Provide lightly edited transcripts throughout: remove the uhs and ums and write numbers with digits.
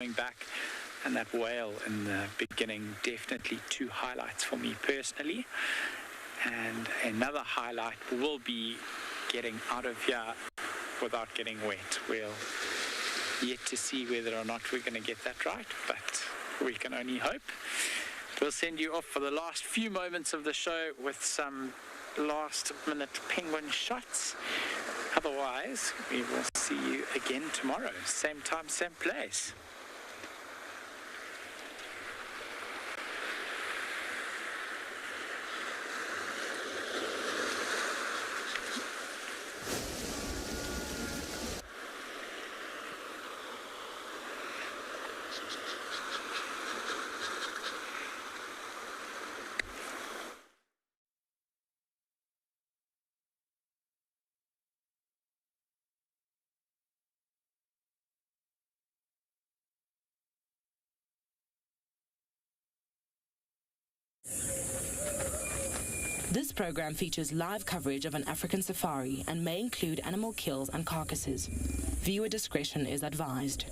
going back, and that whale in the beginning, definitely two highlights for me personally. And another highlight will be getting out of here without getting wet. We'll yet to see whether or not we're going to get that right, but we can only hope. We'll send you off for the last few moments of the show with some last minute penguin shots. Otherwise, we will see you again tomorrow, same time, same place. This program features live coverage of an African safari and may include animal kills and carcasses. Viewer discretion is advised.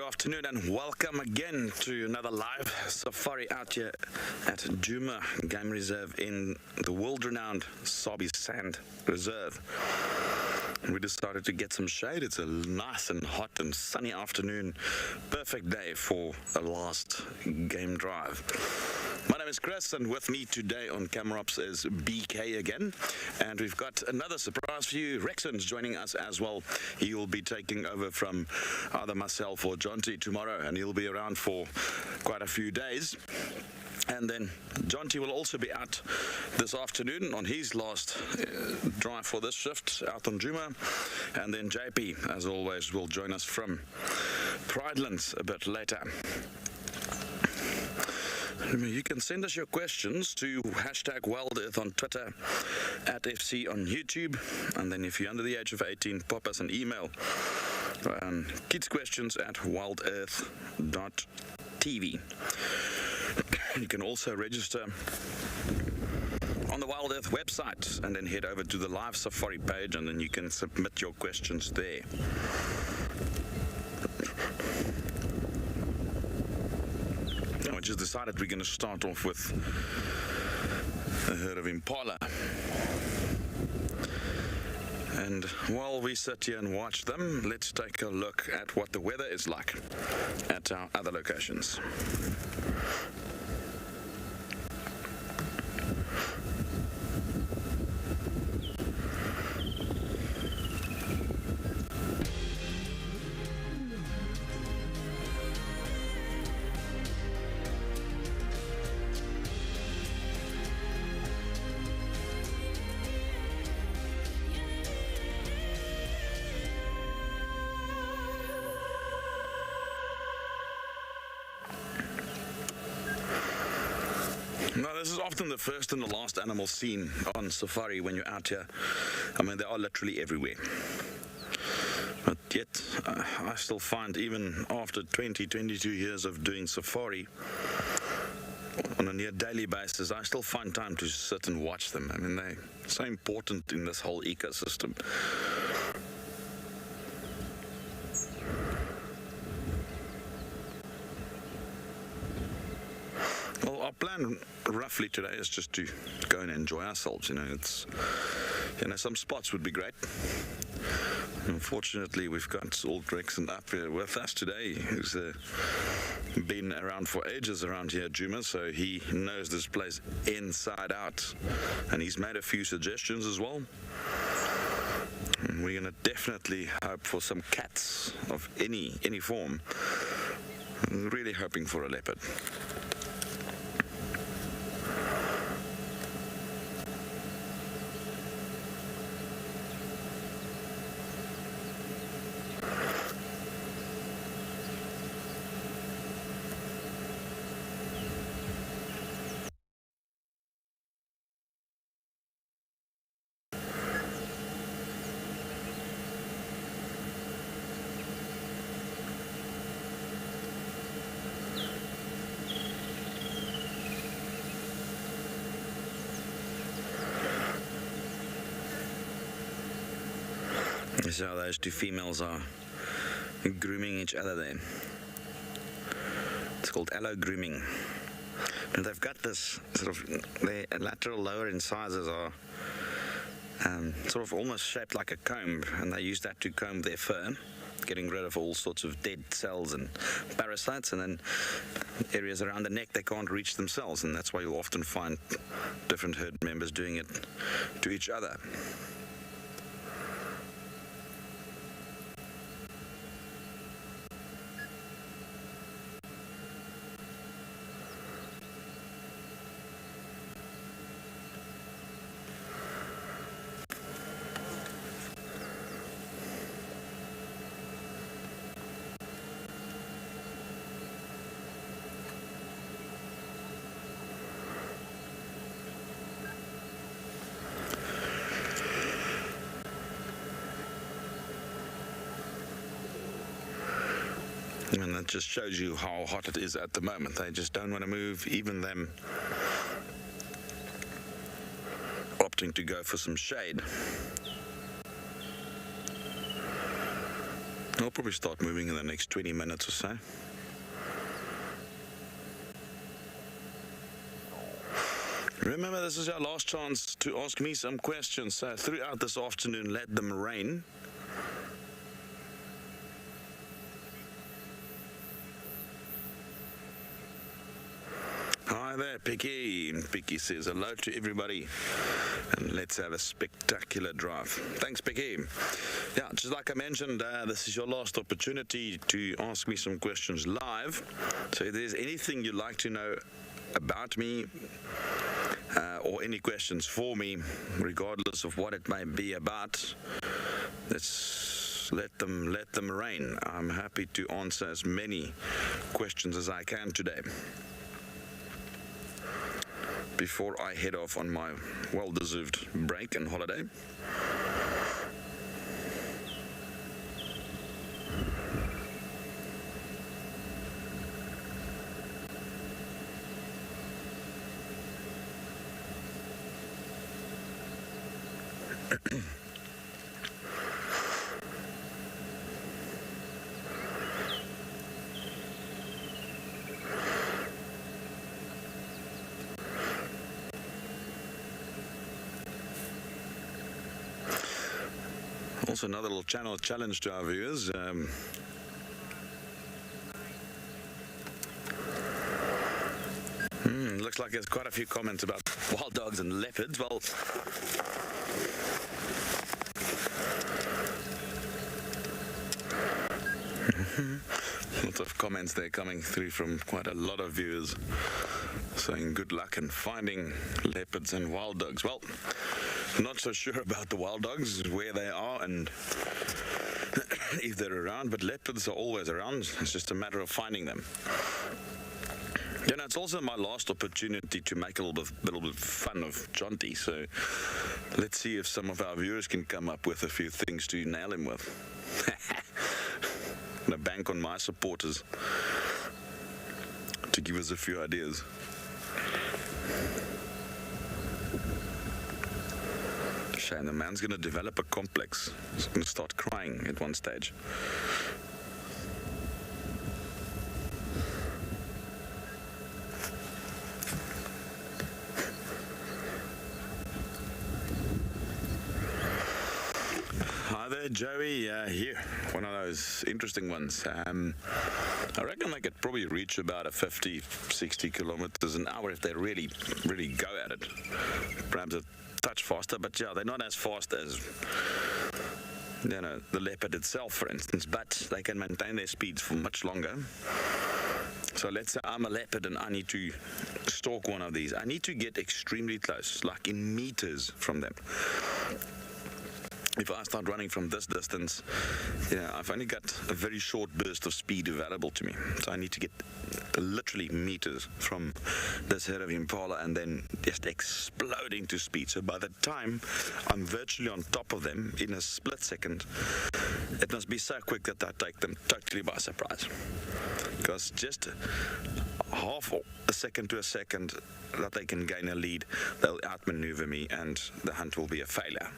Afternoon and welcome again to another live safari out here at Djuma Game Reserve in the world-renowned Sabi Sand Reserve. And we decided to get some shade. It's a nice and hot and sunny afternoon. Perfect day for a last game drive. My name is Chris, and with me today on Camera Ops is BK again. And we've got another surprise for you. Rexon's joining us as well. He will be taking over from either myself or Jonty tomorrow, and he'll be around for quite a few days. And then Jonty will also be out this afternoon on his last drive for this shift out on Juma. And then JP, as always, will join us from Pridelands a bit later. You can send us your questions to #WildEarth on Twitter, @FC on YouTube, and then if you're under the age of 18, pop us an email. kidsquestions@wildearth.tv. You can also register on the WildEarth website and then head over to the live safari page, and then you can submit your questions there. We just decided we're going to start off with a herd of Impala. And while we sit here and watch them, let's take a look at what the weather is like at our other locations. No, this is often the first and the last animal seen on safari when you're out here. I mean, they are literally everywhere. But yet, I still find, even after 22 years of doing safari, on a near daily basis, I still find time to sit and watch them. I mean, they're so important in this whole ecosystem. Well, our plan roughly today is just to go and enjoy ourselves. Some spots would be great. Unfortunately, we've got Old Rexon up here with us today, who's been around for ages around here at Juma, so he knows this place inside out, and he's made a few suggestions as well. And we're going to definitely hope for some cats of any form. I'm really hoping for a leopard. So those two females are grooming each other there. It's called allo grooming. And they've got this sort of, their lateral lower incisors are sort of almost shaped like a comb, and they use that to comb their fur, getting rid of all sorts of dead cells and parasites, and then areas around the neck they can't reach themselves, and that's why you'll often find different herd members doing it to each other. And that just shows you how hot it is at the moment. They just don't want to move, even them opting to go for some shade. I'll probably start moving in the next 20 minutes or so. Remember, this is your last chance to ask me some questions. So throughout this afternoon, let them rain. Hi there, Picky. And Picky says hello to everybody. And let's have a spectacular drive. Thanks, Picky. Yeah, just like I mentioned, this is your last opportunity to ask me some questions live. So if there's anything you'd like to know about me, or any questions for me, regardless of what it may be about, let's let them rain. I'm happy to answer as many questions as I can today, before I head off on my well-deserved break and holiday. Also, another little channel challenge to our viewers. Looks like there's quite a few comments about wild dogs and leopards. Well, lots of comments there coming through from quite a lot of viewers saying good luck in finding leopards and wild dogs. Well, not so sure about the wild dogs, where they are and if they're around, but leopards are always around. It's just a matter of finding them. You know, it's also my last opportunity to make a little bit of fun of Jonty, so let's see if some of our viewers can come up with a few things to nail him with. I'm gonna bank on my supporters to give us a few ideas. Shame, the man's going to develop a complex. He's going to start crying at one stage. Hi there, Joey. Here, one of those interesting ones. I reckon they could probably reach about a 50, 60 kilometers an hour if they really, really go at it. Perhaps a touch faster, but yeah, they're not as fast as, you know, the leopard itself, for instance, but they can maintain their speeds for much longer. So let's say I'm a leopard and I need to stalk one of these. I need to get extremely close, like in meters from them. If I start running from this distance, I've only got a very short burst of speed available to me. So I need to get literally meters from this herd of Impala and then just explode into speed. So by the time I'm virtually on top of them in a split second, it must be so quick that I take them totally by surprise. Because just half a second to a second that they can gain a lead, they'll outmaneuver me and the hunt will be a failure.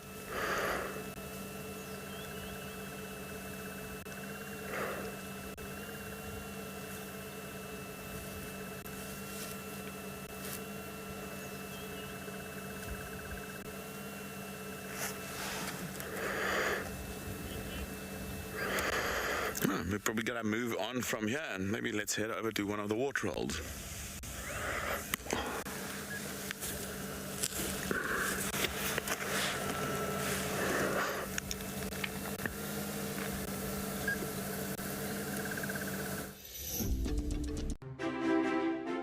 We're probably going to move on from here and maybe let's head over to one of the waterholes.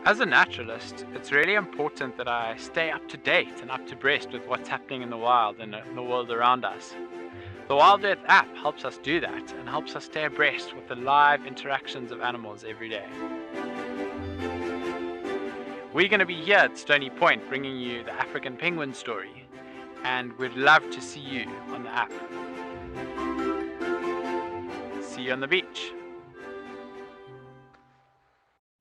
As a naturalist, it's really important that I stay up to date and up to breast with what's happening in the wild and in the world around us. The WildEarth app helps us do that and helps us stay abreast with the live interactions of animals every day. We're going to be here at Stony Point bringing you the African penguin story, and we'd love to see you on the app. See you on the beach.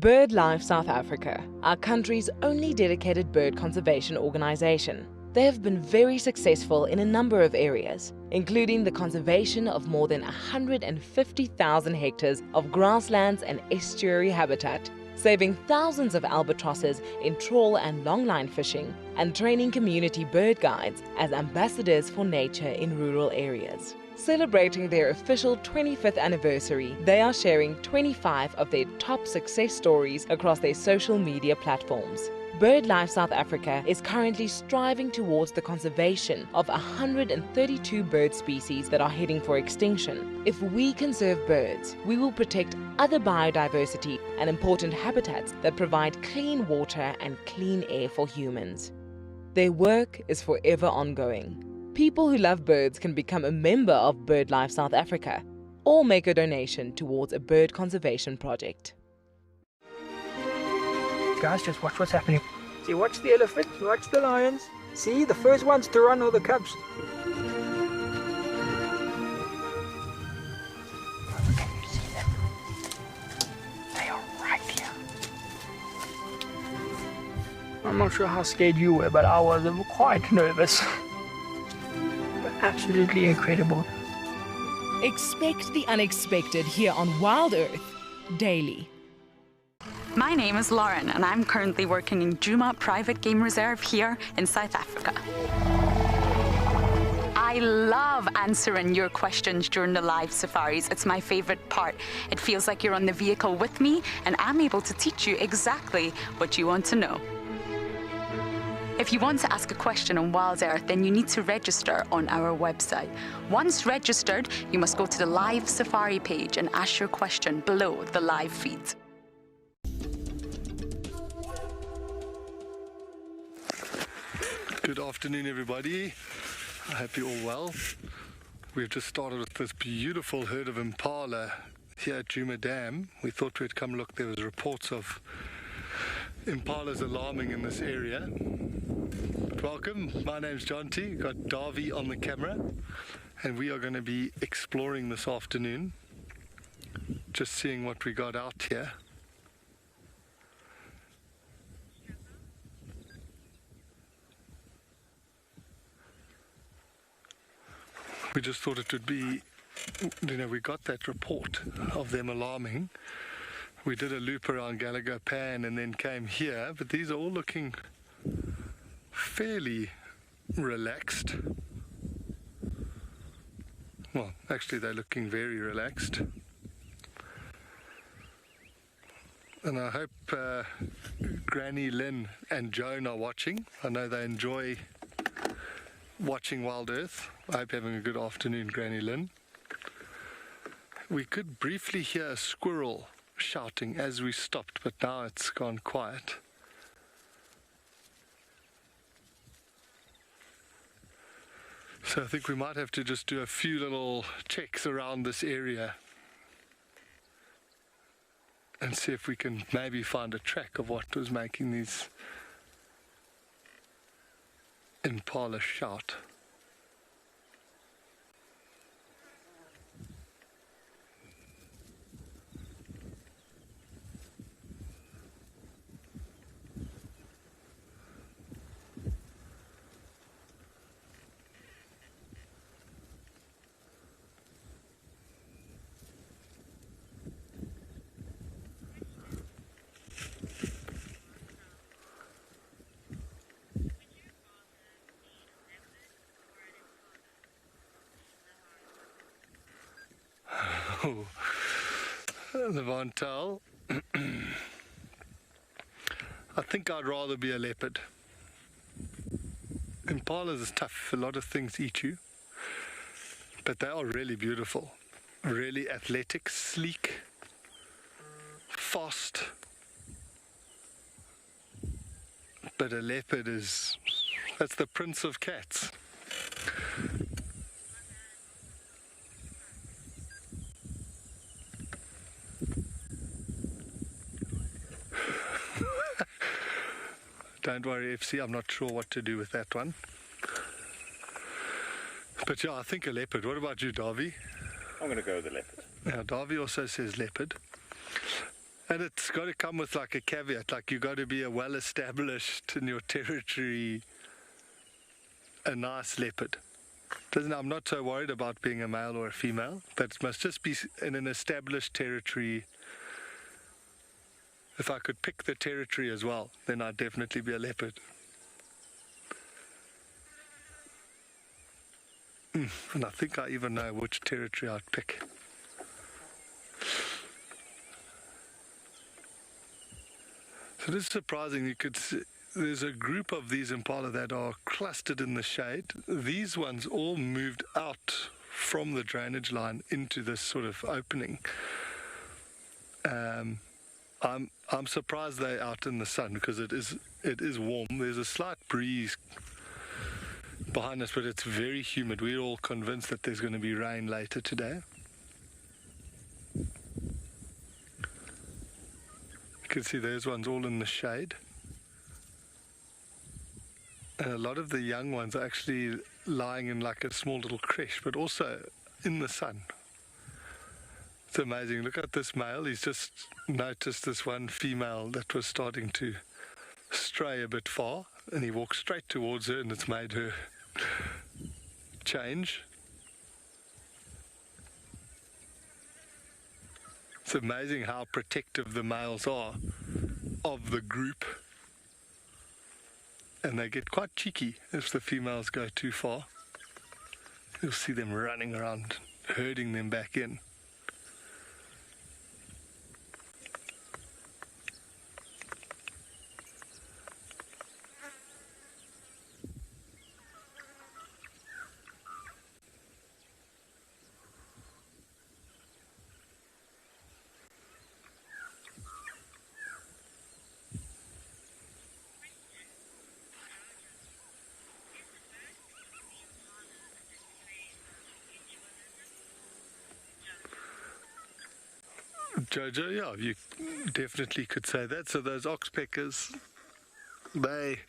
BirdLife South Africa, our country's only dedicated bird conservation organization. They have been very successful in a number of areas, including the conservation of more than 150,000 hectares of grasslands and estuary habitat, saving thousands of albatrosses in trawl and longline fishing, and training community bird guides as ambassadors for nature in rural areas. Celebrating their official 25th anniversary, they are sharing 25 of their top success stories across their social media platforms. BirdLife South Africa is currently striving towards the conservation of 132 bird species that are heading for extinction. If we conserve birds, we will protect other biodiversity and important habitats that provide clean water and clean air for humans. Their work is forever ongoing. People who love birds can become a member of BirdLife South Africa or make a donation towards a bird conservation project. Guys, just watch what's happening. See, watch the elephants, watch the lions. See, the first ones to run are the cubs. Can you see them? They are right here. I'm not sure how scared you were, but I was quite nervous. But absolutely incredible. Expect the unexpected here on WildEarth daily. My name is Lauren and I'm currently working in Djuma Private Game Reserve here in South Africa. I love answering your questions during the live safaris. It's my favorite part. It feels like you're on the vehicle with me and I'm able to teach you exactly what you want to know. If you want to ask a question on WildEarth, then you need to register on our website. Once registered, you must go to the live safari page and ask your question below the live feed. Good afternoon, everybody. I hope you're all well. We've just started with this beautiful herd of Impala here at Juma Dam. We thought we'd come look. There was reports of Impalas alarming in this area. But welcome, my name's John T. We've got Davy on the camera, and we are going to be exploring this afternoon, just seeing what we got out here. We just thought it would be, we got that report of them alarming. We did a loop around Gallagher Pan and then came here, but these are all looking fairly relaxed. Well, actually they're looking very relaxed. And I hope Granny Lynn and Joan are watching. I know they enjoy watching WildEarth. I hope you're having a good afternoon, Granny Lynn. We could briefly hear a squirrel shouting as we stopped, but now it's gone quiet. So I think we might have to just do a few little checks around this area and see if we can maybe find a track of what was making these Impala shout. the banter. I think I'd rather be a leopard. Impalas is tough, a lot of things eat you, but they are really beautiful, really athletic, sleek, fast. But a leopard that's the prince of cats. Don't worry, FC, I'm not sure what to do with that one. But yeah, I think a leopard. What about you, Davy? I'm going to go with the leopard. Now, Davy also says leopard. And it's got to come with like a caveat, like you got to be a well-established in your territory, a nice leopard. I'm not so worried about being a male or a female, but it must just be in an established territory. If I could pick the territory as well, then I'd definitely be a leopard. And I think I even know which territory I'd pick. So this is surprising. You could see, there's a group of these impala that are clustered in the shade. These ones all moved out from the drainage line into this sort of opening. I'm surprised they're out in the sun because it is warm. There's a slight breeze behind us, but it's very humid. We're all convinced that there's going to be rain later today. You can see those ones all in the shade. And a lot of the young ones are actually lying in like a small little creche, but also in the sun. It's amazing. Look at this male. He's just noticed this one female that was starting to stray a bit far, and he walked straight towards her, and it's made her change. It's amazing how protective the males are of the group, and they get quite cheeky if the females go too far. You'll see them running around, herding them back in. Jojo, yeah, you definitely could say that. So those oxpeckers, they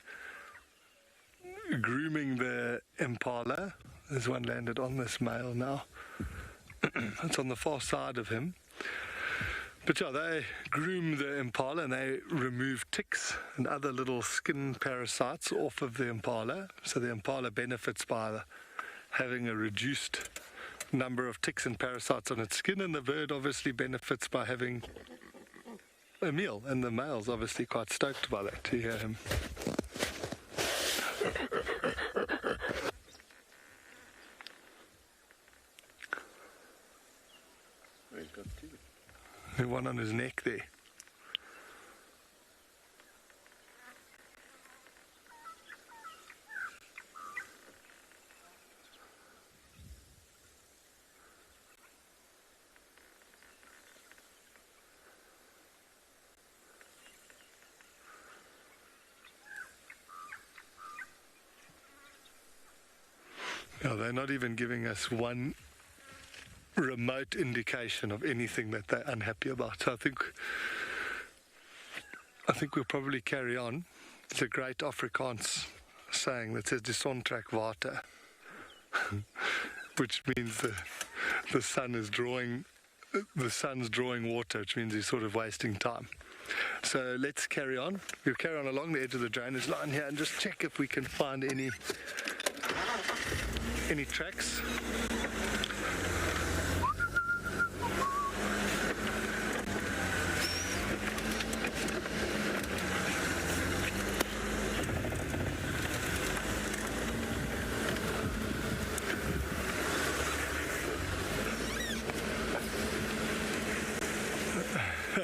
grooming the impala. There's one landed on this male now. It's on the far side of him. But yeah, they groom the impala and they remove ticks and other little skin parasites off of the impala. So the impala benefits by having a reduced number of ticks and parasites on its skin, and the bird obviously benefits by having a meal, and the male's obviously quite stoked by that to hear him. He's got two. There's one on his neck there. Yeah, they're not even giving us one remote indication of anything that they're unhappy about. So I think we'll probably carry on. It's a great Afrikaans saying that says "Die son trek water," which means the sun's drawing water, which means he's sort of wasting time. So let's carry on. We'll carry on along the edge of the drainage line here and just check if we can find any tracks.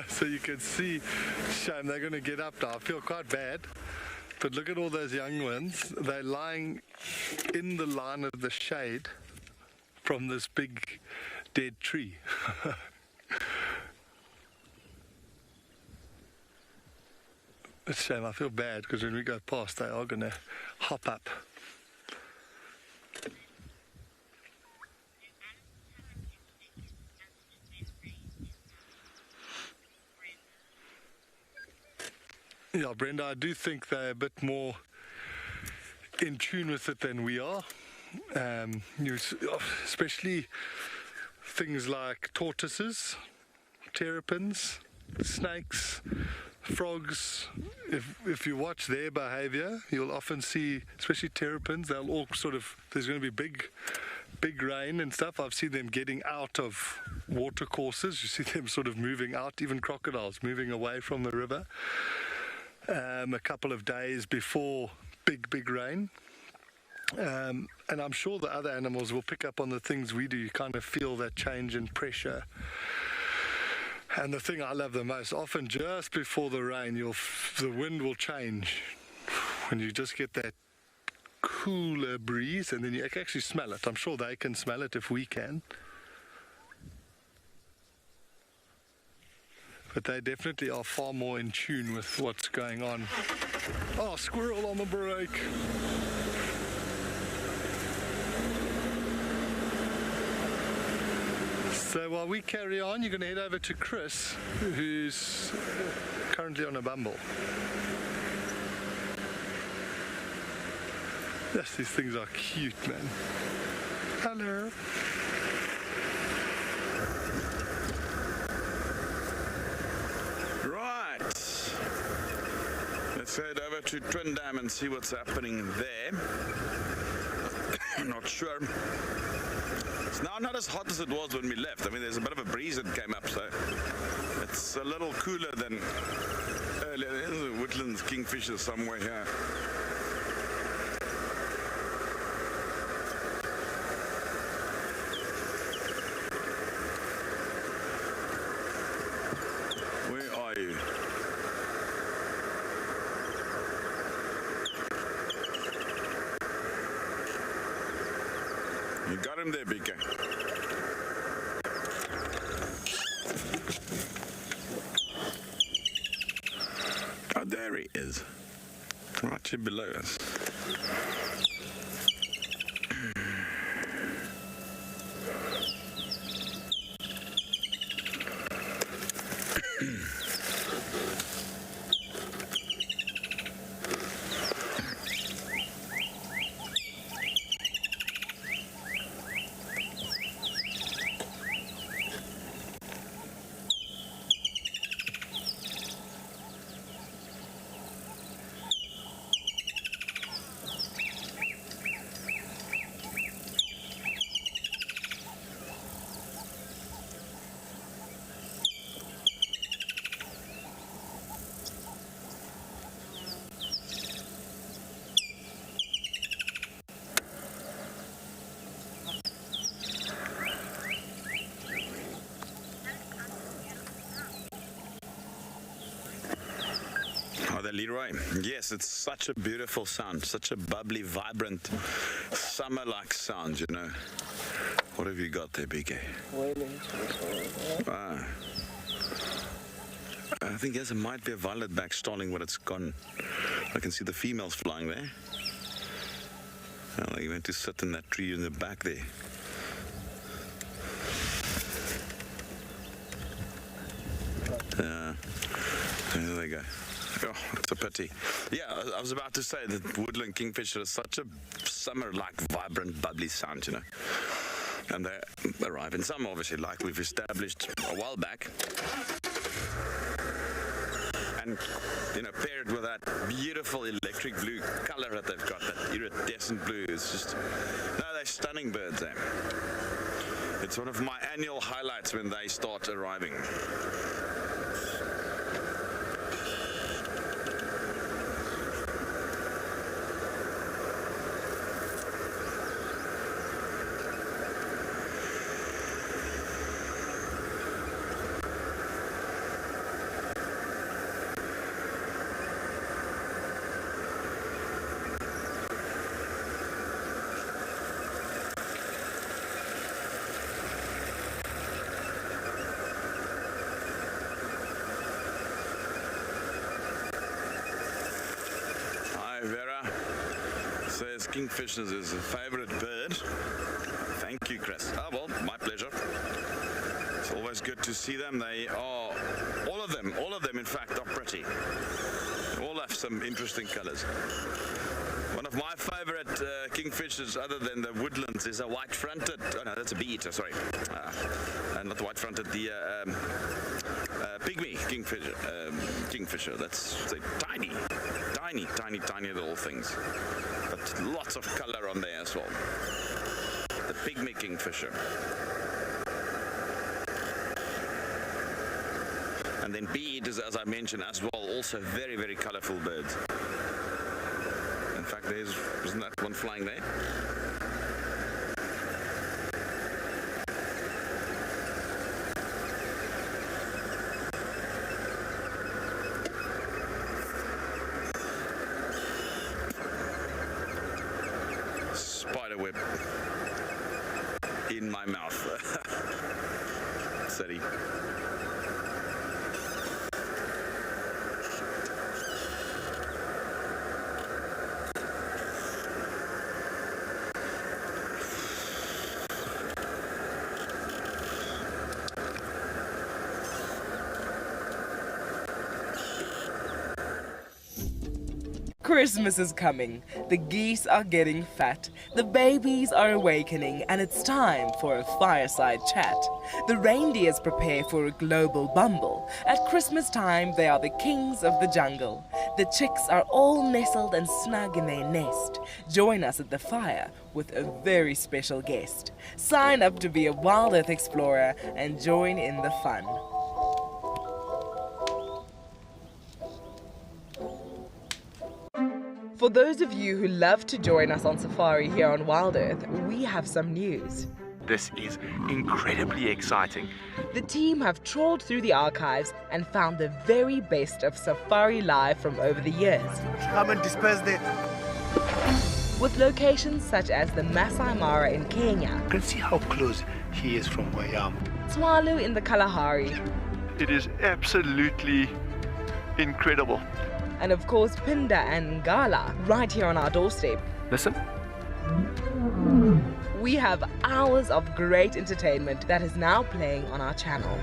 So you can see, shame, they're going to get up now. I feel quite bad. But look at all those young ones. They're lying in the line of the shade from this big dead tree. It's a shame, I feel bad because when we go past they are going to hop up. Yeah, Brenda, I do think they're a bit more in tune with it than we are. Especially things like tortoises, terrapins, snakes, frogs. If you watch their behavior, you'll often see, especially terrapins, they'll all sort of, there's going to be big rain and stuff. I've seen them getting out of water courses. You see them sort of moving out, even crocodiles moving away from the river a couple of days before big rain. And I'm sure the other animals will pick up on the things we do. You kind of feel that change in pressure. And the thing I love the most, often just before the rain, the wind will change. When you just get that cooler breeze, and then you can actually smell it. I'm sure they can smell it if we can. But they definitely are far more in tune with what's going on. Oh, squirrel on the break. So while we carry on, you're going to head over to Chris, who's currently on a bumble. Yes, these things are cute, man. Hello. Right. Let's head over to Twin Dam and see what's happening there. I'm not sure. It's now not as hot as it was when we left. I mean, there's a bit of a breeze that came up, so it's a little cooler than earlier. There's a woodland kingfisher somewhere here. Where are you? You got him there, BK. Oh, there he is. Right here below us. Leroy. Yes, it's such a beautiful sound, such a bubbly, vibrant, summer-like sound, you know. What have you got there, BK? Ah. I think there might be a violet back stalling when it's gone. I can see the females flying there. Well, they went to sit in that tree in the back there. There they go. Oh, it's a pity. Yeah, I was about to say that woodland kingfisher is such a summer-like, vibrant, bubbly sound, you know. And they arrive in some, obviously, like we've established a while back. And, you know, paired with that beautiful electric blue color that they've got, that iridescent blue, it's just, no, they're stunning birds, eh? It's one of my annual highlights when they start arriving. Chris Kingfishers is a favorite bird. Thank you, Chris. Oh, well, my pleasure. It's always good to see them. They are, all of them in fact are pretty. They all have some interesting colors. One of my favorite kingfishers other than the woodlands is a white-fronted, oh no, that's a bee-eater, sorry. Not the white-fronted, the pygmy kingfisher. That's tiny little things. But lots of color on there as well. The pygmy kingfisher. And then bee-eaters, as I mentioned as well, also very, very colorful birds. In fact, isn't that one flying there? Spiderweb in my mouth. Steady. Christmas is coming. The geese are getting fat. The babies are awakening, and it's time for a fireside chat. The reindeers prepare for a global bumble. At Christmas time, they are the kings of the jungle. The chicks are all nestled and snug in their nest. Join us at the fire with a very special guest. Sign up to be a Wild Earth explorer and join in the fun. For those of you who love to join us on safari here on Wild Earth, we have some news. This is incredibly exciting. The team have trawled through the archives and found the very best of safari live from over the years. Come and disperse it. With locations such as the Masai Mara in Kenya, You can see how close he is from where I am. Swalu in the Kalahari, It is absolutely incredible. and of course Pinda and Ngala right here on our doorstep. Listen. We have hours of great entertainment that is now playing on our channel.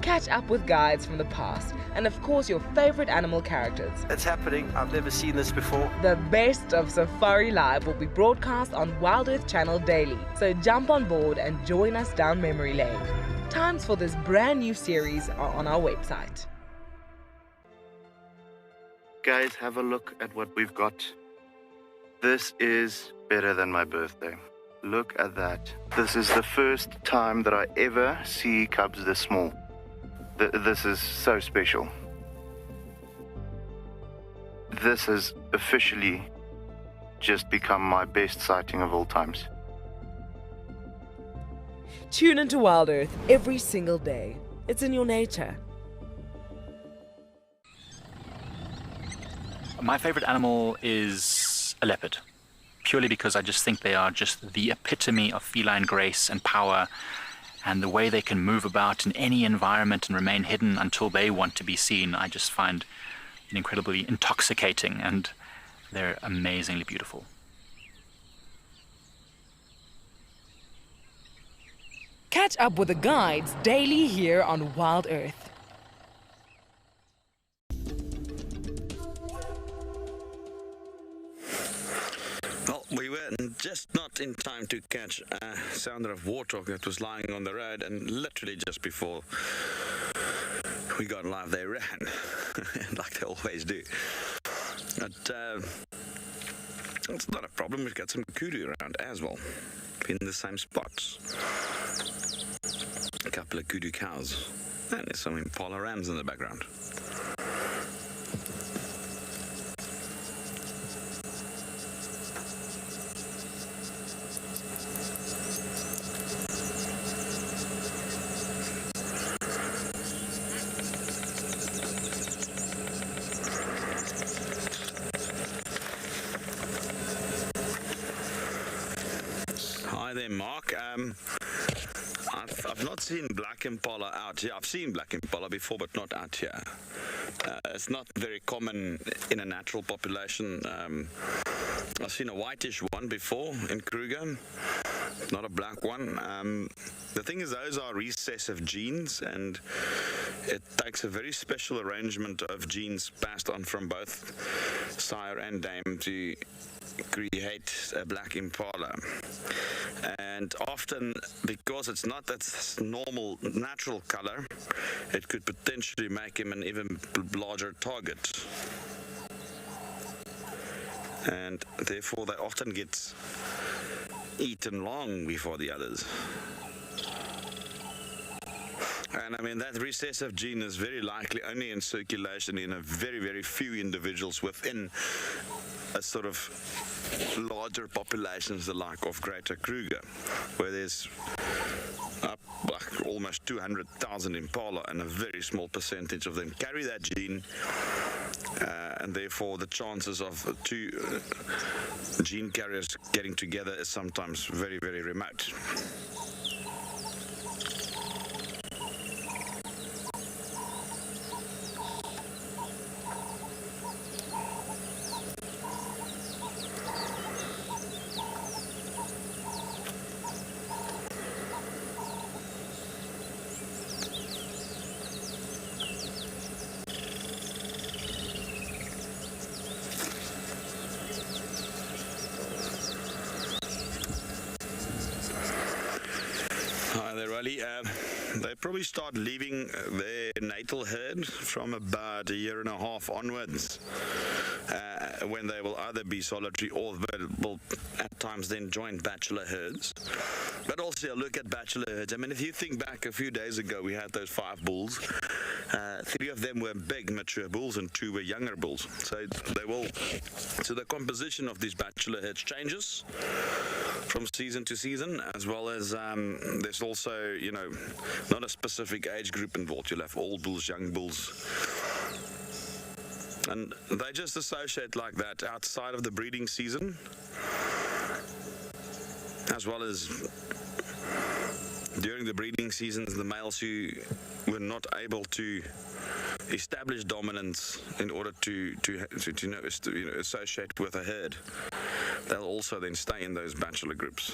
Catch up with guides from the past and of course your favorite animal characters. It's happening. I've never seen this before. The best of Safari Live will be broadcast on WildEarth Channel daily, so jump on board and join us down memory lane. Times for this brand new series are on our website. Guys, have a look at what we've got. This is better than my birthday. Look at that. This is the first time that I ever see cubs this small. This is so special. This has officially just become my best sighting of all times. Tune into Wild Earth every single day. It's in your nature. My favorite animal is a leopard, purely because I just think they are just the epitome of feline grace and power, and the way they can move about in any environment and remain hidden until they want to be seen, I just find incredibly intoxicating, and they're amazingly beautiful. Catch up with the guides daily here on Wild Earth. Well, we were just not in time to catch a sounder of Warthog that was lying on the road, and literally just before we got live, they ran, like they always do. But it's not a problem. We've got some kudu around as well, in the same spots. A couple of kudu cows, and there's some Impala rams in the background. Hi there, Mark. I've I've not seen black impala out here. I've seen black impala before, but not out here. It's not very common in a natural population. I've seen a whitish one before in Kruger, not a black one. The thing is, those are recessive genes, and it takes a very special arrangement of genes passed on from both sire and dame to create a black impala. And often, because it's not that normal natural color, it could potentially make him an even larger target, and therefore they often get eaten long before the others. And I mean, that recessive gene is very likely only in circulation in a very, very few individuals within a sort of larger populations, the like of Greater Kruger, where there's like almost 200,000 impala, and a very small percentage of them carry that gene, and therefore the chances of two gene carriers getting together is sometimes very, very remote. They probably start leaving their natal herd from about a year and a half onwards, when they will either be solitary or will at times then join bachelor herds. But also look at bachelor herds. I mean, if you think back a few days ago, we had those 5 bulls. 3 of them were big mature bulls and 2 were younger bulls. So the composition of these bachelor herds changes from season to season, as well as there's also, you know, not a specific age group involved. You'll have old bulls, young bulls, and they just associate like that outside of the breeding season, as well as during the breeding seasons. The males who were not able to establish dominance in order to associate with a herd, they'll also then stay in those bachelor groups.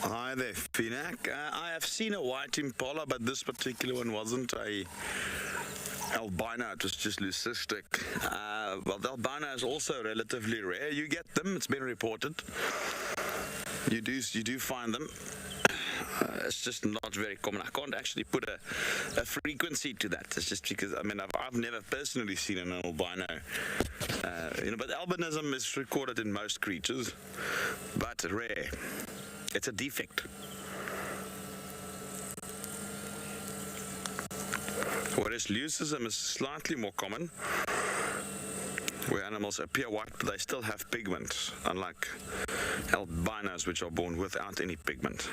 Hi there, Finak. I have seen a white impala, but this particular one wasn't a albino, it was just leucistic. Well, the albino is also relatively rare. You get them, it's been reported. You do find them. It's just not very common. I can't actually put a frequency to that. It's just because, I mean, I've never personally seen an albino. But albinism is recorded in most creatures, but rare. It's a defect. Whereas leucism is slightly more common, where animals appear white, but they still have pigment, unlike albinos, which are born without any pigment.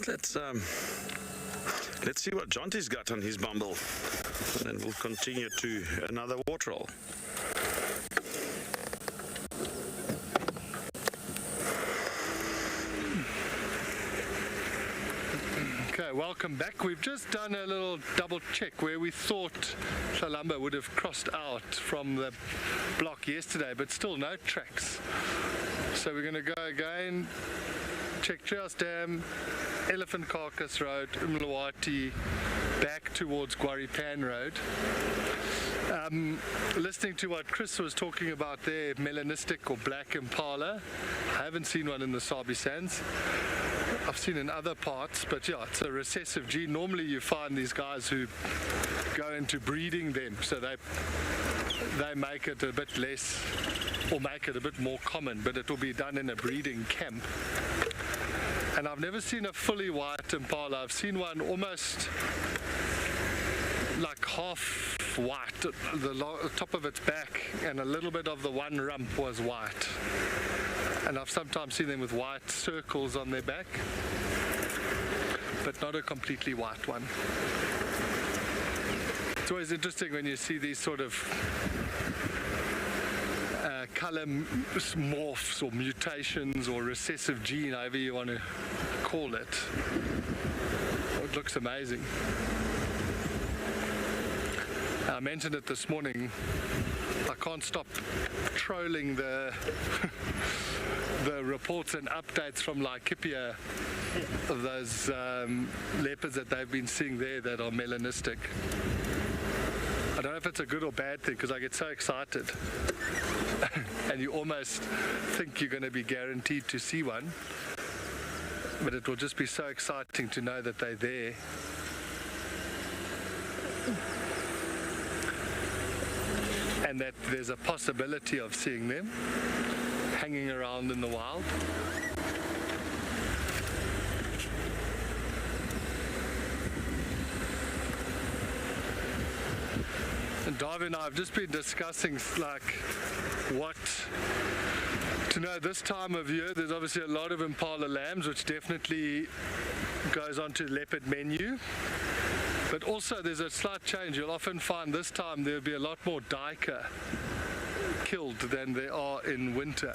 let's see what Jonty's got on his bumble, and then we'll continue to another waterhole. Okay, welcome back. We've just done a little double check where we thought Shalamba would have crossed out from the block yesterday, but still no tracks. So we're going to go again, check Trias Dam, Elephant Carcass Road, Umlawati, back towards Guaripan Road. Listening to what Chris was talking about there, melanistic or black impala. I haven't seen one in the Sabi Sands. I've seen in other parts, but yeah, it's a recessive gene. Normally you find these guys who go into breeding them, so they make it a bit less, or make it a bit more common, but it will be done in a breeding camp. And I've never seen a fully white impala. I've seen one almost like half white, the top of its back, and a little bit of the one rump was white. And I've sometimes seen them with white circles on their back, but not a completely white one. It's always interesting when you see these sort of color morphs or mutations or recessive gene, however you want to call it. It looks amazing. I mentioned it this morning. I can't stop trolling the the reports and updates from Laikipia of those leopards that they've been seeing there that are melanistic. I don't know if it's a good or bad thing, because I get so excited and you almost think you're going to be guaranteed to see one, but it will just be so exciting to know that they're there. And that there's a possibility of seeing them hanging around in the wild. And Darby and I have just been discussing like what to know this time of year. There's obviously a lot of impala lambs, which definitely goes onto the leopard menu. But also there's a slight change. You'll often find this time there'll be a lot more duiker killed than there are in winter.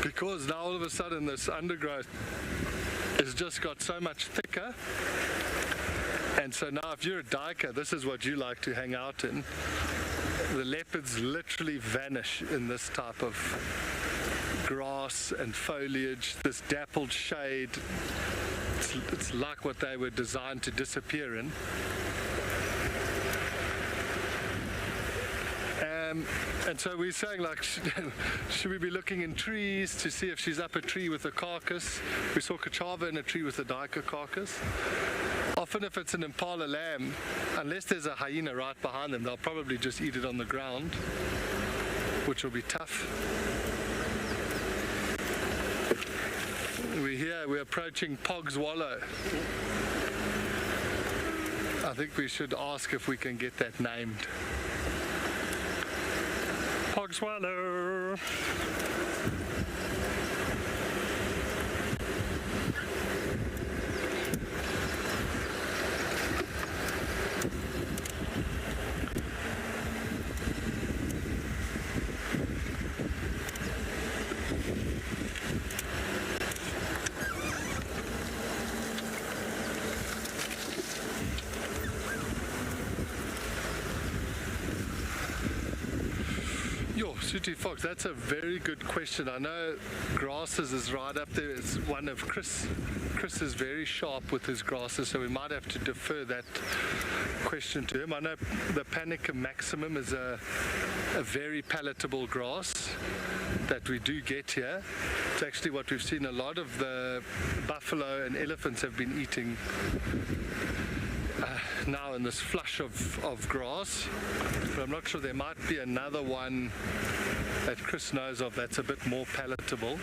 Because now all of a sudden this undergrowth has just got so much thicker. And so now if you're a duiker, this is what you like to hang out in. The leopards literally vanish in this type of grass and foliage, this dappled shade. It's like what they were designed to disappear in. And so we're saying, like, should we be looking in trees to see if she's up a tree with a carcass? We saw Kachava in a tree with a duiker carcass. Often if it's an impala lamb, unless there's a hyena right behind them, they'll probably just eat it on the ground, which will be tough. We're here, we're approaching Pog's Wallow. I think we should ask if we can get that named. Pog's Wallow. Sooty Fox, that's a very good question. I know grasses is right up there. It's one of Chris. Chris is very sharp with his grasses, so we might have to defer that question to him. I know the Panicum maximum is a very palatable grass that we do get here. It's actually what we've seen a lot of the buffalo and elephants have been eating now in this flush of grass, but I'm not sure. There might be another one that Chris knows of that's a bit more palatable.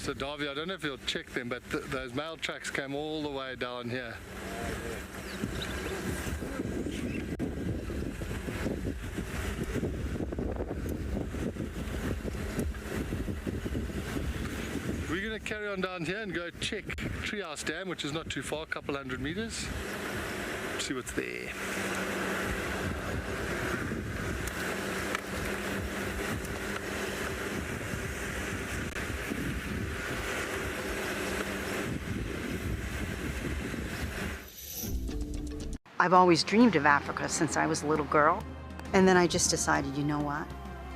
So Davy, I don't know if you'll check them, but those mail tracks came all the way down here. We're going to carry on down here and go check Treehouse Dam, which is not too far, a couple 100 meters. See what's there. I've always dreamed of Africa since I was a little girl. And then I just decided, you know what?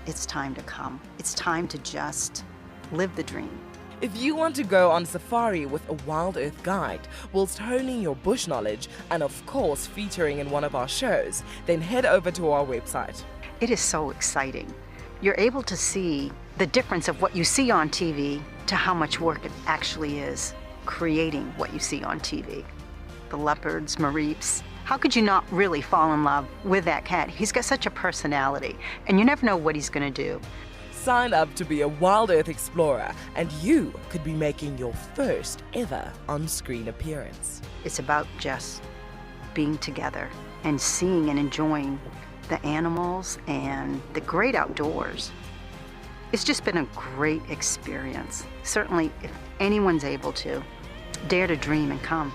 It's time to come. It's time to just live the dream. If you want to go on safari with a WildEarth guide, whilst honing your bush knowledge and of course featuring in one of our shows, then head over to our website. It is so exciting. You're able to see the difference of what you see on TV to how much work it actually is creating what you see on TV. The leopards, mareeps. How could you not really fall in love with that cat? He's got such a personality, and you never know what he's going to do. Sign up to be a WildEarth explorer, and you could be making your first ever on-screen appearance. It's about just being together and seeing and enjoying the animals and the great outdoors. It's just been a great experience. Certainly, if anyone's able to, dare to dream and come.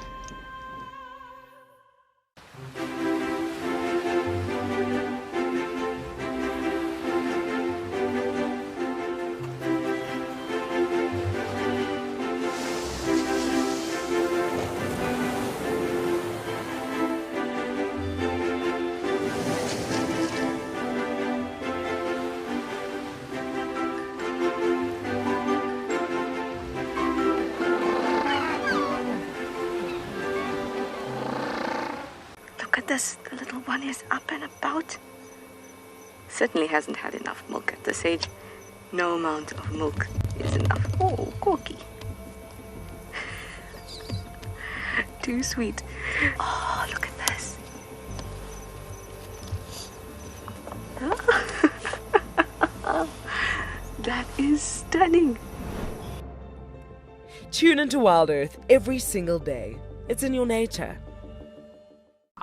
The little one is up and about. Certainly hasn't had enough milk at this age. No amount of milk is enough. Oh, Corky. Too sweet. Oh, look at this. That is stunning. Tune into WildEarth every single day. It's in your nature.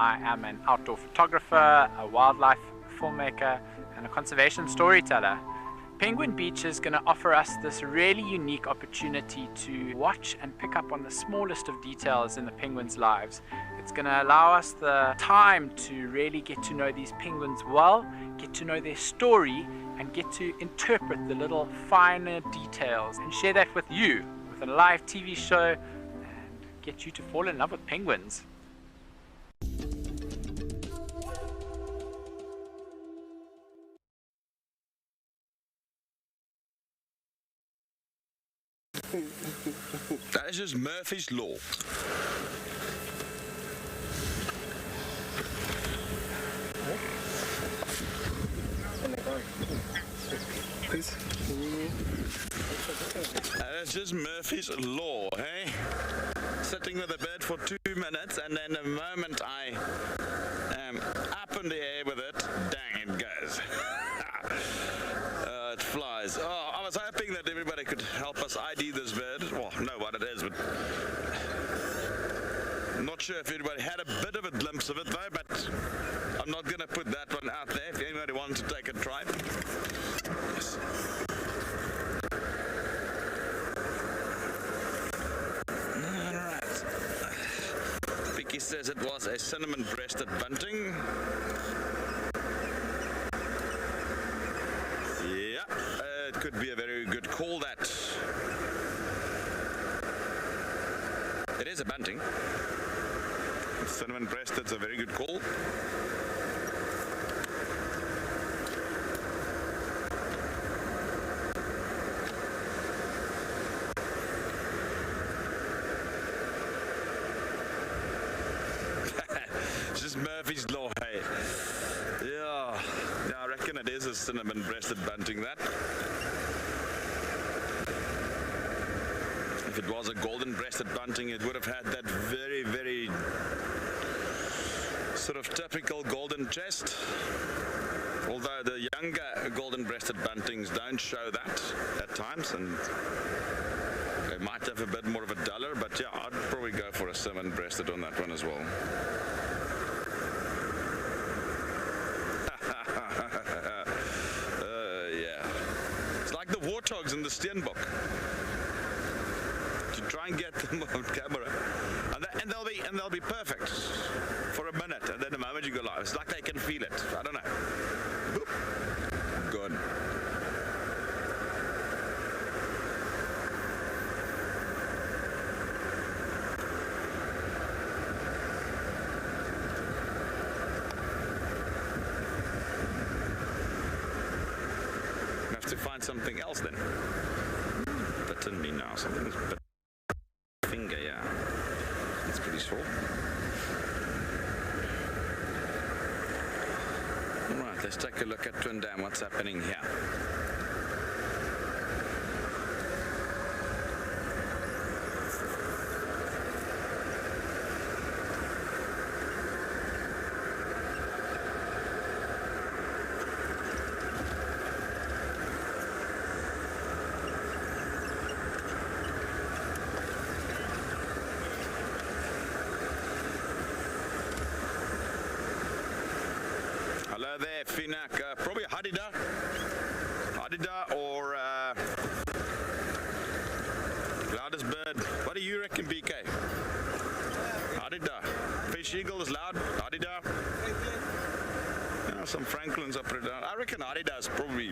I am an outdoor photographer, a wildlife filmmaker, and a conservation storyteller. Penguin Beach is going to offer us this really unique opportunity to watch and pick up on the smallest of details in the penguins' lives. It's going to allow us the time to really get to know these penguins well, get to know their story, and get to interpret the little finer details and share that with you with a live TV show and get you to fall in love with penguins. That is just Murphy's Law. Please. That is just Murphy's Law, hey? Sitting with a bird for 2 minutes, and then the moment I am up in the air with it, dang, it goes. It flies. Oh, I was hoping that everybody could help us ID this bird. Well, know what it is, but I'm not sure if everybody had a bit of a glimpse of it though, but I'm not going to put that one out there if anybody wants to take a try. Yes. Alright. Vicky says it was a cinnamon-breasted bunting. Yeah, it could be a very good call, that. It is a bunting. Cinnamon-breasted's a very good call. It's just Murphy's Law, hey. Yeah, I reckon it is a cinnamon-breasted bunting, that. If it was a golden-breasted bunting, it would have had that very, very sort of typical golden chest. Although the younger golden-breasted buntings don't show that at times, and They might have a bit more of a duller, but yeah, I'd probably go for a salmon-breasted on that one as well. Yeah. It's like the Warthogs and the Springbok. You try and get them on camera, and they'll be perfect for a minute, and then the moment you go live, it's like they can feel it. I don't know. Boop. Good. To find something else then. Bitten me now. Something's bit finger, yeah. It's pretty sore. Alright, let's take a look at Twin Dam, what's happening here. Hello there, Finak. Probably Hadida or loudest bird. What do you reckon, BK? Hadida. Fish eagle is loud. Hadida. Yeah, some Franklins up there. I reckon Hadida is probably.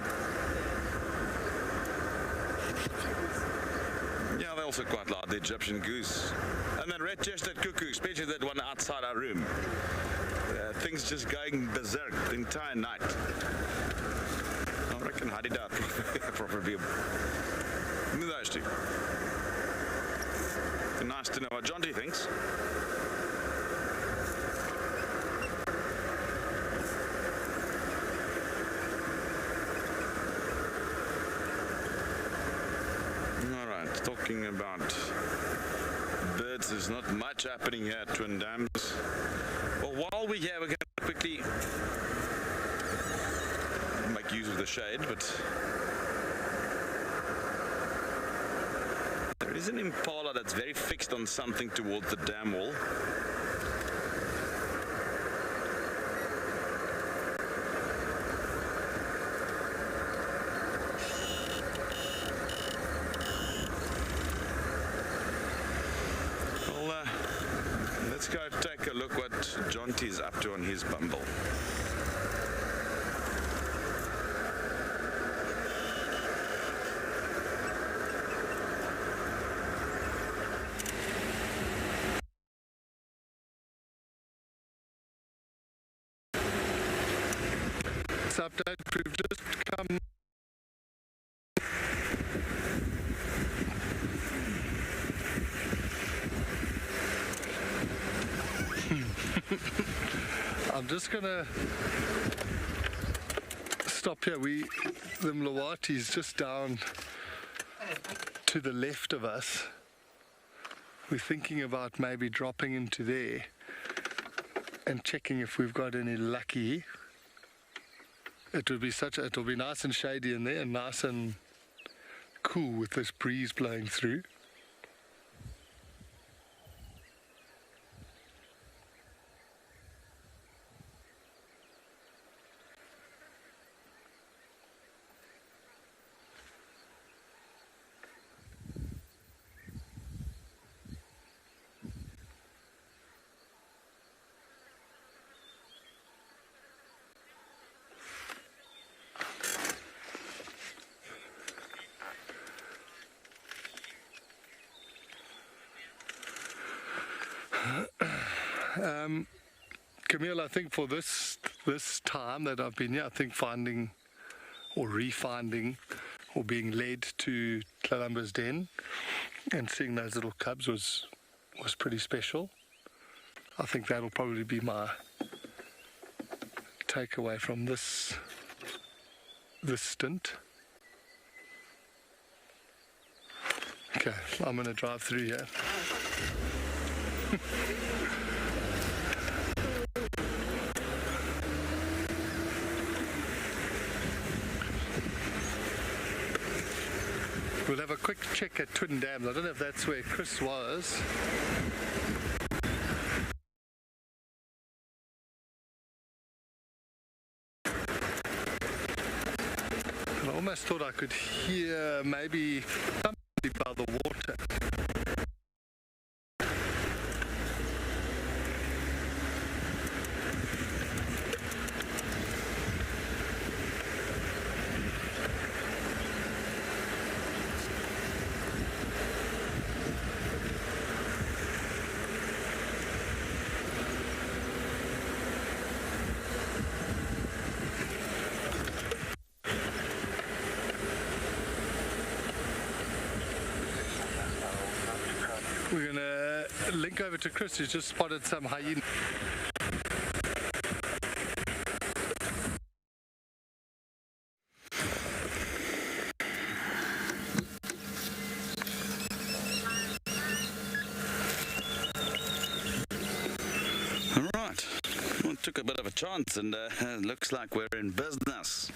Yeah, they're also quite loud. The Egyptian goose. And then red-chested cuckoo, especially that one outside our room. Things just going berserk the entire night. I reckon Hadida probably those two. Nice to know what John D thinks. Alright, talking about birds, there's not much happening here at Twin Dams. Well, while we're here, we're going to quickly make use of the shade, but there is an Impala that's very fixed on something towards the dam wall. Let's go take a look what Jonty's up to on his bumble. This update, we've just come. I'm just gonna stop here. The Mlawati's just down to the left of us. We're thinking about maybe dropping into there and checking if we've got any lucky. It'll be nice and shady in there and nice and cool with this breeze blowing through. Camille, I think for this time that I've been here, I think finding or refinding or being led to Tlalamba's den and seeing those little cubs was pretty special. I think that'll probably be my takeaway from this stint. Okay, I'm going to drive through here. We'll have a a quick check at Twin Dams. I don't know if that's where Chris was. I almost thought I could hear maybe somebody by the water. We're going to link over to Chris, who's just spotted some hyena. All right. Well, it took a bit of a chance, and looks like we're in business.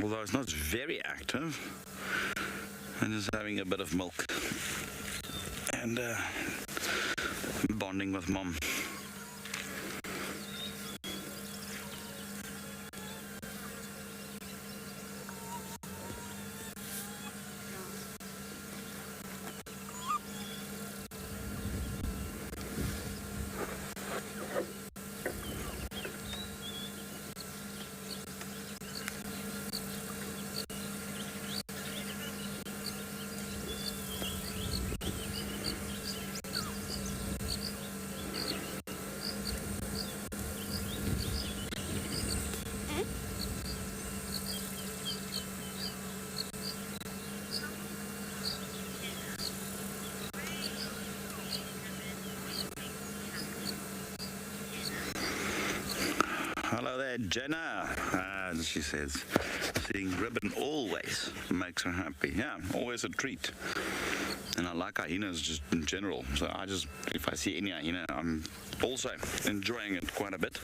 Although it's not very active, and is having a bit of milk and bonding with mom. Hello there, Jenna. She says, seeing ribbon always makes her happy. Yeah, always a treat. And I like hyenas just in general. So if I see any hyena, I'm also enjoying it quite a bit.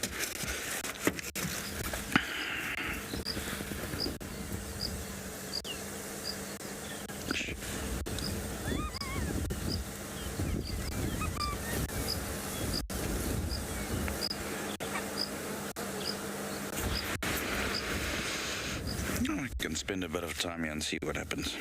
Spend a bit of time here and see what happens.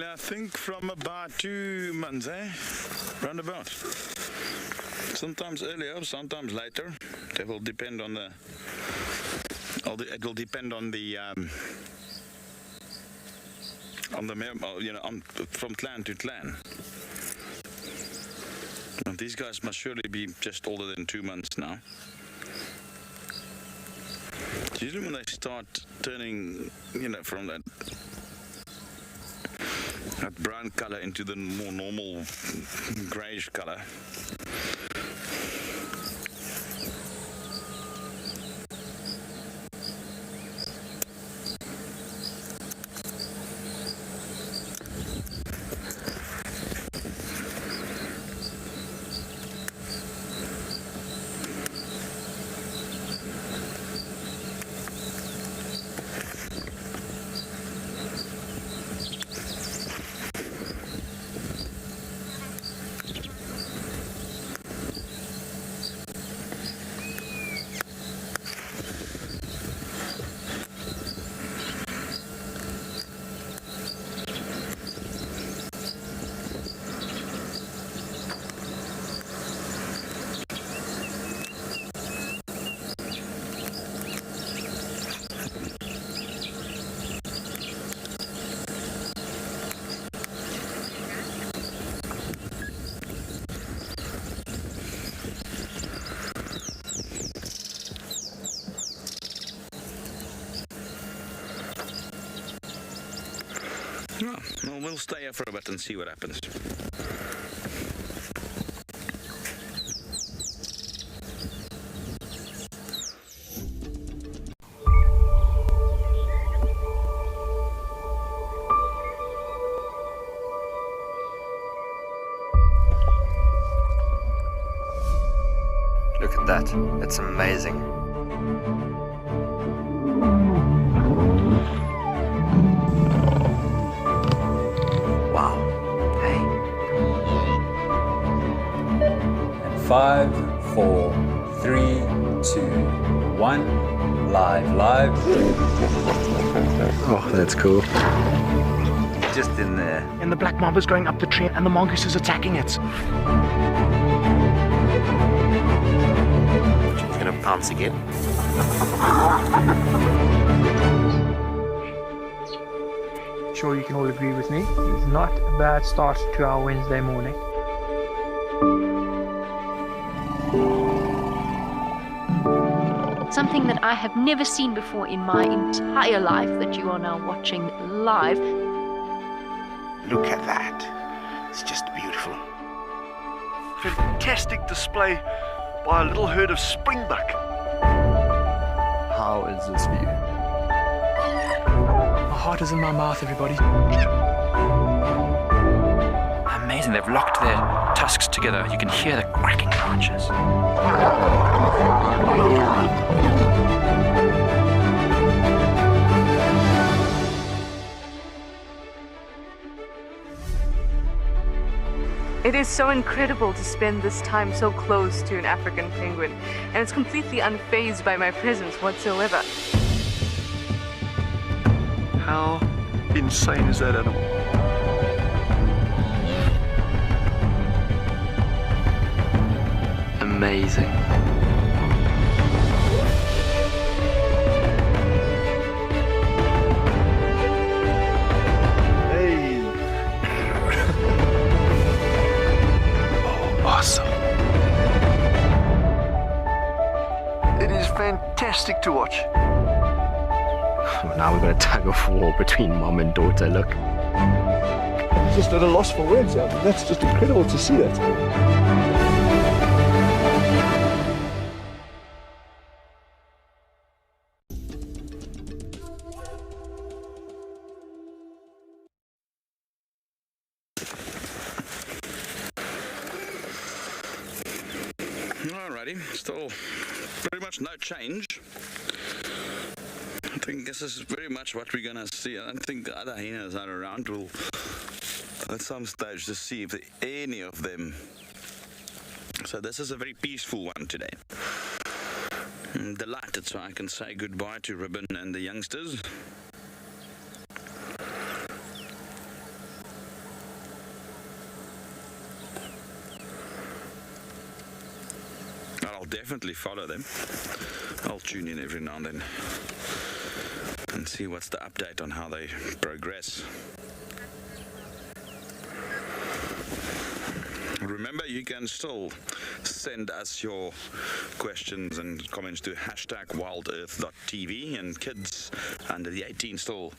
I think from about 2 months, roundabout. Sometimes earlier, sometimes later. It will depend on the. It will depend on the. From clan to clan. And these guys must surely be just older than 2 months now. Usually when they start turning, from that brown color into the more normal grayish color. we'll stay here for a bit and see what happens. Look at that, it's amazing. Wow. Hey. And 5, 4, 3, 2, 1, live. Oh, that's cool. Just in there. And the black mamba's going up the tree and the mongoose is attacking it. He's gonna pounce again. Sure, you can all agree with me. It's not a bad start to our Wednesday morning. Something that I have never seen before in my entire life that you are now watching live. Look at that. It's just beautiful. Fantastic display by a little herd of Springbok. How is this view? My heart is in my mouth, everybody. Amazing, they've locked their tusks together. You can hear the cracking branches. It is so incredible to spend this time so close to an African penguin, and it's completely unfazed by my presence whatsoever. How insane is that animal? Amazing. Awesome. It is fantastic to watch. Well, now we've got a tug of war between mom and daughter, look. Just at a loss for words, yeah. That's just incredible to see that. Alrighty, still very much no change. I think this is very much what we're gonna see. I don't think the other hyenas are around. We'll at some stage just see if there are any of them. So this is a very peaceful one today. I'm delighted so I can say goodbye to Ribbon and the youngsters. I'll definitely follow them. I'll tune in every now and then and see what's the update on how they progress. Remember, you can still send us your questions and comments to #WildEarth.tv, and kids under the 18 still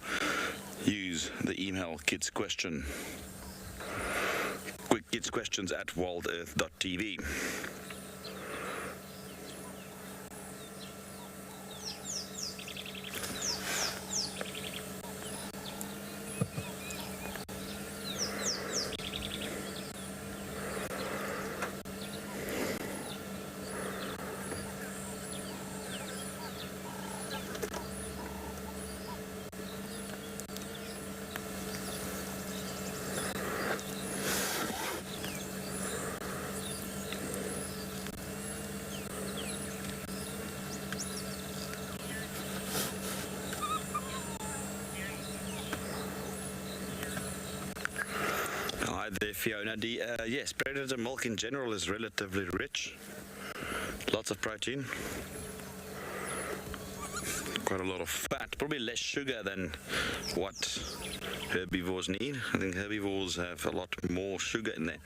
use the email kidsquestions@WildEarth.tv. Hi there, Fiona D. Yes, predator milk in general is relatively rich. Lots of protein. Quite a lot of fat. Probably less sugar than what herbivores need. I think herbivores have a lot more sugar in there.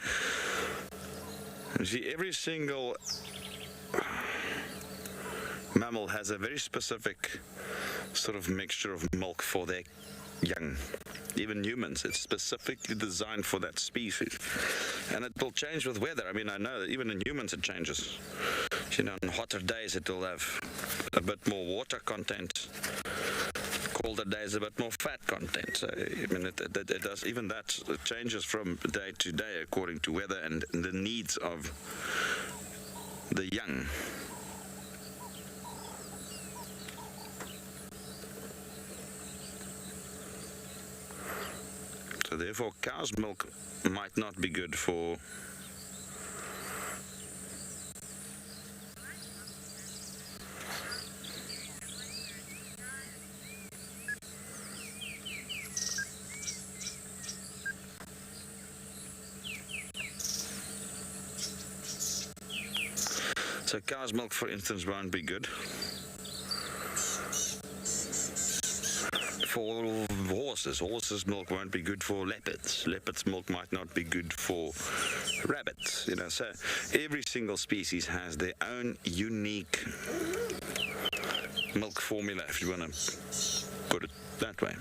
You see, every single mammal has a very specific sort of mixture of milk for their young. Even humans, it's specifically designed for that species. And it will change with weather. I mean, I know that even in humans it changes. You know, on hotter days it will have a bit more water content. Colder days a bit more fat content. So, I mean, it does, even that changes from day to day according to weather and the needs of the young. So therefore cow's milk might not be good for So cow's milk, for instance, won't be good. For horses' milk won't be good for leopards. Leopards' milk might not be good for rabbits. You know, so every single species has their own unique milk formula, if you want to put it that way.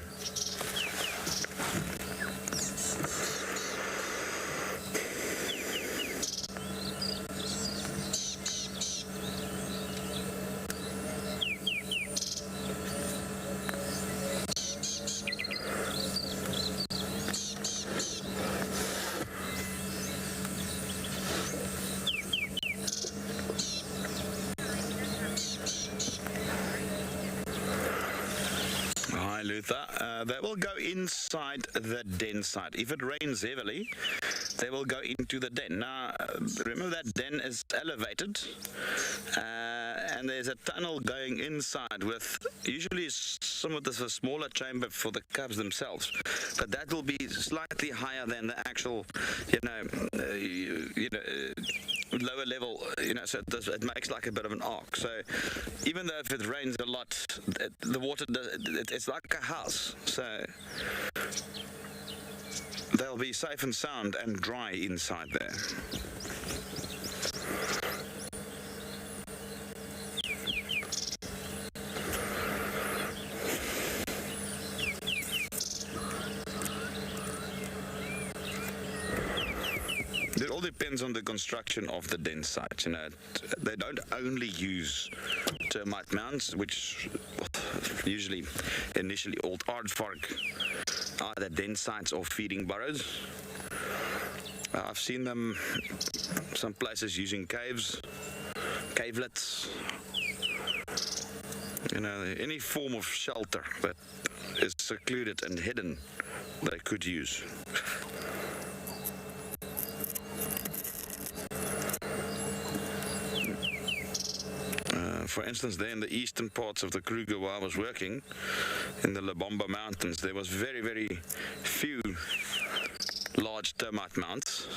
They will go inside the den site. If it rains heavily, they will go into the den. Now, remember that den is elevated, and there's a tunnel going inside with usually some of this a smaller chamber for the cubs themselves, but that will be slightly higher than the actual, lower level, so it makes like a bit of an arc. So even though if it rains a lot, the water it's like a house. So they'll be safe and sound and dry inside there. It all depends on the construction of the den site. They don't only use termite mounds, which usually initially old aardvark are the den sites or feeding burrows. I've seen them some places using caves, cavelets, any form of shelter that is secluded and hidden they could use. For instance, there in the eastern parts of the Kruger where I was working, in the Lebomba Mountains, there was very, very few large termite mounds.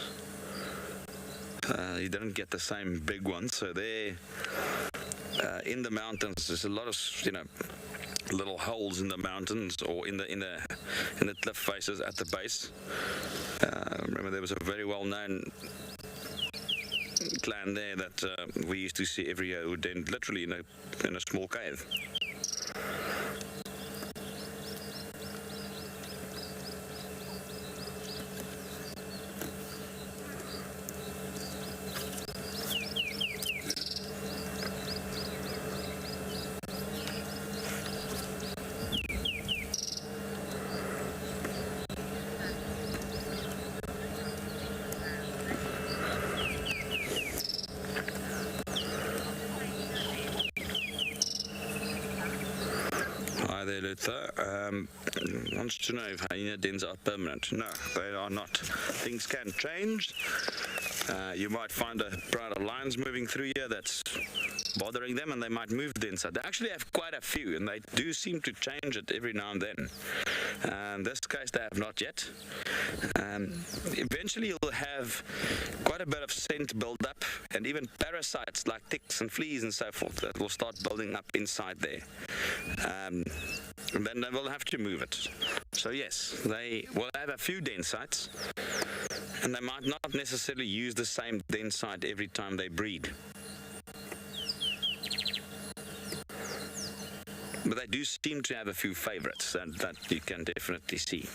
You didn't get the same big ones. So there, in the mountains, there's a lot of, little holes in the mountains or in the cliff faces at the base. Remember, there was a very well-known clan there that we used to see every year, who den literally in a small cave. Wants to know if hyena dens are permanent. No, they are not. Things can change. You might find a pride of lions moving through here that's bothering them, and they might move the inside. They actually have quite a few, and they do seem to change it every now and then. In this case, they have not yet. Eventually, you'll have quite a bit of scent build up, and even parasites like ticks and fleas and so forth that will start building up inside there. And then they will have to move it. So yes, they will have a few den sites, and they might not necessarily use the same den site every time they breed. But they do seem to have a few favorites that you can definitely see.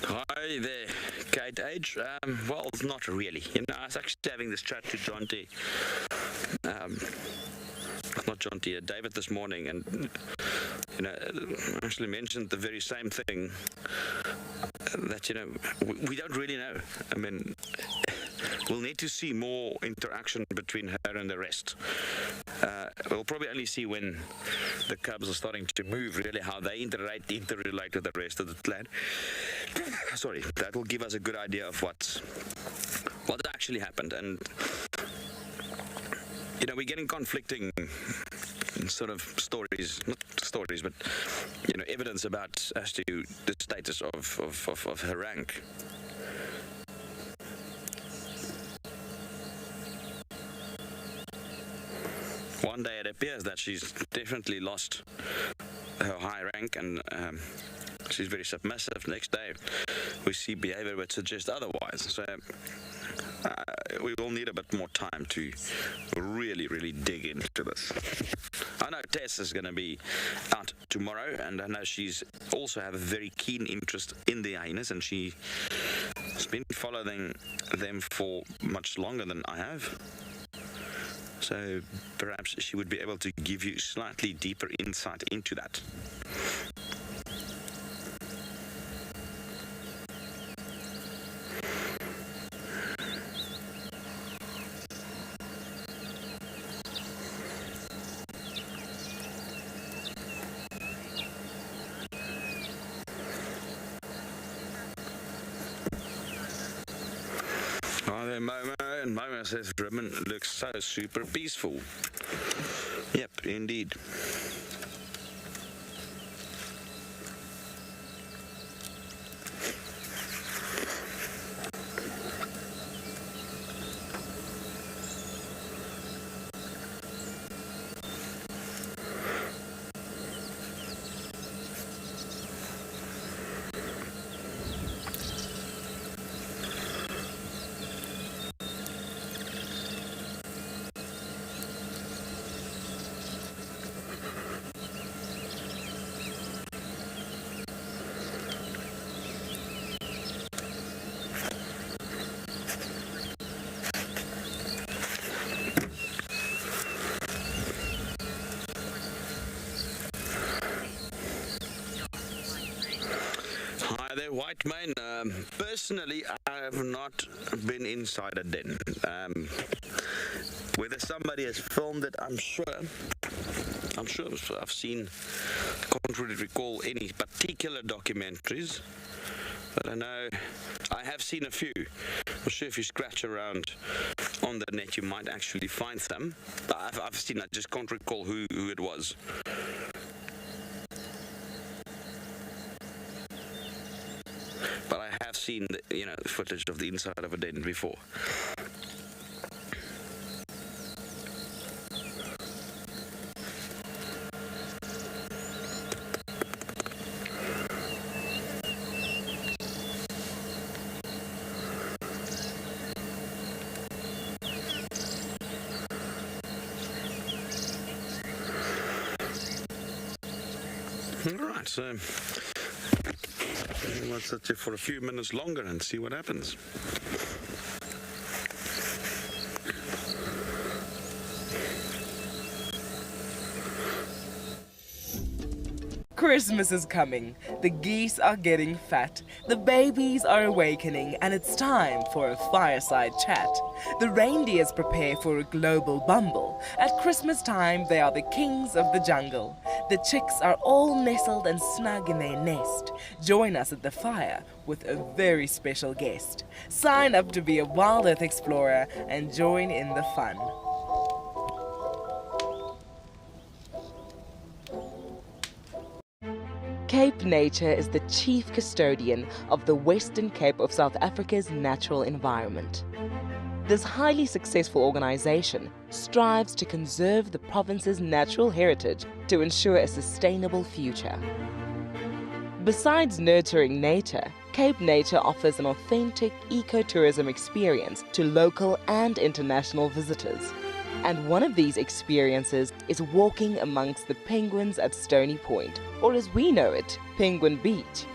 Hi there, Kate H. Well, not really. You know, I was actually having this chat to Jonty, not Jonty, David this morning, and you know, actually mentioned the very same thing. That, you know, we don't really know. I mean, we'll need to see more interaction between her and the rest. We'll probably only see when the cubs are starting to move, really, how they interrelate with the rest of the clan. Sorry, that will give us a good idea of what actually happened. And you know, we're getting conflicting sort of stories, not stories, but you know, evidence about as to the status of her rank. One day it appears that she's definitely lost her high rank, and she's very submissive. Next day we see behavior would suggest otherwise. So we will need a bit more time to really dig into this. I know Tess is going to be out tomorrow, and I know she's also have a very keen interest in the hyenas, and she's been following them for much longer than I have. So perhaps she would be able to give you slightly deeper insight into that. Hi there, Momo. And Momo says Ribbon looks so super peaceful. Yep, indeed. White mane, personally, I have not been inside a den. Whether somebody has filmed it, I'm sure I've seen, can't really recall any particular documentaries, but I know I have seen a few. I'm sure if you scratch around on the net, you might actually find some. But I've seen, I just can't recall who it was. But I have seen, you know, footage of the inside of a den before. All right, so let's sit here for a few minutes longer and see what happens. Christmas is coming. The geese are getting fat, the babies are awakening, and it's time for a fireside chat. The reindeers prepare for a global bumble. At Christmas time, they are the kings of the jungle. The chicks are all nestled and snug in their nest. Join us at the fire with a very special guest. Sign up to be a WildEarth explorer and join in the fun. Cape Nature is the chief custodian of the Western Cape of South Africa's natural environment. This highly successful organization strives to conserve the province's natural heritage to ensure a sustainable future. Besides nurturing nature, Cape Nature offers an authentic ecotourism experience to local and international visitors. And one of these experiences is walking amongst the penguins at Stony Point, or as we know it, Penguin Beach.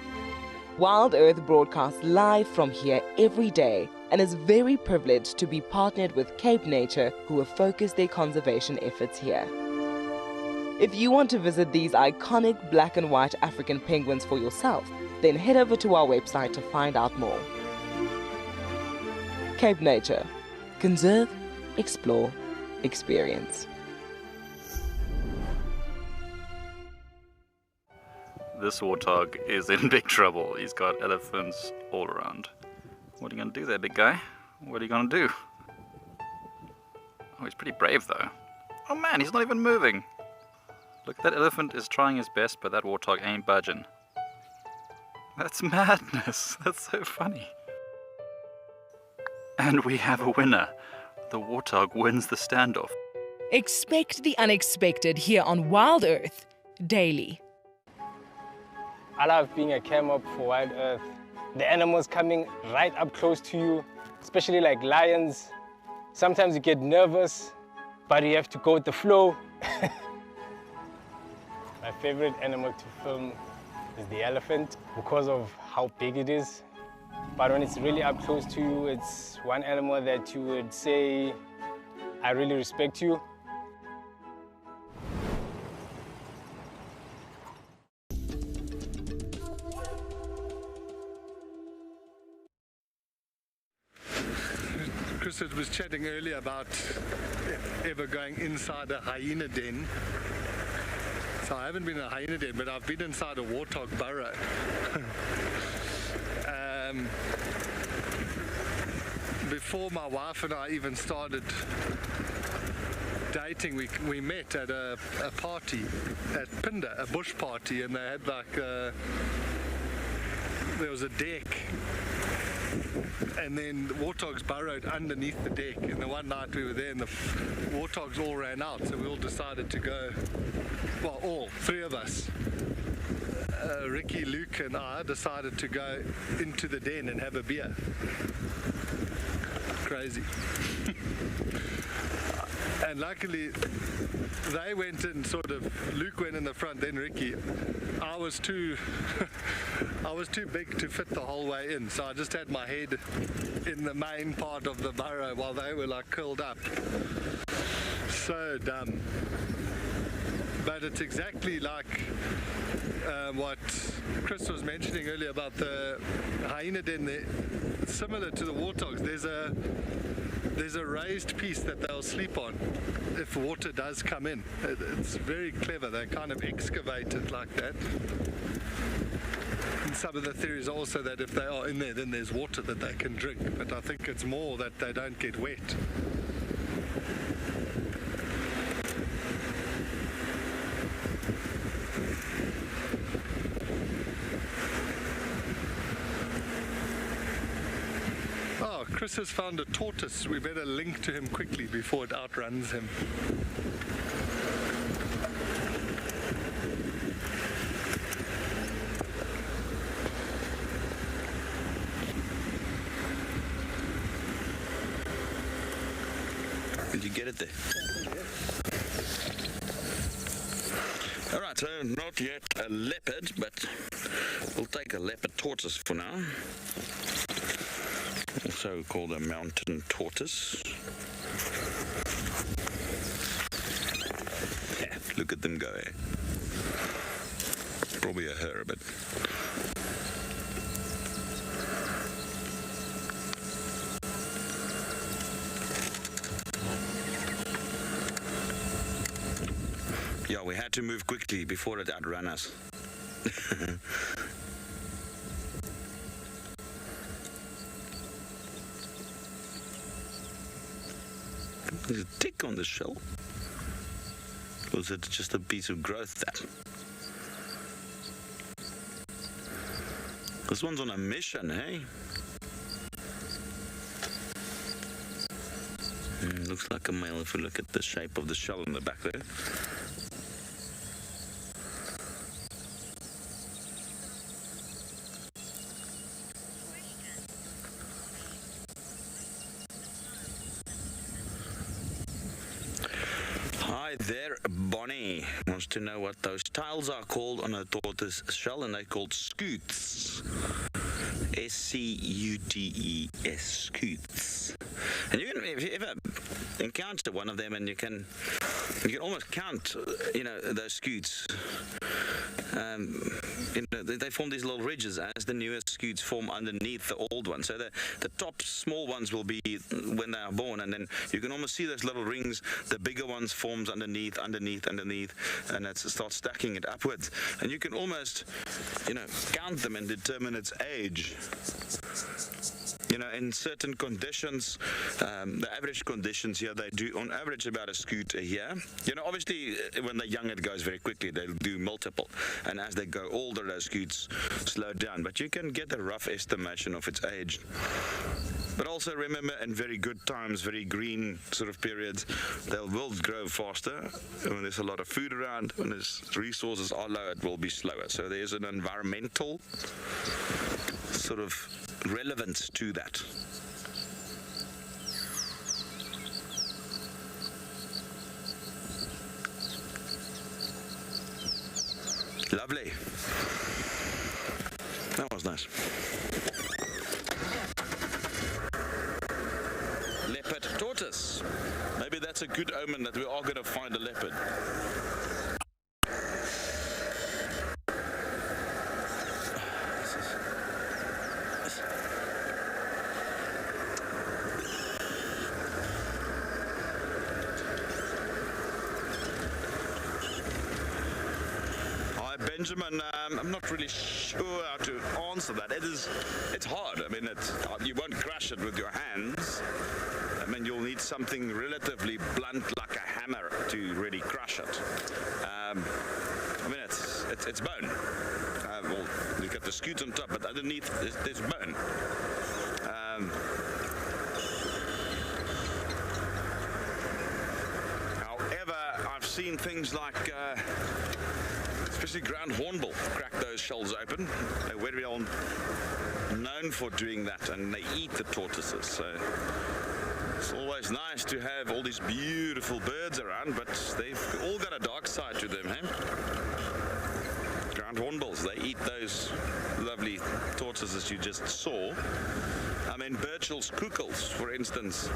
WildEarth broadcasts live from here every day and is very privileged to be partnered with Cape Nature, who have focused their conservation efforts here. If you want to visit these iconic black and white African penguins for yourself, then head over to our website to find out more. Cape Nature. Conserve, explore, experience. This warthog is in big trouble. He's got elephants all around. What are you going to do there, big guy? What are you going to do? Oh, he's pretty brave though. Oh man, he's not even moving. Look, that elephant is trying his best, but that warthog ain't budging. That's madness. That's so funny. And we have a winner. The warthog wins the standoff. Expect the unexpected here on WildEarth Daily. I love being a camera for WildEarth. The animals coming right up close to you, especially like lions. Sometimes you get nervous, but you have to go with the flow. My favorite animal to film is the elephant because of how big it is. But when it's really up close to you, it's one animal that you would say, I really respect you. Chris was chatting earlier about ever going inside a hyena den. So I haven't been in a hyena den, but I've been inside a warthog burrow. Before my wife and I even started dating, we met at a party at Pinda, a bush party, and they had like there was a deck, and then the warthogs burrowed underneath the deck, and the one night we were there and the warthogs all ran out, so we all decided to go, well, all three of us, Ricky, Luke and I decided to go into the den and have a beer. Crazy. And luckily they went in sort of, Luke went in the front, then Ricky. I was too big to fit the whole way in, so I just had my head in the main part of the burrow while they were like curled up. So dumb. But it's exactly like what Chris was mentioning earlier about the hyena den there. Similar to the warthogs, there's a raised piece that they'll sleep on if water does come in. It's very clever. They kind of excavate it like that. And some of the theories are also that if they are in there, then there's water that they can drink. But I think it's more that they don't get wet. Chris has found a tortoise. We better link to him quickly before it outruns him. Did you get it there? Alright, so not yet a leopard, but we'll take a leopard tortoise for now. Also called a mountain tortoise. Yeah, look at them go, eh? Probably a her, but... Yeah, we had to move quickly before it outran us. There's a tick on the shell. Or is it just a piece of growth there? This one's on a mission, hey? Looks like a male if you look at the shape of the shell in the back there. Hi there, Bonnie wants to know what those tiles are called on a tortoise shell, and they're called scutes. S-C-U-T-E-S, scutes. And you can, if you ever encounter one of them, and you can almost count, those scutes. They form these little ridges as the newest scutes form underneath the old ones. So the top small ones will be when they are born, and then you can almost see those little rings. The bigger ones forms underneath, and it starts stacking it upwards. And you can almost, count them and determine its age. In certain conditions, the average conditions here, they do on average about a scoot a year. Obviously, when they're young, it goes very quickly. They'll do multiple. And as they go older, those scoots slow down. But you can get a rough estimation of its age. But also remember, in very good times, very green sort of periods, they will grow faster. When there's a lot of food around, when there's resources are low, it will be slower. So there's an environmental sort of relevance to that. Lovely. That was nice. Leopard tortoise. Maybe that's a good omen that we are going to find a leopard. Benjamin, I'm not really sure how to answer that. It's hard. I mean, you won't crush it with your hands. I mean, you'll need something relatively blunt like a hammer to really crush it. I mean, it's bone. Well, you got the scoot on top, but underneath there's bone. However, I've seen things like especially ground hornbill crack those shells open. They're very well known for doing that, and they eat the tortoises. So it's always nice to have all these beautiful birds around, but they've all got a dark side to them, hey? Ground hornbills, they eat those lovely tortoises you just saw. I mean, Burchell's cuckles, for instance,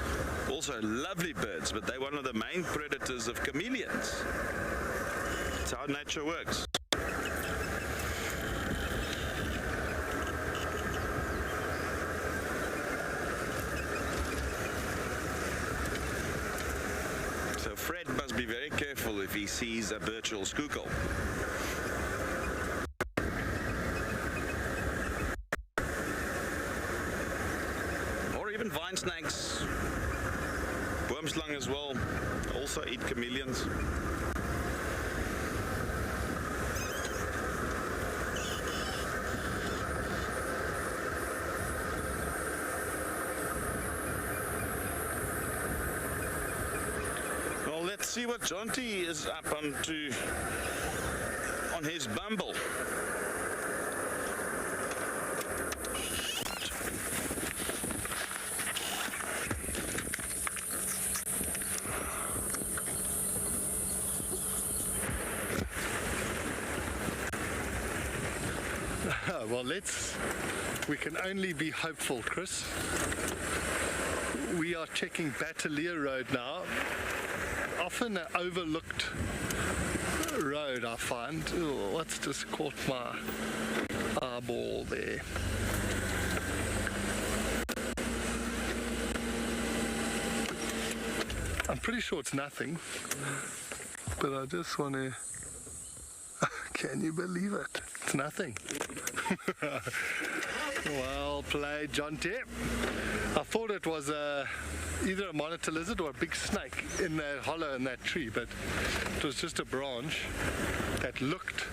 also lovely birds, but they're one of the main predators of chameleons. That's how nature works. So Fred must be very careful if he sees a Burchell's cuckle. Or even vine snakes, wormslang as well, also eat chameleons. Let's see what Jonty is up onto on his bumble. Well, we can only be hopeful, Chris. We are checking Battalier Road now. Often an overlooked road, I find. Ooh, what's just caught my eyeball there? I'm pretty sure it's nothing, but I just want to... Can you believe it? It's nothing. Well played, John T. I thought it was either a monitor lizard or a big snake in that hollow in that tree, but it was just a branch that looked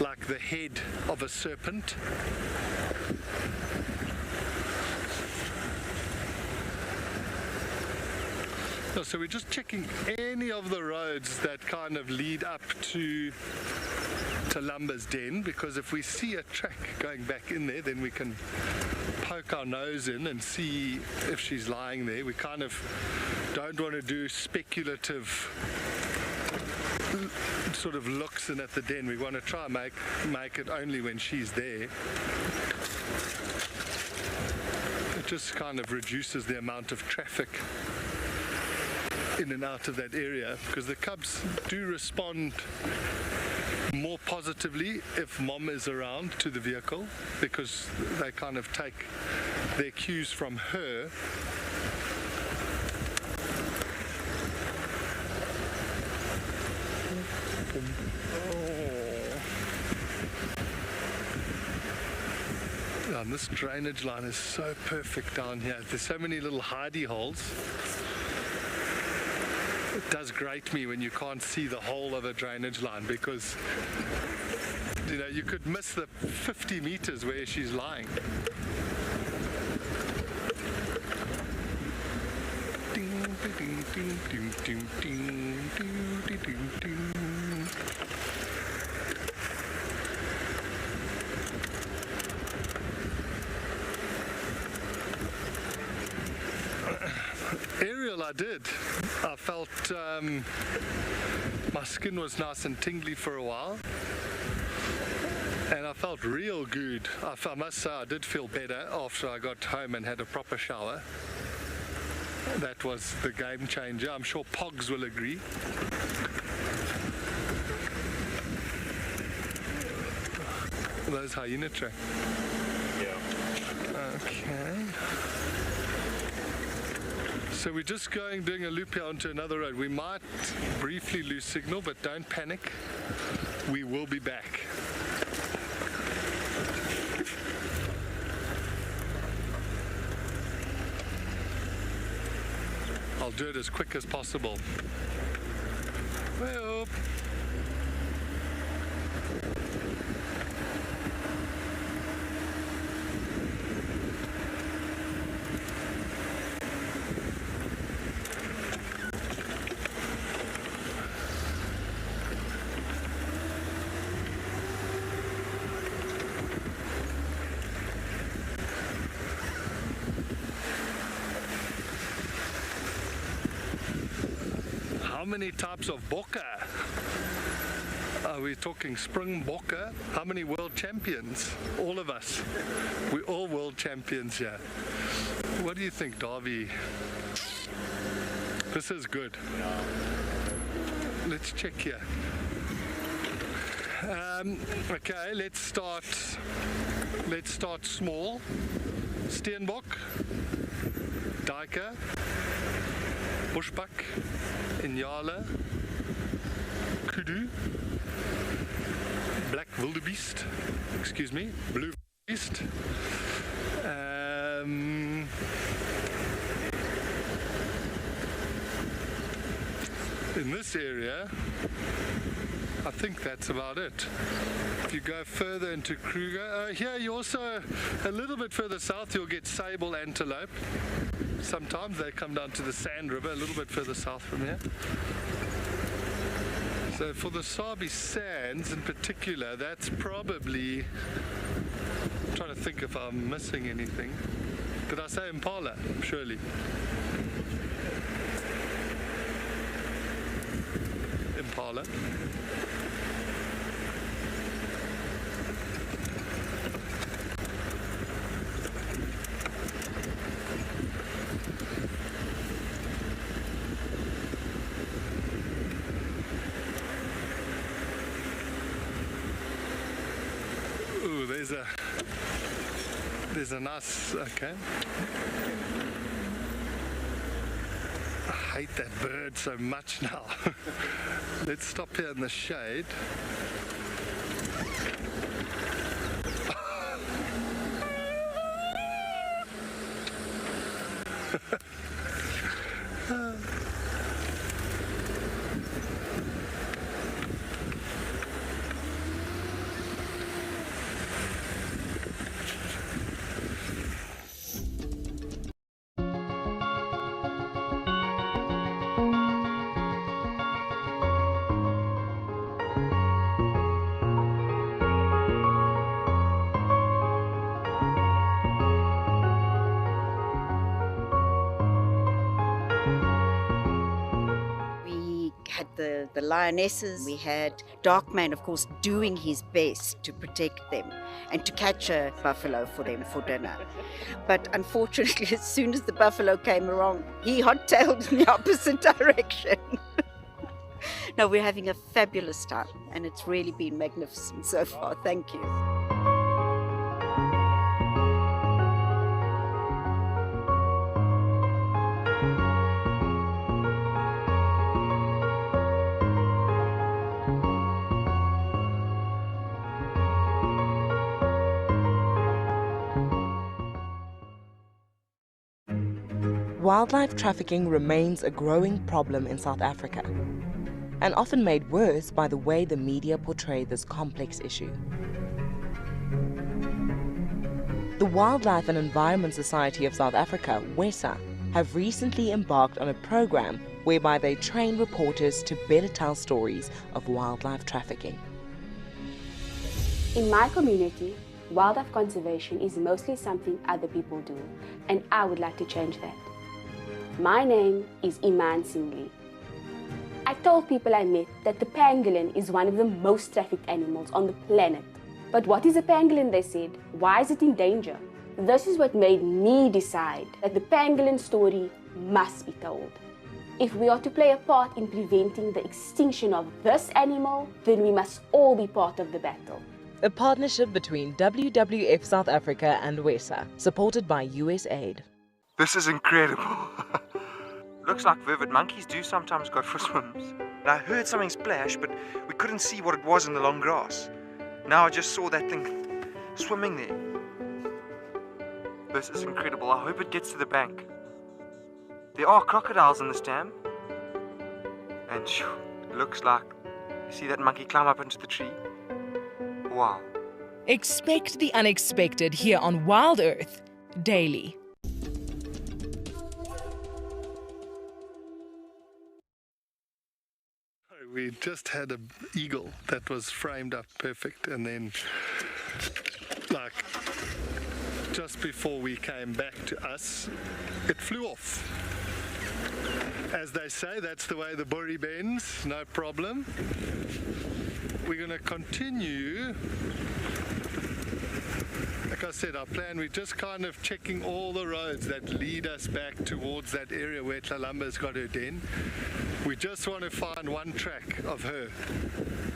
like the head of a serpent. So we're just checking any of the roads that kind of lead up to Lumba's den, because if we see a track going back in there, then we can poke our nose in and see if she's lying there. We kind of don't want to do speculative sort of looks in at the den. We want to try and make it only when she's there. It just kind of reduces the amount of traffic in and out of that area, because the cubs do respond more positively if mom is around to the vehicle, because they kind of take their cues from her. And this drainage line is so perfect down here. There's so many little hidey holes. It does grate me when you can't see the whole of a drainage line, because you know, you could miss the 50 meters where she's lying. Aerial I did. I felt my skin was nice and tingly for a while, and I felt real good. I must say I did feel better after I got home and had a proper shower. That was the game changer. I'm sure Pogs will agree. Those hyena track. Yeah. Okay. So we're just doing a loop here onto another road. We might briefly lose signal, but don't panic. We will be back. I'll do it as quick as possible. Well. How many types of bokke? Are we talking Springbok? How many world champions? All of us. We're all world champions here. What do you think, Davy? This is good. Let's check here. Okay, let's start small. Steenbok, Duiker, Bushbuck, Inyala, Kudu, Black Wildebeest, excuse me, Blue Beast, in this area, I think that's about it. If you go further into Kruger, here you also, a little bit further south, you'll get sable antelope. Sometimes they come down to the Sand River, a little bit further south from here. So for the Sabi Sands in particular, that's probably, I'm trying to think if I'm missing anything. Did I say Impala? Surely. Impala. Ooh, there's a nice, okay. I hate that bird so much now. Let's stop here in the shade. had the lionesses. We had Darkman, of course, doing his best to protect them and to catch a buffalo for them for dinner. But unfortunately, as soon as the buffalo came along, he hot-tailed in the opposite direction. No, we're having a fabulous time, and it's really been magnificent so far. Thank you. Wildlife trafficking remains a growing problem in South Africa, and often made worse by the way the media portray this complex issue. The Wildlife and Environment Society of South Africa, WESA, have recently embarked on a program whereby they train reporters to better tell stories of wildlife trafficking. In my community, wildlife conservation is mostly something other people do, and I would like to change that. My name is Iman Singli. I told people I met that the pangolin is one of the most trafficked animals on the planet. But what is a pangolin, they said? Why is it in danger? This is what made me decide that the pangolin story must be told. If we are to play a part in preventing the extinction of this animal, then we must all be part of the battle. A partnership between WWF South Africa and WESA, supported by US aid. This is incredible. Looks like vivid monkeys do sometimes go for swims. I heard something splash, but we couldn't see what it was in the long grass. Now I just saw that thing swimming there. This is incredible. I hope it gets to the bank. There are crocodiles in this dam. And it looks like, see that monkey climb up into the tree? Wow. Expect the unexpected here on Wild Earth daily. We just had an eagle that was framed up perfect, and then like just before we came back to us, it flew off. As they say, that's the way the boerie bends, no problem. We're going to continue. Like I said, our plan, we're just kind of checking all the roads that lead us back towards that area where Tlalamba's got her den. We just want to find one track of her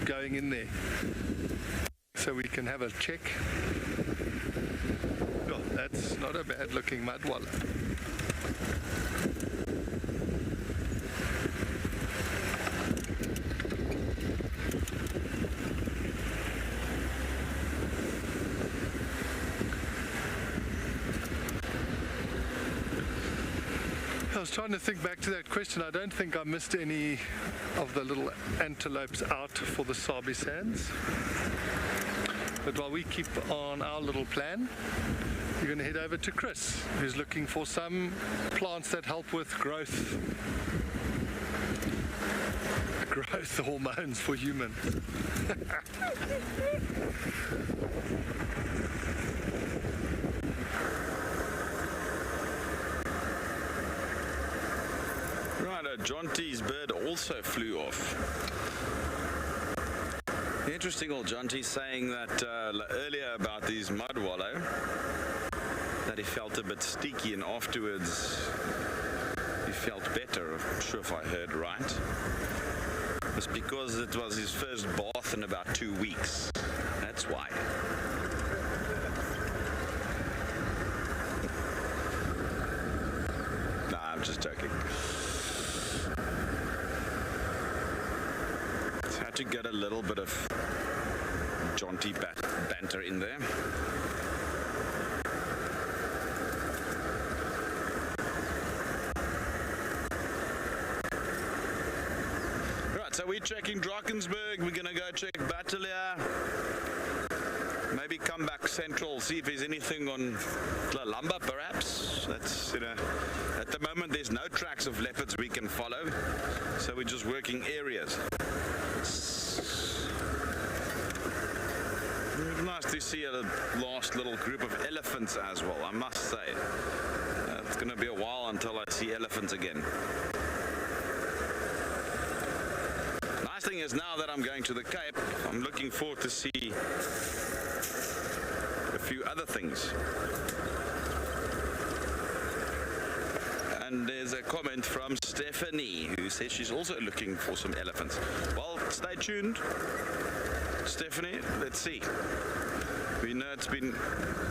going in there so we can have a check. Oh, that's not a bad looking mudwalla. I was trying to think back to that question. I don't think I missed any of the little antelopes out for the Sabi Sands. But while we keep on our little plan, we're going to head over to Chris, who's looking for some plants that help with growth hormones for humans. Jonty's bird also flew off. Interesting old Jonty saying that earlier about these mud wallow, that he felt a bit sticky and afterwards he felt better. I'm not sure if I heard right. It's because it was his first bath in about 2 weeks. That's why. Nah, I'm just joking. To get a little bit of jaunty banter in there. Right, so we're checking Drakensberg, we're gonna go check Batalia, maybe come back central, see if there's anything on Tlalamba perhaps. That's, you know, at the moment there's no tracks of leopards we can follow, so we're just working areas. It's nice to see a last little group of elephants as well, I must say. It's going to be a while until I see elephants again. thing is, now that I'm going to the Cape, I'm looking forward to see a few other things. And there's a comment from Stephanie, who says she's also looking for some elephants. Well, stay tuned, Stephanie. Let's see. We know it's been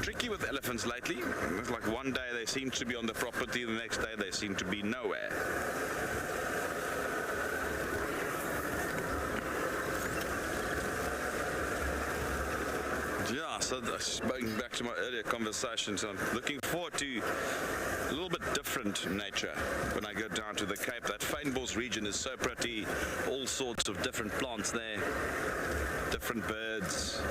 tricky with elephants lately. It's like one day they seem to be on the property, the next day they seem to be nowhere. Yeah, so going back to my earlier conversations, I'm looking forward to a little bit different nature when I go down to the Cape. That Fynbos region is so pretty, all sorts of different plants there, different birds.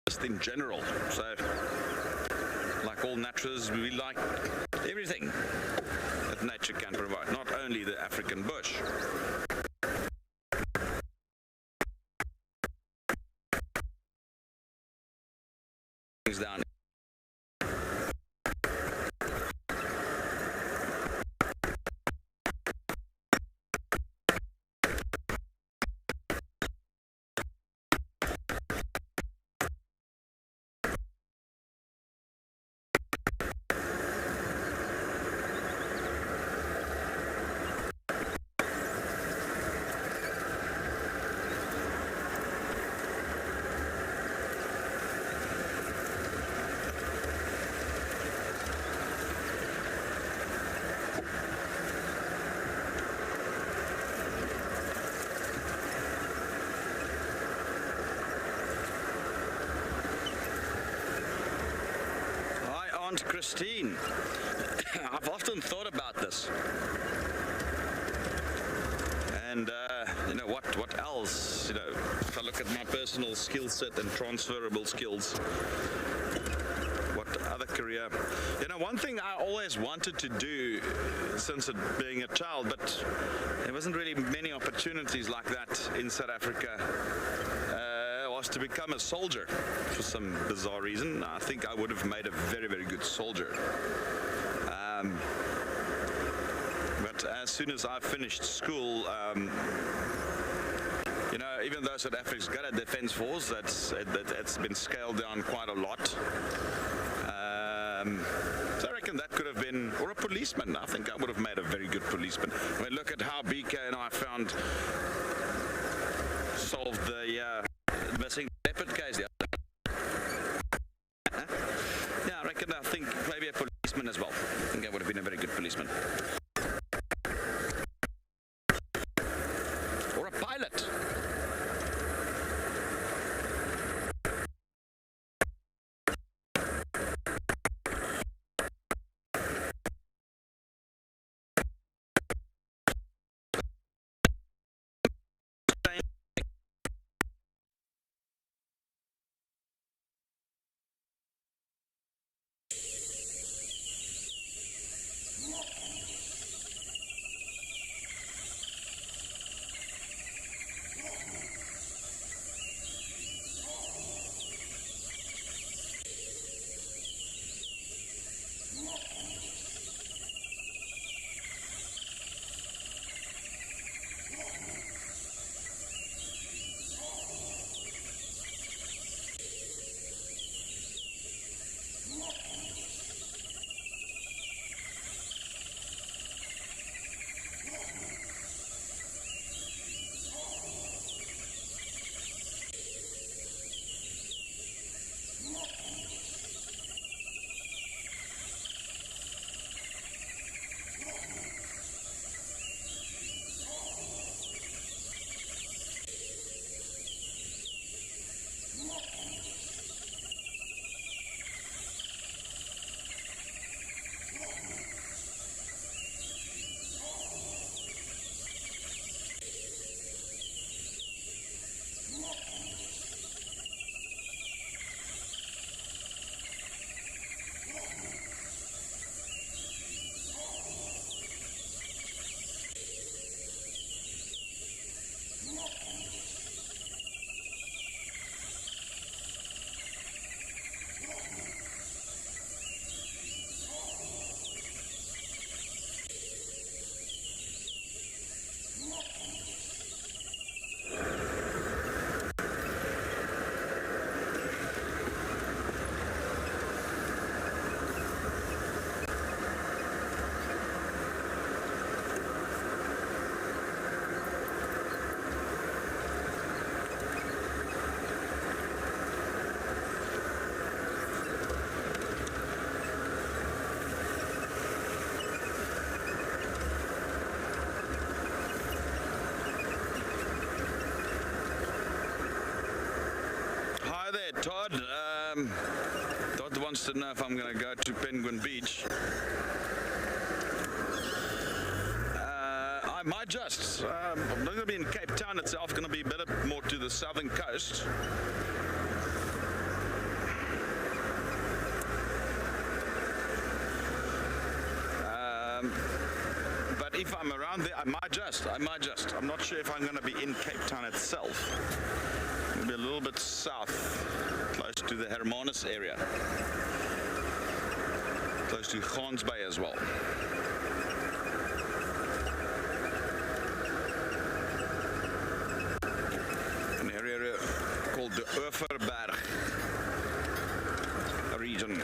Just in general, so like all naturalists, we like everything that nature can provide, not only the African bush. Things down. Aunt Christine, I've often thought about this, and you know, what else, you know, if I look at my personal skill set and transferable skills, what other career, you know, one thing I always wanted to do since being a child, but there wasn't really many opportunities like that in South Africa, was to become a soldier. For some bizarre reason, I think I would have made a very, very good soldier. But as soon as I finished school, you know, even though South Africa's got a defense force, it's been scaled down quite a lot. So I reckon that could have been, or a policeman. I think I would have made a very good policeman. I mean, look at how BK and I solved the missing leopard case. Yeah, I think maybe a policeman as well. I think I would have been a very good policeman. Or a pilot. Dot wants to know if I'm going to go to Penguin Beach. I might just. I'm not going to be in Cape Town itself, going to be a bit more to the southern coast. But if I'm around there, I might just. I'm not sure if I'm going to be in Cape Town itself. Maybe a little bit south, close to the Hermanus area. Close to Gans Bay as well. An area called the Oeverberg region.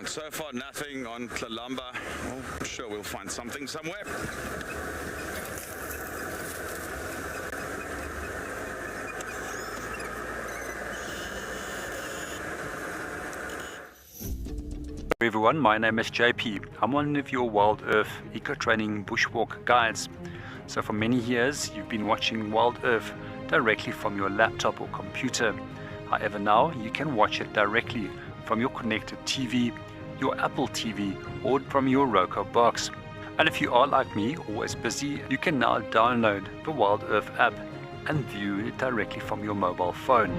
So far nothing on Tlalamba. Well, I'm sure we'll find something somewhere. Hey everyone, my name is JP. I'm one of your WildEarth eco-training bushwalk guides. So for many years you've been watching WildEarth directly from your laptop or computer. However, now you can watch it directly from your connected TV, your Apple TV, or from your Roku box. And if you are like me, always busy, you can now download the WildEarth app and view it directly from your mobile phone.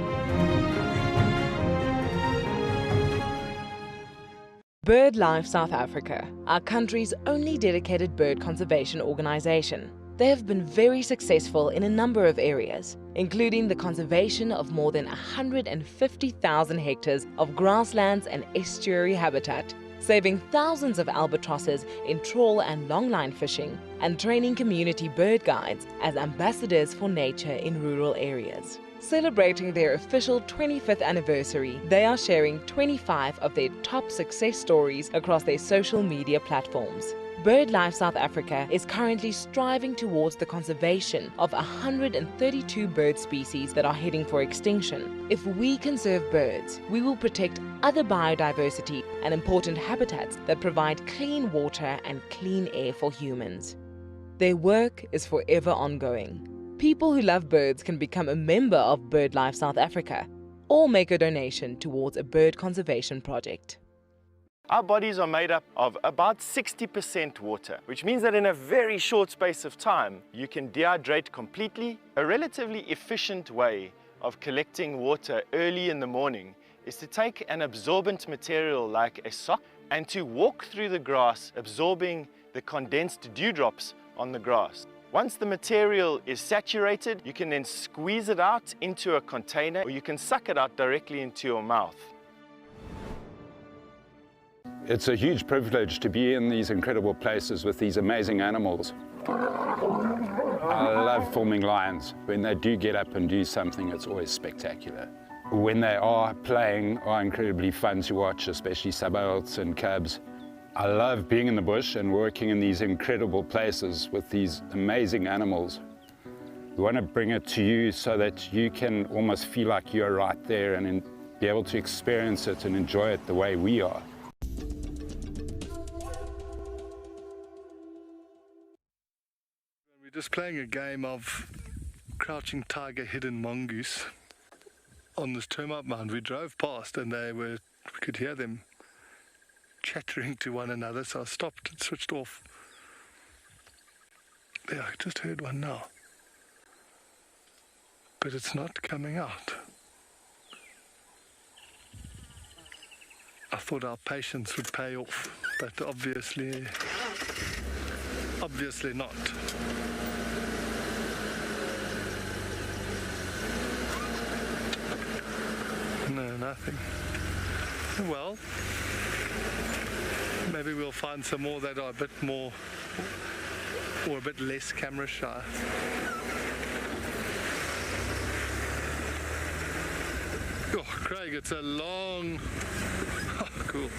BirdLife South Africa, our country's only dedicated bird conservation organization. They have been very successful in a number of areas, including the conservation of more than 150,000 hectares of grasslands and estuary habitat, saving thousands of albatrosses in trawl and longline fishing, and training community bird guides as ambassadors for nature in rural areas. Celebrating their official 25th anniversary, they are sharing 25 of their top success stories across their social media platforms. BirdLife South Africa is currently striving towards the conservation of 132 bird species that are heading for extinction. If we conserve birds, we will protect other biodiversity and important habitats that provide clean water and clean air for humans. Their work is forever ongoing. People who love birds can become a member of BirdLife South Africa or make a donation towards a bird conservation project. Our bodies are made up of about 60% water, which means that in a very short space of time, you can dehydrate completely. A relatively efficient way of collecting water early in the morning is to take an absorbent material like a sock and to walk through the grass, absorbing the condensed dewdrops on the grass. Once the material is saturated, you can then squeeze it out into a container, or you can suck it out directly into your mouth. It's a huge privilege to be in these incredible places with these amazing animals. I love filming lions. When they do get up and do something, it's always spectacular. When they are playing, are incredibly fun to watch, especially subalterns and cubs. I love being in the bush and working in these incredible places with these amazing animals. We want to bring it to you so that you can almost feel like you're right there and be able to experience it and enjoy it the way we are. We're just playing a game of crouching tiger, hidden mongoose on this termite mound. We drove past and we could hear them chattering to one another, so I stopped and switched off. Yeah, I just heard one now, but it's not coming out. I thought our patience would pay off, but obviously not. No, nothing. Well, maybe we'll find some more that are a bit more or a bit less camera shy. Oh, Craig, it's a long, oh, cool.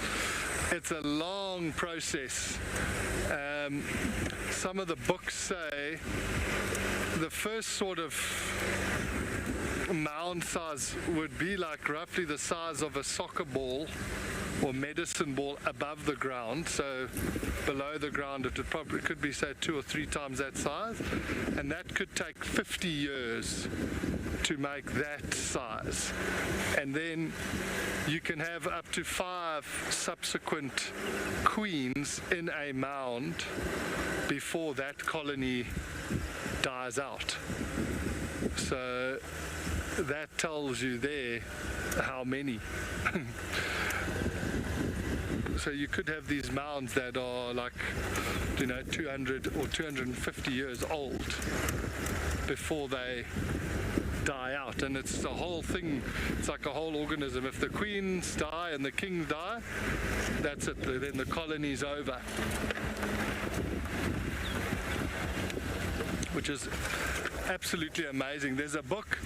It's a long process. Some of the books say the first sort of mound size would be like roughly the size of a soccer ball or medicine ball above the ground. So below the ground it would probably could be say 2 or 3 times that size, and that could take 50 years to make that size. And then you can have up to 5 subsequent queens in a mound before that colony dies out. So that tells you there how many. So you could have these mounds that are like, 200 or 250 years old before they die out. And it's the whole thing, it's like a whole organism. If the queens die and the kings die, that's it, then the colony's over. Which is absolutely amazing. There's a book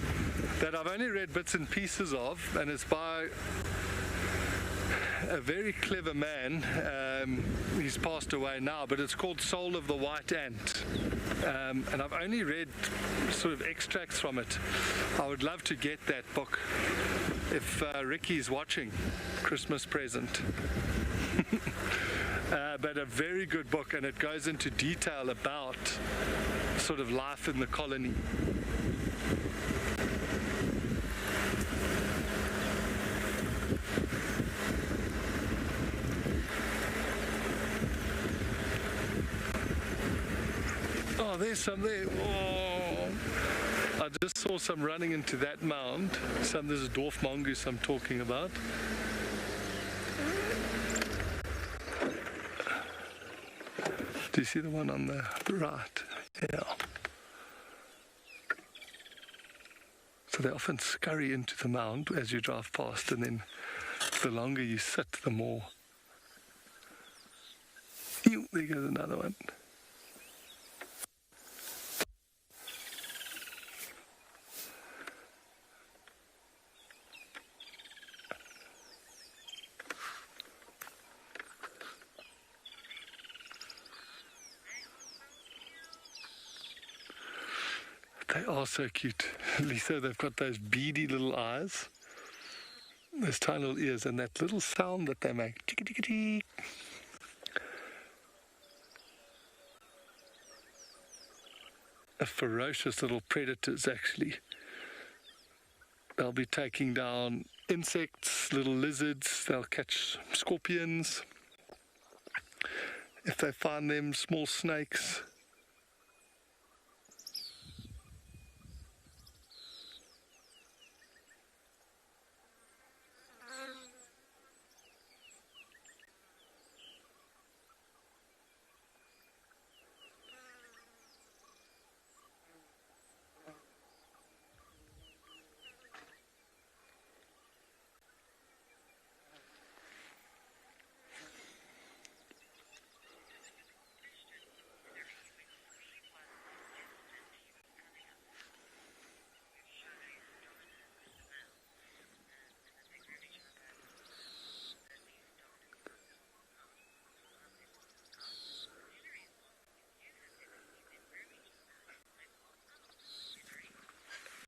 that I've only read bits and pieces of, and it's by a very clever man. He's passed away now, but it's called Soul of the White Ant, and I've only read sort of extracts from it. I would love to get that book if Ricky's watching. Christmas present. But a very good book, and it goes into detail about sort of life in the colony. Oh, there's some there. Oh, I just saw some running into that mound. There's a dwarf mongoose I'm talking about. Do you see the one on the right? Yeah. So they often scurry into the mound as you drive past, and then the longer you sit, the more. Ew, there goes another one. They are so cute. Lisa, they've got those beady little eyes, those tiny little ears, and that little sound that they make. Tick-a-tick-a-tick. A ferocious little predators, actually. They'll be taking down insects, little lizards, they'll catch scorpions. If they find them, small snakes.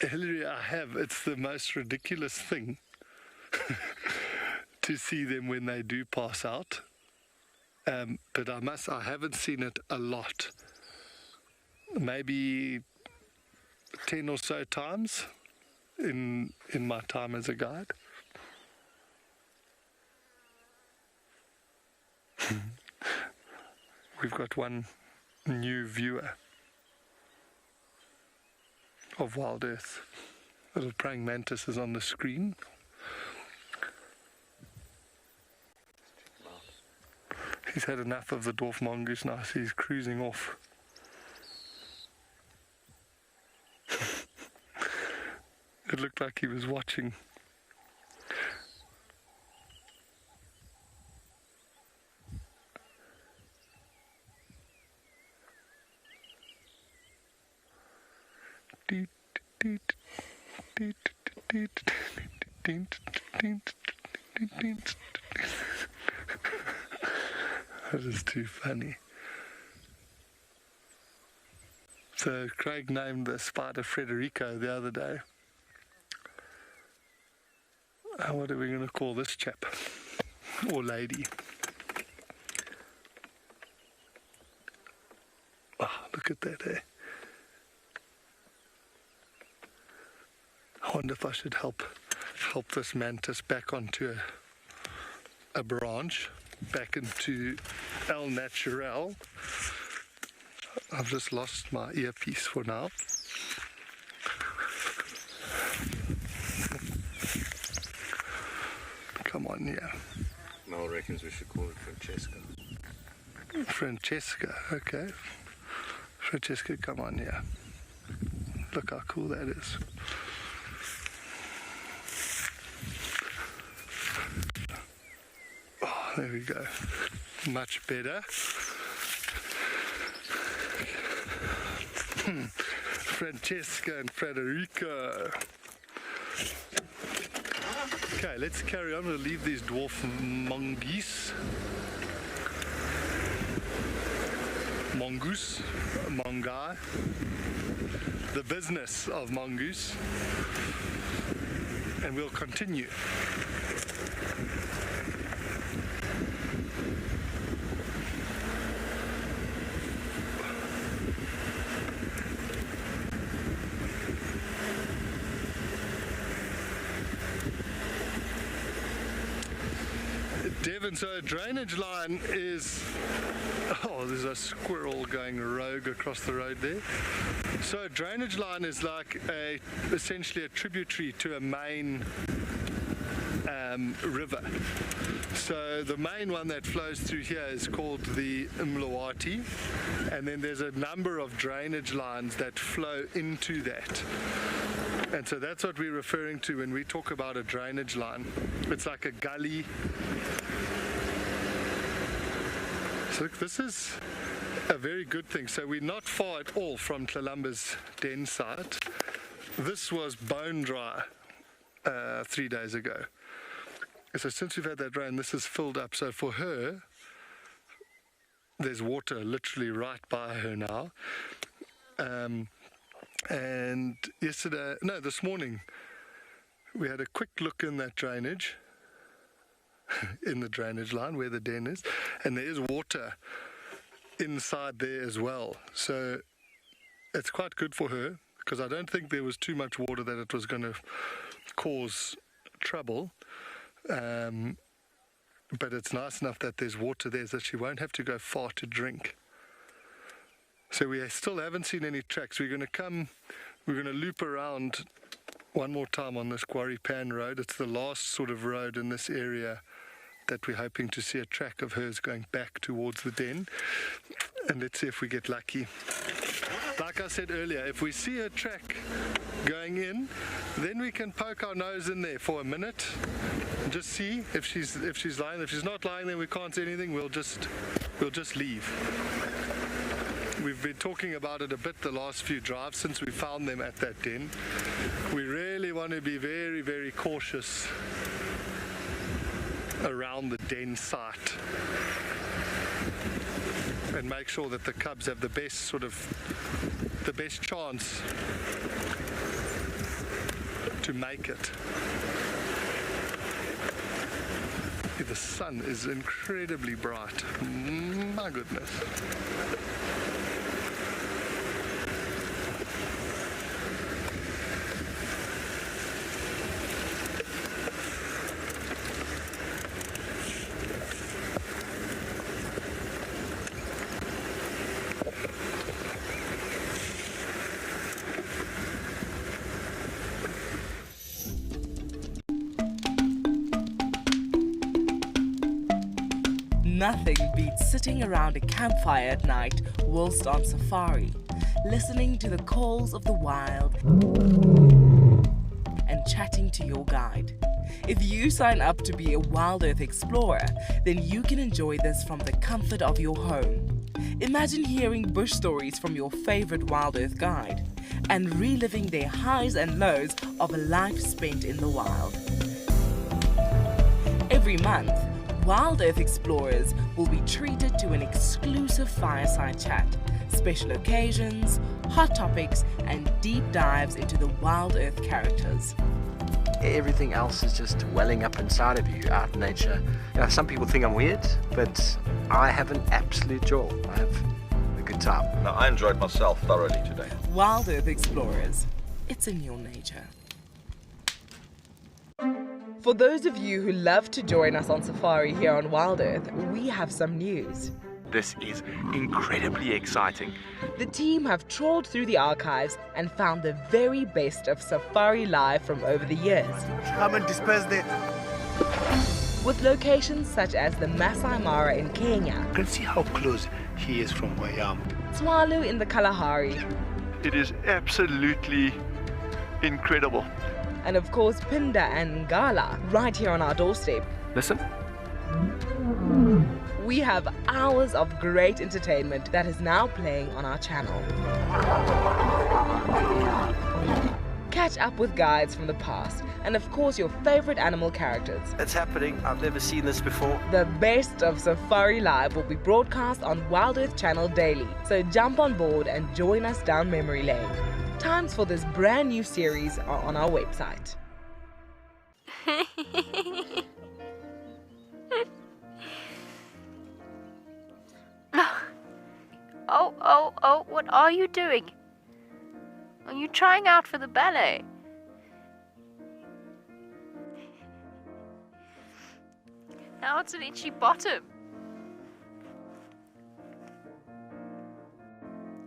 Hillary, I have. It's the most ridiculous thing to see them when they do pass out. But I haven't seen it a lot. Maybe 10 or so times in my time as a guide. We've got one new viewer of WildEarth. Little praying mantis is on the screen. He's had enough of the dwarf mongoose now, so he's cruising off. It looked like he was watching. That is too funny. So Craig named the spider Frederico the other day. What are we going to call this chap? Or lady? Oh, look at that, eh? I wonder if I should help this mantis back onto a branch, back into El Natural. I've just lost my earpiece for now. Come on, yeah. Noel reckons we should call it Francesca. Francesca, okay. Francesca, come on, yeah. Look how cool that is. Oh, there we go. Much better. Francesca and Frederico. Okay, let's carry on. We'll leave these dwarf mongoose. Mongoose, mongai. The business of mongoose. And we'll continue. Devon, so a drainage line is... Oh, there's a squirrel going rogue across the road there. So a drainage line is like essentially a tributary to a main river. So the main one that flows through here is called the Mlawati, and then there's a number of drainage lines that flow into that. And so that's what we're referring to when we talk about a drainage line. It's like a gully. So look, this is a very good thing. So we're not far at all from Tlalamba's den site. This was bone dry 3 days ago. So since we've had that rain, this is filled up. So for her, there's water literally right by her now. And this morning, we had a quick look in that drainage, in the drainage line where the den is, and there is water inside there as well. So it's quite good for her, because I don't think there was too much water that it was going to cause trouble. But it's nice enough that there's water there so she won't have to go far to drink. So we still haven't seen any tracks. We're going to loop around one more time on this Quarry Pan Road. It's the last sort of road in this area that we're hoping to see a track of hers going back towards the den. And let's see if we get lucky. Like I said earlier, if we see a track going in, then we can poke our nose in there for a minute and just see if she's lying. If she's not lying, then we can't see anything. We'll just leave. We've been talking about it a bit the last few drives since we found them at that den. We really want to be very, very cautious around the den site and make sure that the cubs have the best chance to make it. The sun is incredibly bright. My goodness. Nothing beats sitting around a campfire at night whilst on safari, listening to the calls of the wild and chatting to your guide. If you sign up to be a WildEarth explorer, then you can enjoy this from the comfort of your home. Imagine hearing bush stories from your favorite WildEarth guide and reliving their highs and lows of a life spent in the wild. Every month, WildEarth explorers will be treated to an exclusive fireside chat, special occasions, hot topics, and deep dives into the WildEarth characters. Everything else is just welling up inside of you, out in nature. You know, some people think I'm weird, but I have an absolute joy. I have a good time. Now, I enjoyed myself thoroughly today. WildEarth explorers, it's in your nature. For those of you who love to join us on safari here on WildEarth, we have some news. This is incredibly exciting. The team have trawled through the archives and found the very best of Safari Live from over the years. Come and disperse the... With locations such as the Masai Mara in Kenya. You can see how close he is from where I am. Tswalu in the Kalahari. It is absolutely incredible. And of course Pinda and Ngala right here on our doorstep. Listen. We have hours of great entertainment that is now playing on our channel. Catch up with guides from the past and of course your favorite animal characters. It's happening. I've never seen this before. The best of Safari Live will be broadcast on WildEarth Channel daily, so jump on board and join us down memory lane. Times for this brand new series are on our website. Oh, what are you doing? Are you trying out for the ballet? Now it's an itchy bottom.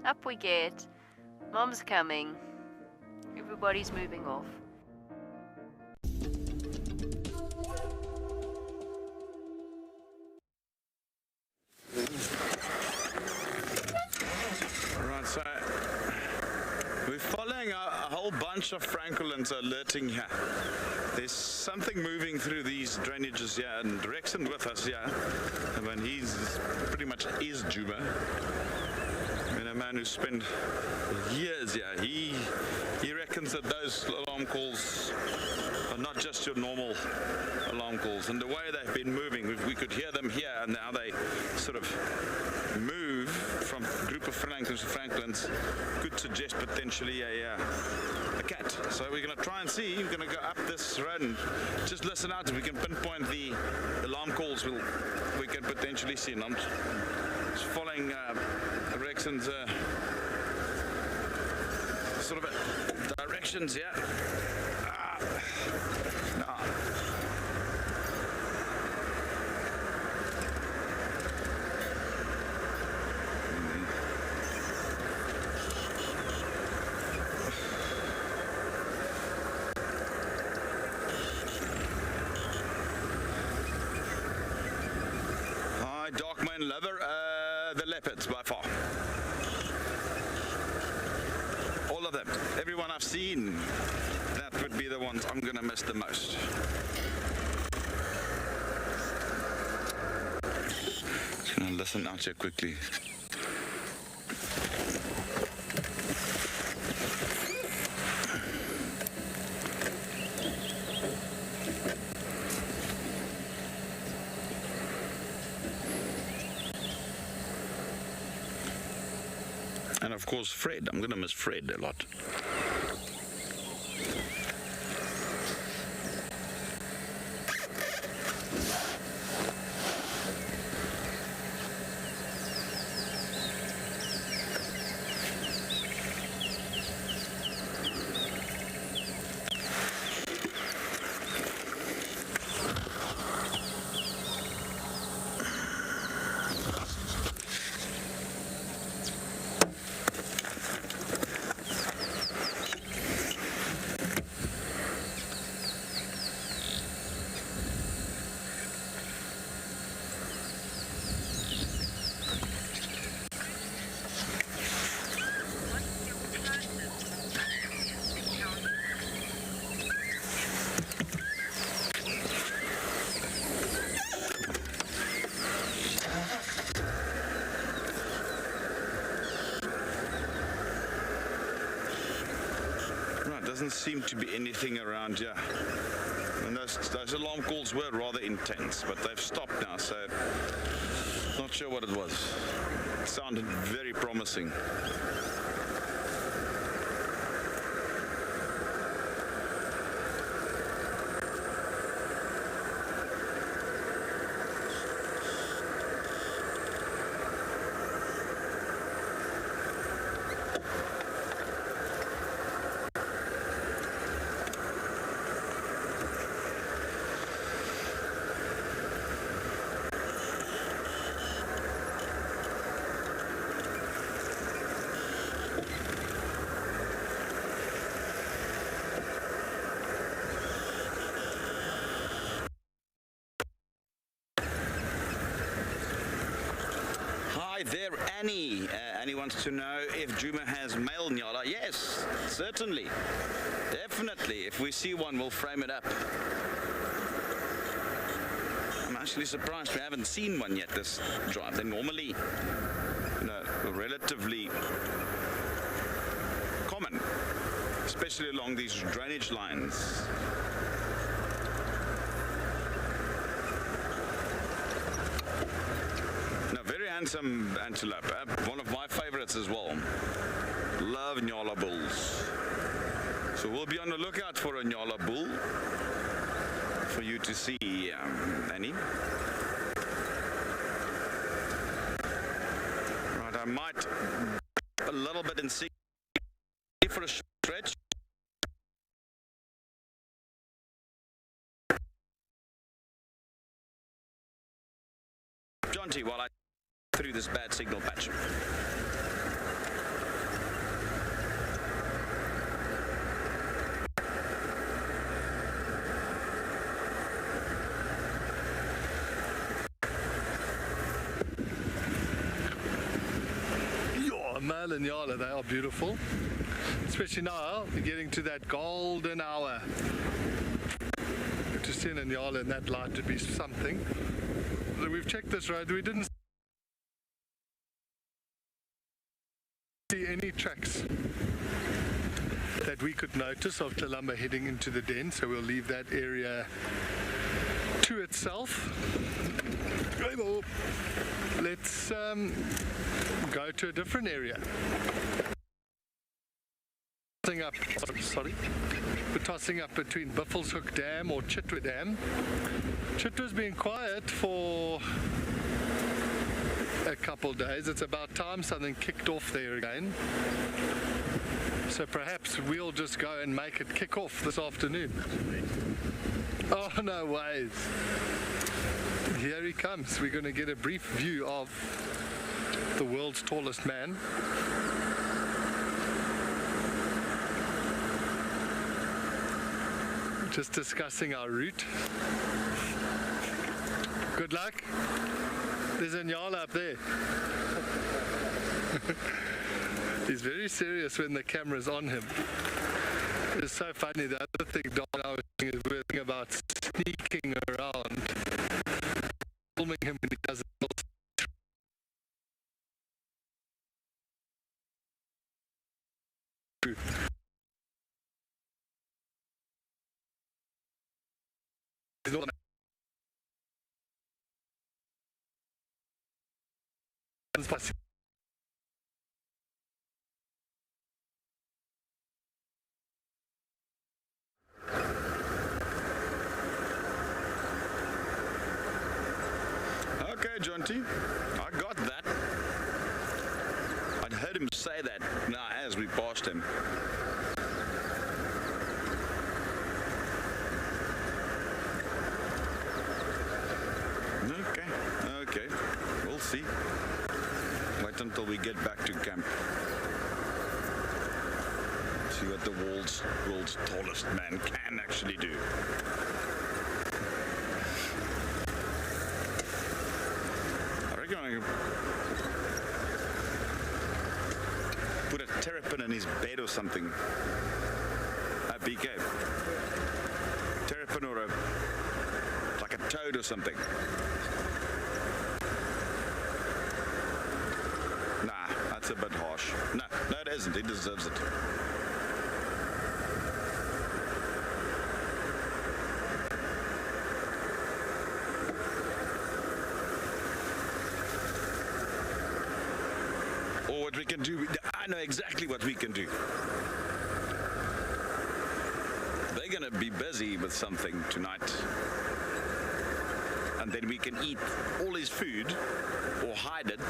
Up we get. Mom's coming. Everybody's moving off. Alright, so we're following a whole bunch of francolins alerting here. There's something moving through these drainages here, and Rexon with us here. I mean, he's pretty much is Juma. I mean, a man who spent years here. He reckons that those alarm calls are not just your normal alarm calls, and the way they've been moving, we could hear them here, and now they sort of move from a group of francolins could suggest potentially a cat. So we're going to try and see. We're going to go up this road and just listen out. If we can pinpoint the alarm calls, we can potentially see. And I'm just following Rexon's sort of directions here. Darkman lover, the leopards by far. All of them. Everyone I've seen, that would be the ones I'm gonna miss the most. Just gonna listen out here quickly. And of course Fred, I'm going to miss Fred a lot. Doesn't seem to be anything around here. And those alarm calls were rather intense, but they've stopped now, so not sure what it was. It sounded very promising. Hi there, Annie. Annie wants to know if Juma has male Nyala. Yes, certainly. Definitely. If we see one, we'll frame it up. I'm actually surprised we haven't seen one yet this drive. They're normally, relatively common, especially along these drainage lines. Very handsome antelope, one of my favorites as well. Love Nyala bulls. So we'll be on the lookout for a Nyala bull for you to see, Annie. Right, I might a little bit and see for a stretch. John T, while I through this bad signal patch. Male and Nyala, they are beautiful. Especially now, we're getting to that golden hour. To see an Nyala in that light would be something. We've checked this road, we didn't see any tracks that we could notice of Tlelamba heading into the den, so we'll leave that area to itself. Let's go to a different area. We're tossing up between Buffelshoek Dam or Chitwa Dam. Chitwa's been quiet for a couple days. It's about time something kicked off there again. So perhaps we'll just go and make it kick off this afternoon. Oh, no ways. Here he comes. We're going to get a brief view of the world's tallest man. Just discussing our route. Good luck. There's a Nyala up there. He's very serious when the camera's on him. It's so funny. The other thing Don and I was thinking is we're thinking about sneaking around, filming him when he does it. Okay, John T, I got that. I'd heard him say that now as we passed him. Okay, we'll see. Wait until we get back to camp. See what the world's tallest man can actually do. I reckon I can put a terrapin in his bed or something. A BK. Terrapin or like a toad or something. Nah, that's a bit harsh. No, it isn't. He deserves it. we can do. I know exactly what we can do. They're going to be busy with something tonight. And then we can eat all his food or hide it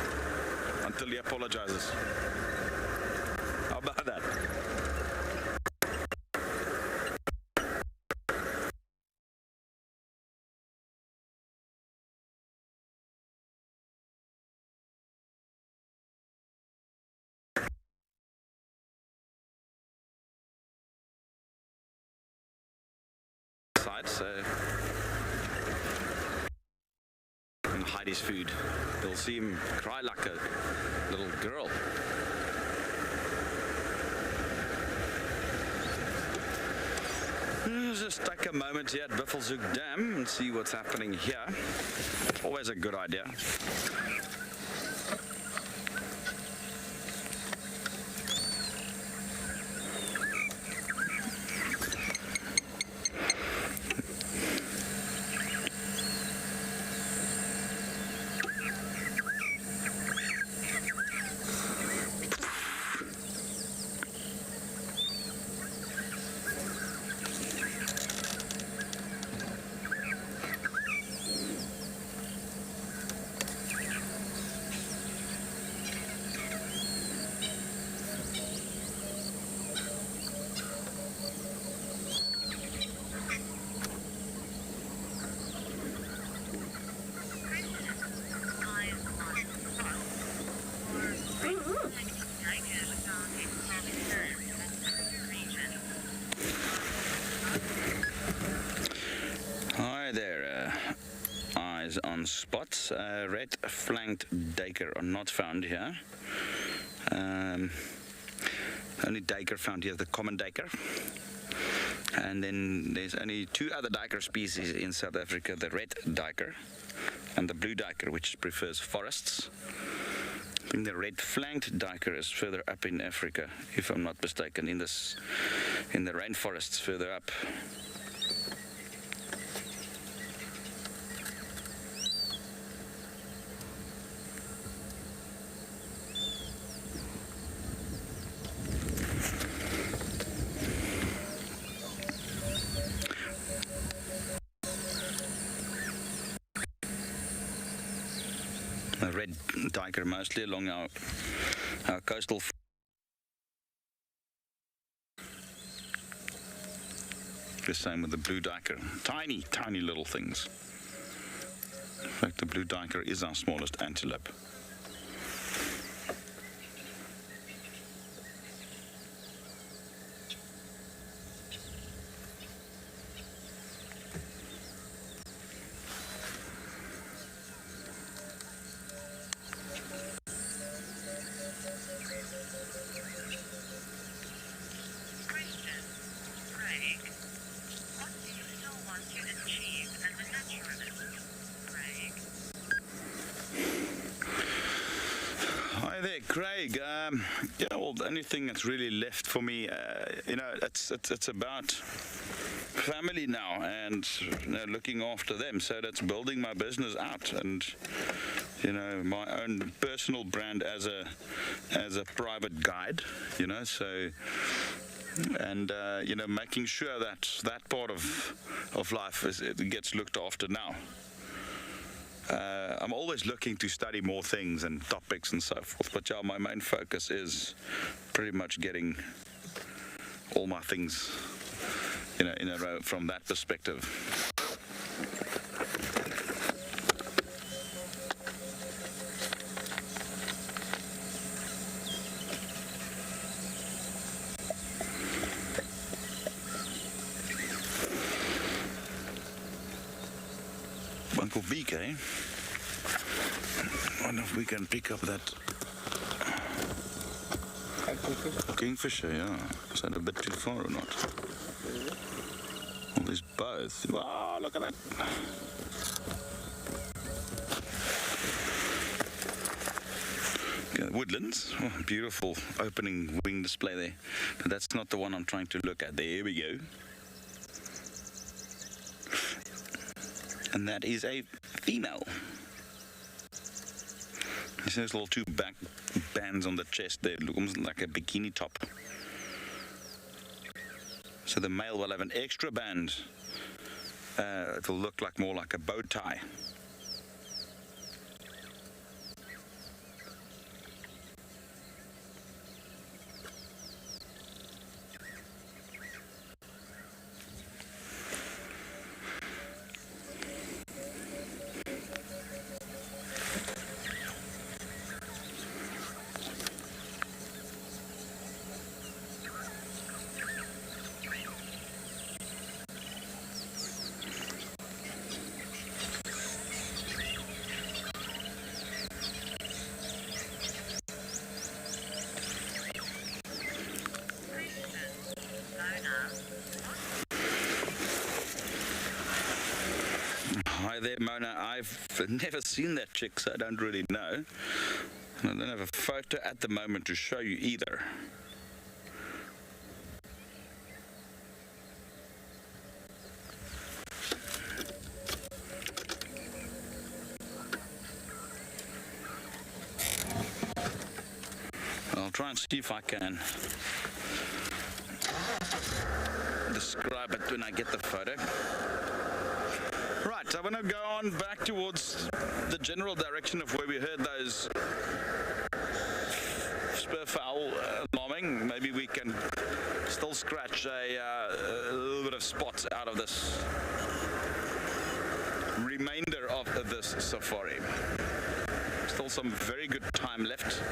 until he apologizes. How about that? So and hide his food. They'll see him cry like a little girl. Let's just take a moment here at Buffelshoek Dam and see what's happening here. Always a good idea. On spots, red-flanked duiker are not found here. Only duiker found here, the common duiker. And then there's only two other duiker species in South Africa, the red duiker and the blue duiker, which prefers forests. I think the red-flanked duiker is further up in Africa, if I'm not mistaken, in the rainforests further up. A red duiker mostly along our coastal. The same with the blue duiker. Tiny, tiny little things. In fact, the blue duiker is our smallest antelope. Craig, well, the only thing that's really left for me, it's about family now and looking after them. So that's building my business out and my own personal brand as a private guide. So and making sure that that part of life it gets looked after now. I'm always looking to study more things and topics and so forth, but yeah, my main focus is pretty much getting all my things, in a row from that perspective. Uncle Beak, eh? I wonder if we can pick up that kingfisher, yeah. Is that a bit too far or not? Well, there's both. Wow, look at that. Okay, woodlands. Oh, beautiful opening wing display there. But that's not the one I'm trying to look at. There we go. And that is a female. You see those little two back bands on the chest there, almost like a bikini top. So the male will have an extra band. It will look like more like a bow tie. Hi there, Mona. I've never seen that chick, so I don't really know. And I don't have a photo at the moment to show you either. I'll try and see if I can describe it when I get the photo. Right, I want to go on back towards the general direction of where we heard those spurfowl alarming. Maybe we can still scratch a little bit of spots out of this remainder of this safari. Still some very good time left.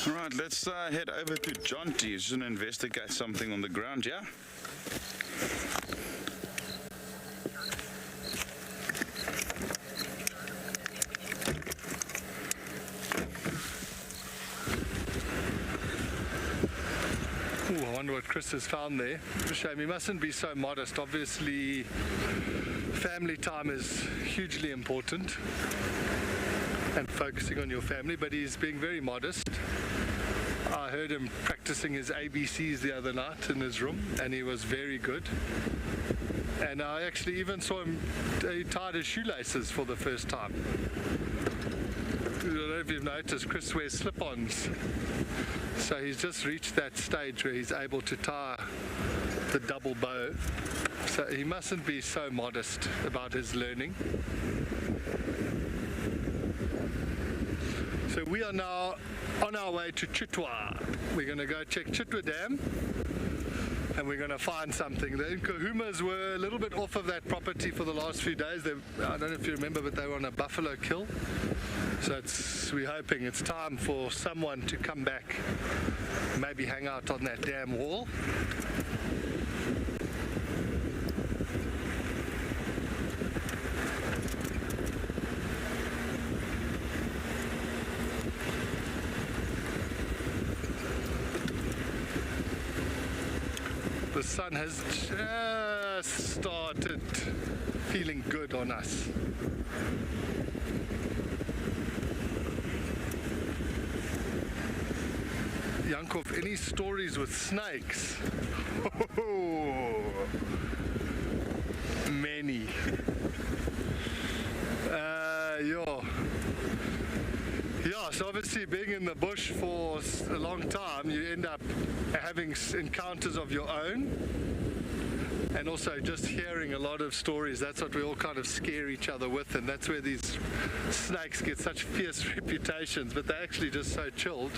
Alright, let's head over to Jonty. He's going to investigate something on the ground, yeah? Ooh, I wonder what Chris has found there. Shame, he mustn't be so modest. Obviously, family time is hugely important. And focusing on your family, but he's being very modest. I heard him practicing his ABCs the other night in his room, and he was very good. And I actually even saw him, he tied his shoelaces for the first time. I don't know if you've noticed, Chris wears slip-ons. So he's just reached that stage where he's able to tie the double bow. So he mustn't be so modest about his learning. So we are now on our way to Chitwa. We're going to go check Chitwa Dam and we're going to find something. The Nkahumas were a little bit off of that property for the last few days. I don't know if you remember, but they were on a buffalo kill. So we're hoping it's time for someone to come back, maybe hang out on that dam wall. The sun has just started feeling good on us. Yankov, any stories with snakes? Many. Yeah, so obviously being in the bush for a long time, you end up having encounters of your own, and also just hearing a lot of stories. That's what we all kind of scare each other with, and that's where these snakes get such fierce reputations, but they're actually just so chilled.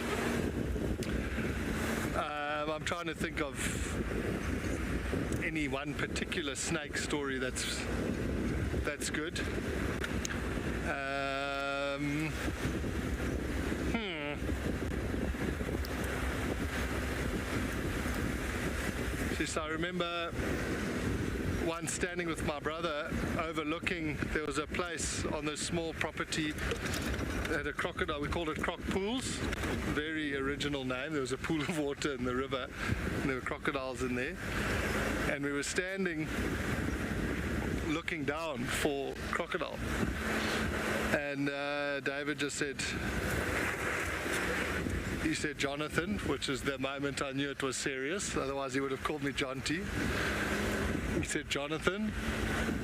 I'm trying to think of any one particular snake story that's good. So I remember once standing with my brother overlooking, there was a place on this small property that had a crocodile. We called it Croc Pools. Very original name. There was a pool of water in the river and there were crocodiles in there. And we were standing looking down for crocodile. And David just said, he said Jonathan, which is the moment I knew it was serious, otherwise he would have called me John T. He said, Jonathan,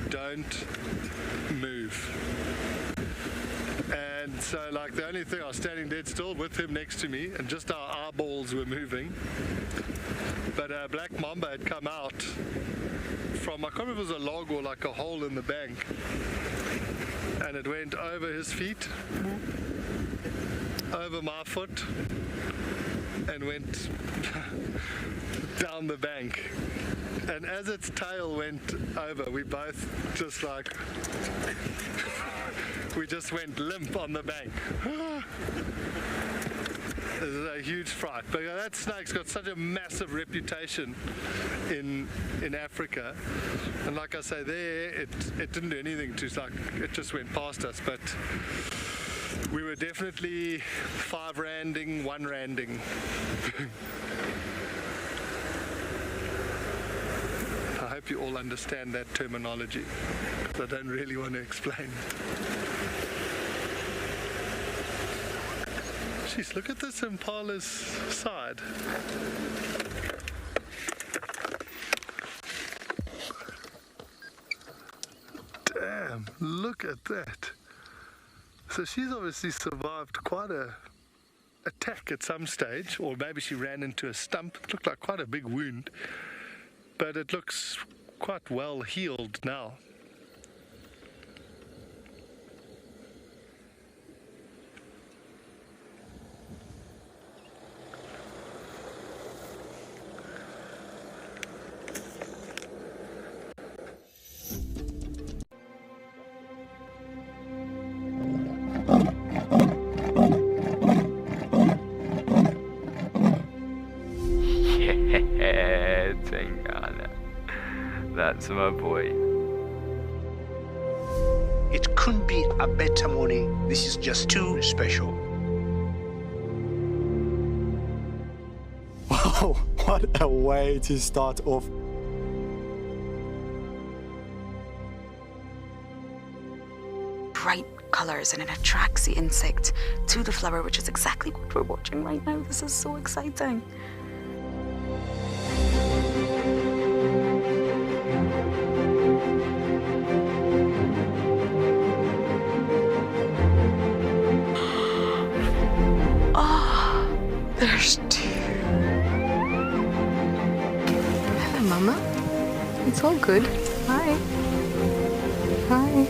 don't move. And so like the only thing, I was standing dead still with him next to me, and just our eyeballs were moving. But a black mamba had come out from, I can't remember if it was a log or like a hole in the bank, and it went over his feet, over my foot, and went down the bank. And as its tail went over, we both just like, we just went limp on the bank. It was a huge fright. But that snake's got such a massive reputation in Africa. And like I say, there, it didn't do anything to us, like, it just went past us. But we were definitely 5 randing, 1 randing. I hope you all understand that terminology, because I don't really want to explain. Jeez, look at this impala's side. Damn, look at that. So she's obviously survived quite a attack at some stage, or maybe she ran into a stump. It looked like quite a big wound, but it looks quite well healed now. That's my boy. It couldn't be a better morning. This is just too special. Wow, what a way to start off. Bright colors, and it attracts the insect to the flower, which is exactly what we're watching right now. This is so exciting. There's 2. Hello, Mama. It's all good. Hi. Hi.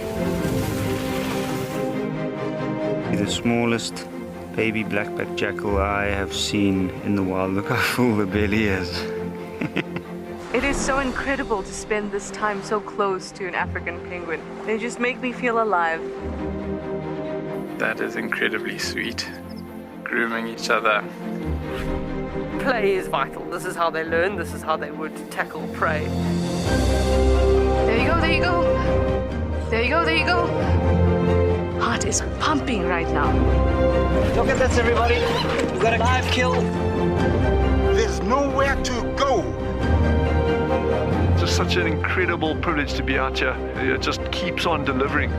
The smallest baby black-backed jackal I have seen in the wild. Look how full the belly is. It is so incredible to spend this time so close to an African penguin. They just make me feel alive. That is incredibly sweet. Grooming each other. Play is vital. This is how they learn. This is how they would tackle prey. There you go, there you go. There you go, there you go. Heart is pumping right now. Look at this, everybody. We got a live kill. There's nowhere to go. It's just such an incredible privilege to be out here. It just keeps on delivering.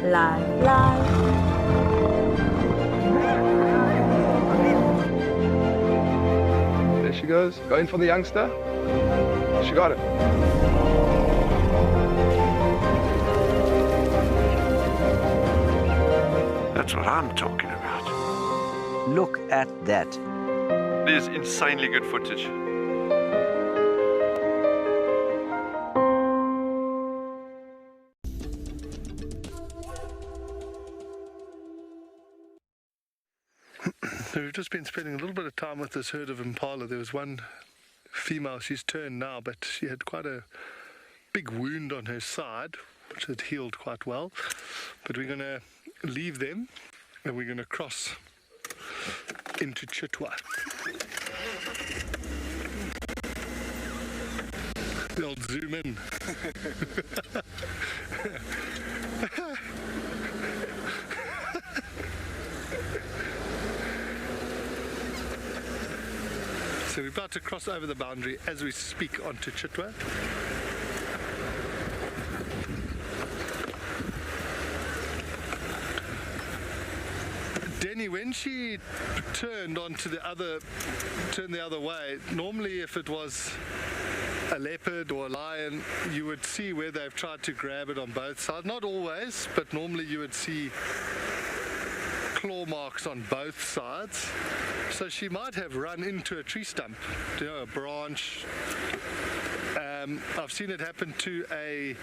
Live. There she goes, going for the youngster. She got it. That's what I'm talking about. Look at that. It is insanely good footage. We've just been spending a little bit of time with this herd of impala. There was one female, she's turned now, but she had quite a big wound on her side, which had healed quite well. But we're going to leave them and we're going to cross into Chitwa. They'll zoom in. So we're about to cross over the boundary as we speak onto Chitwa. Denny, when she turned the other way, normally if it was a leopard or a lion, you would see where they've tried to grab it on both sides. Not always, but normally you would see claw marks on both sides. So she might have run into a tree stump, you know, a branch. I've seen it happen to a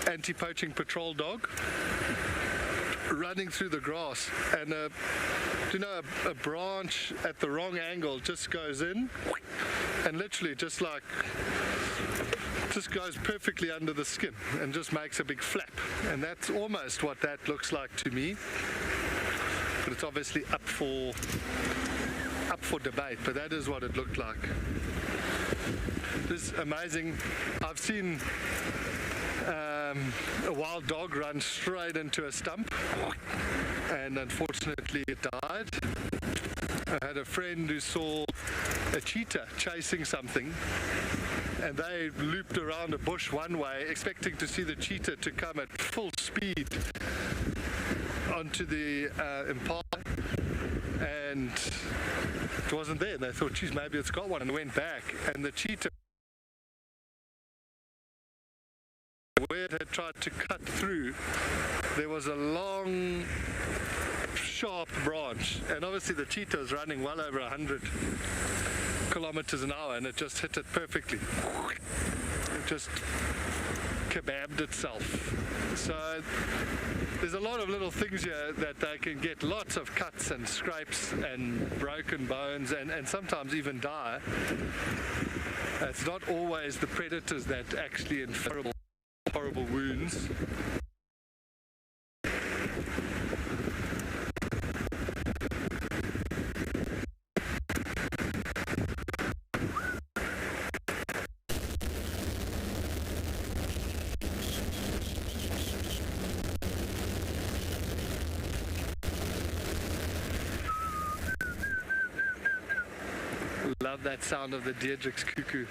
anti-poaching patrol dog running through the grass, and a branch at the wrong angle just goes in and literally just goes perfectly under the skin and just makes a big flap. And that's almost what that looks like to me, but it's obviously up for debate, but that is what it looked like. This is amazing. I've seen a wild dog run straight into a stump, and unfortunately it died. I had a friend who saw a cheetah chasing something, and they looped around a bush one way, expecting to see the cheetah to come at full speed onto the Impala, and it wasn't there. And they thought, geez, maybe it's got one, and went back, and the cheetah, where it had tried to cut through, there was a long, sharp branch, and obviously the cheetah was running well over 100 kilometers an hour, and it just hit it perfectly. It just kebabbed itself. So there's a lot of little things here that they can get lots of cuts and scrapes and broken bones, and sometimes even die. It's not always the predators that actually inflict horrible wounds. Love that sound of the Deirdre's cuckoo.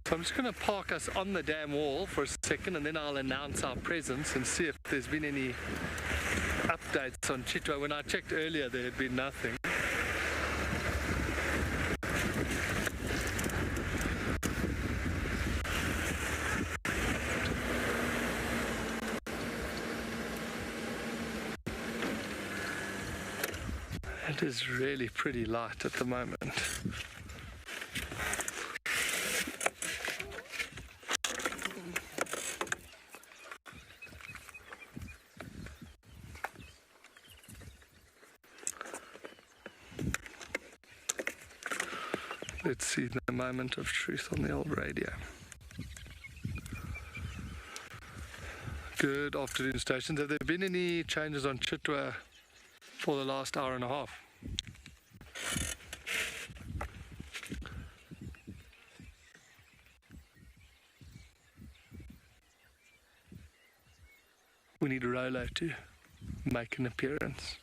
So I'm just going to park us on the dam wall for a second, and then I'll announce our presence and see if there's been any updates on Chitwa. When I checked earlier, there had been nothing. It is really pretty light at the moment. Let's see the moment of truth on the old radio. Good afternoon, stations. Have there been any changes on Chitwa for the last hour and a half? We need a Rolo to make an appearance.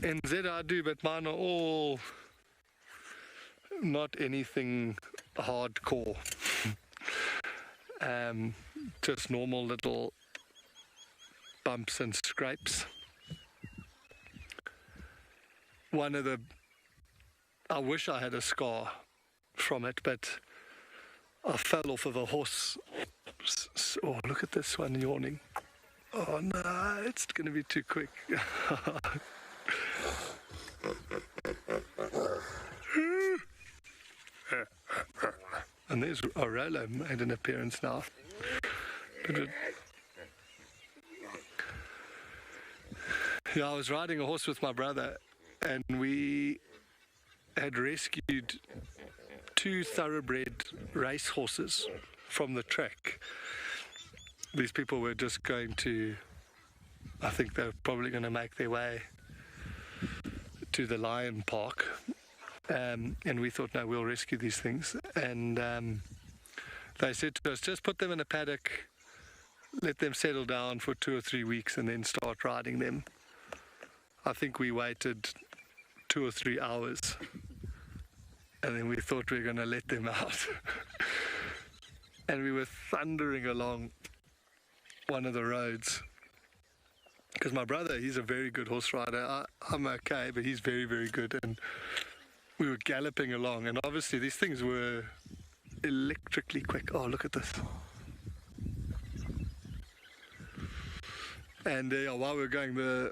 NZ I do, but mine are all not anything hardcore. Just normal little bumps and scrapes. I wish I had a scar from it, but I fell off of a horse. Oh, look at this one yawning. Oh no, it's going to be too quick. And there's Aurora made an appearance now. But Yeah, I was riding a horse with my brother, and we had rescued 2 thoroughbred race horses from the track. These people were just going to, I think they were probably going to make their way to the lion park, and we thought, no, we'll rescue these things. And they said to us, just put them in a paddock, let them settle down for 2 or 3 weeks, and then start riding them. I think we waited 2 or 3 hours, and then we thought we were going to let them out. And we were thundering along one of the roads, because my brother, he's a very good horse rider. I'm okay, but he's very, very good. And we were galloping along, and obviously these things were electrically quick. Oh, look at this. And while we were going,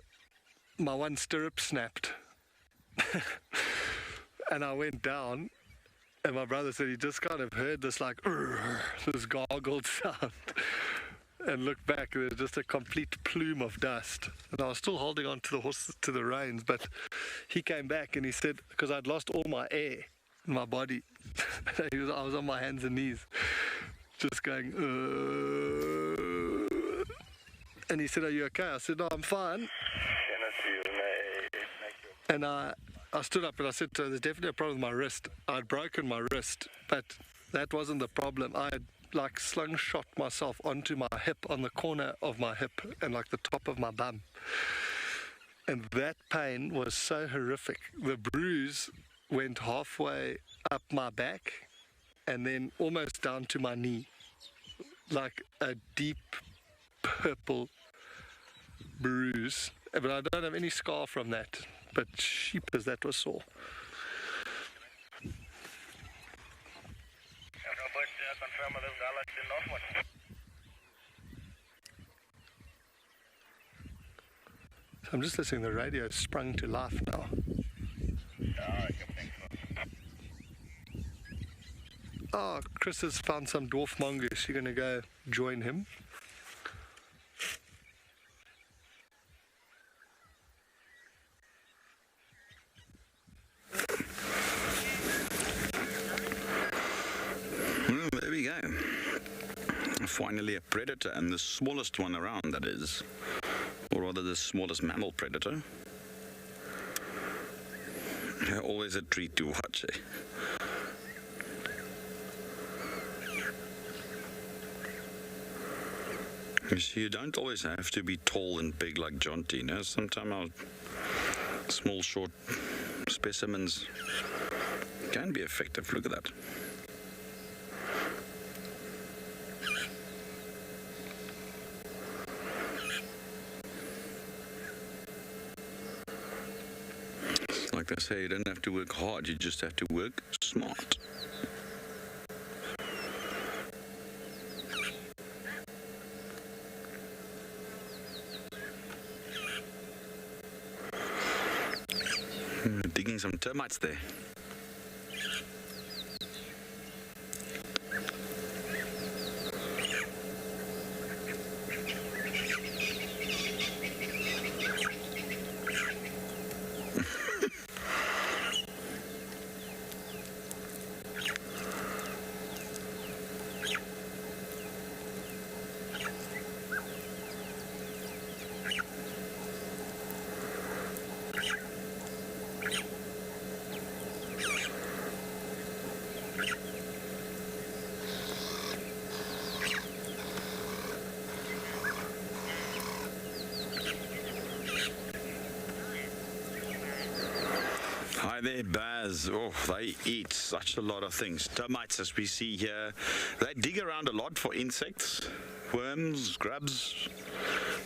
my one stirrup snapped. And I went down, and my brother said he just kind of heard this like this gargled sound, and looked back, and there was just a complete plume of dust. And I was still holding on to the horse, to the reins, but he came back and he said, because I'd lost all my air in my body, I was on my hands and knees, just going, and he said, are you okay? I said, no, I'm fine. And I stood up and I said, there's definitely a problem with my wrist. I'd broken my wrist, but that wasn't the problem. I had like slingshot myself onto my hip, on the corner of my hip, and like the top of my bum. And that pain was so horrific. The bruise went halfway up my back and then almost down to my knee. Like a deep purple bruise. But I don't have any scar from that. But sheepers, that was sore. So I'm just listening, the radio sprung to life now. Oh, Chris has found some dwarf mongoose. You're going to go join him. There we go. Finally a predator, and the smallest one around, that is. Or rather the smallest mammal predator. Always a treat to watch, eh? You see, you don't always have to be tall and big like John T. No? Sometimes our small, short specimens can be effective. Look at that. Like they say, you don't have to work hard, you just have to work smart. Digging some termites there. Hi there, bears. Oh, they eat such a lot of things. Termites, as we see here, they dig around a lot for insects, worms, grubs,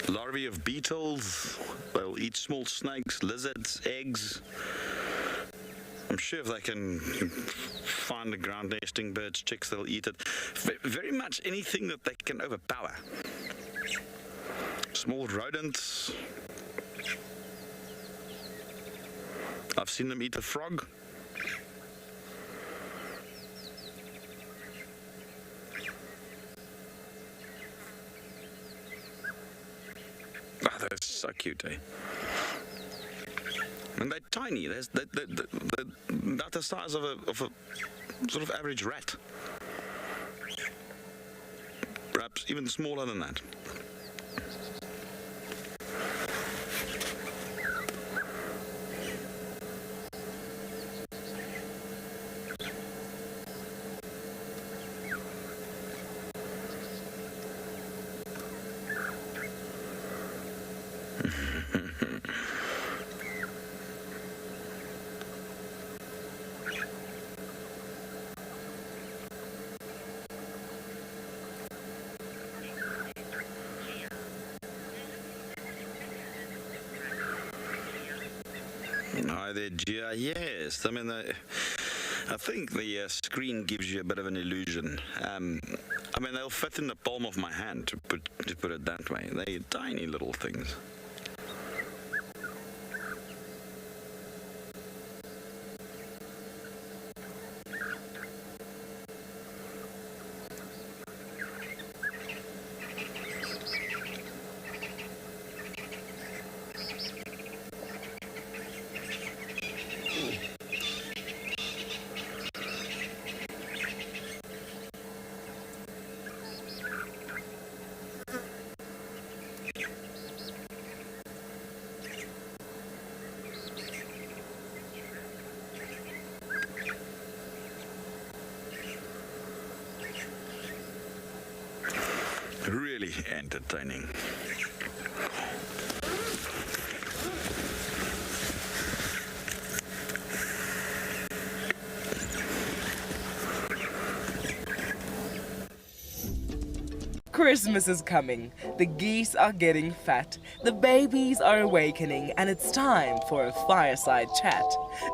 larvae of beetles. They'll eat small snakes, lizards, eggs. I'm sure if they can find the ground nesting birds, chicks, they'll eat it. Very much anything that they can overpower. Small rodents. I've seen them eat a frog. Oh, that's so cute, eh? And they're tiny. They're about the size of a sort of average rat. Perhaps even smaller than that. Hi there, Gia. Yes, I mean, I think the screen gives you a bit of an illusion. I mean, they'll fit in the palm of my hand, to put it that way. They're tiny little things. Really entertaining. Christmas is coming. The geese are getting fat. The babies are awakening, and it's time for a fireside chat.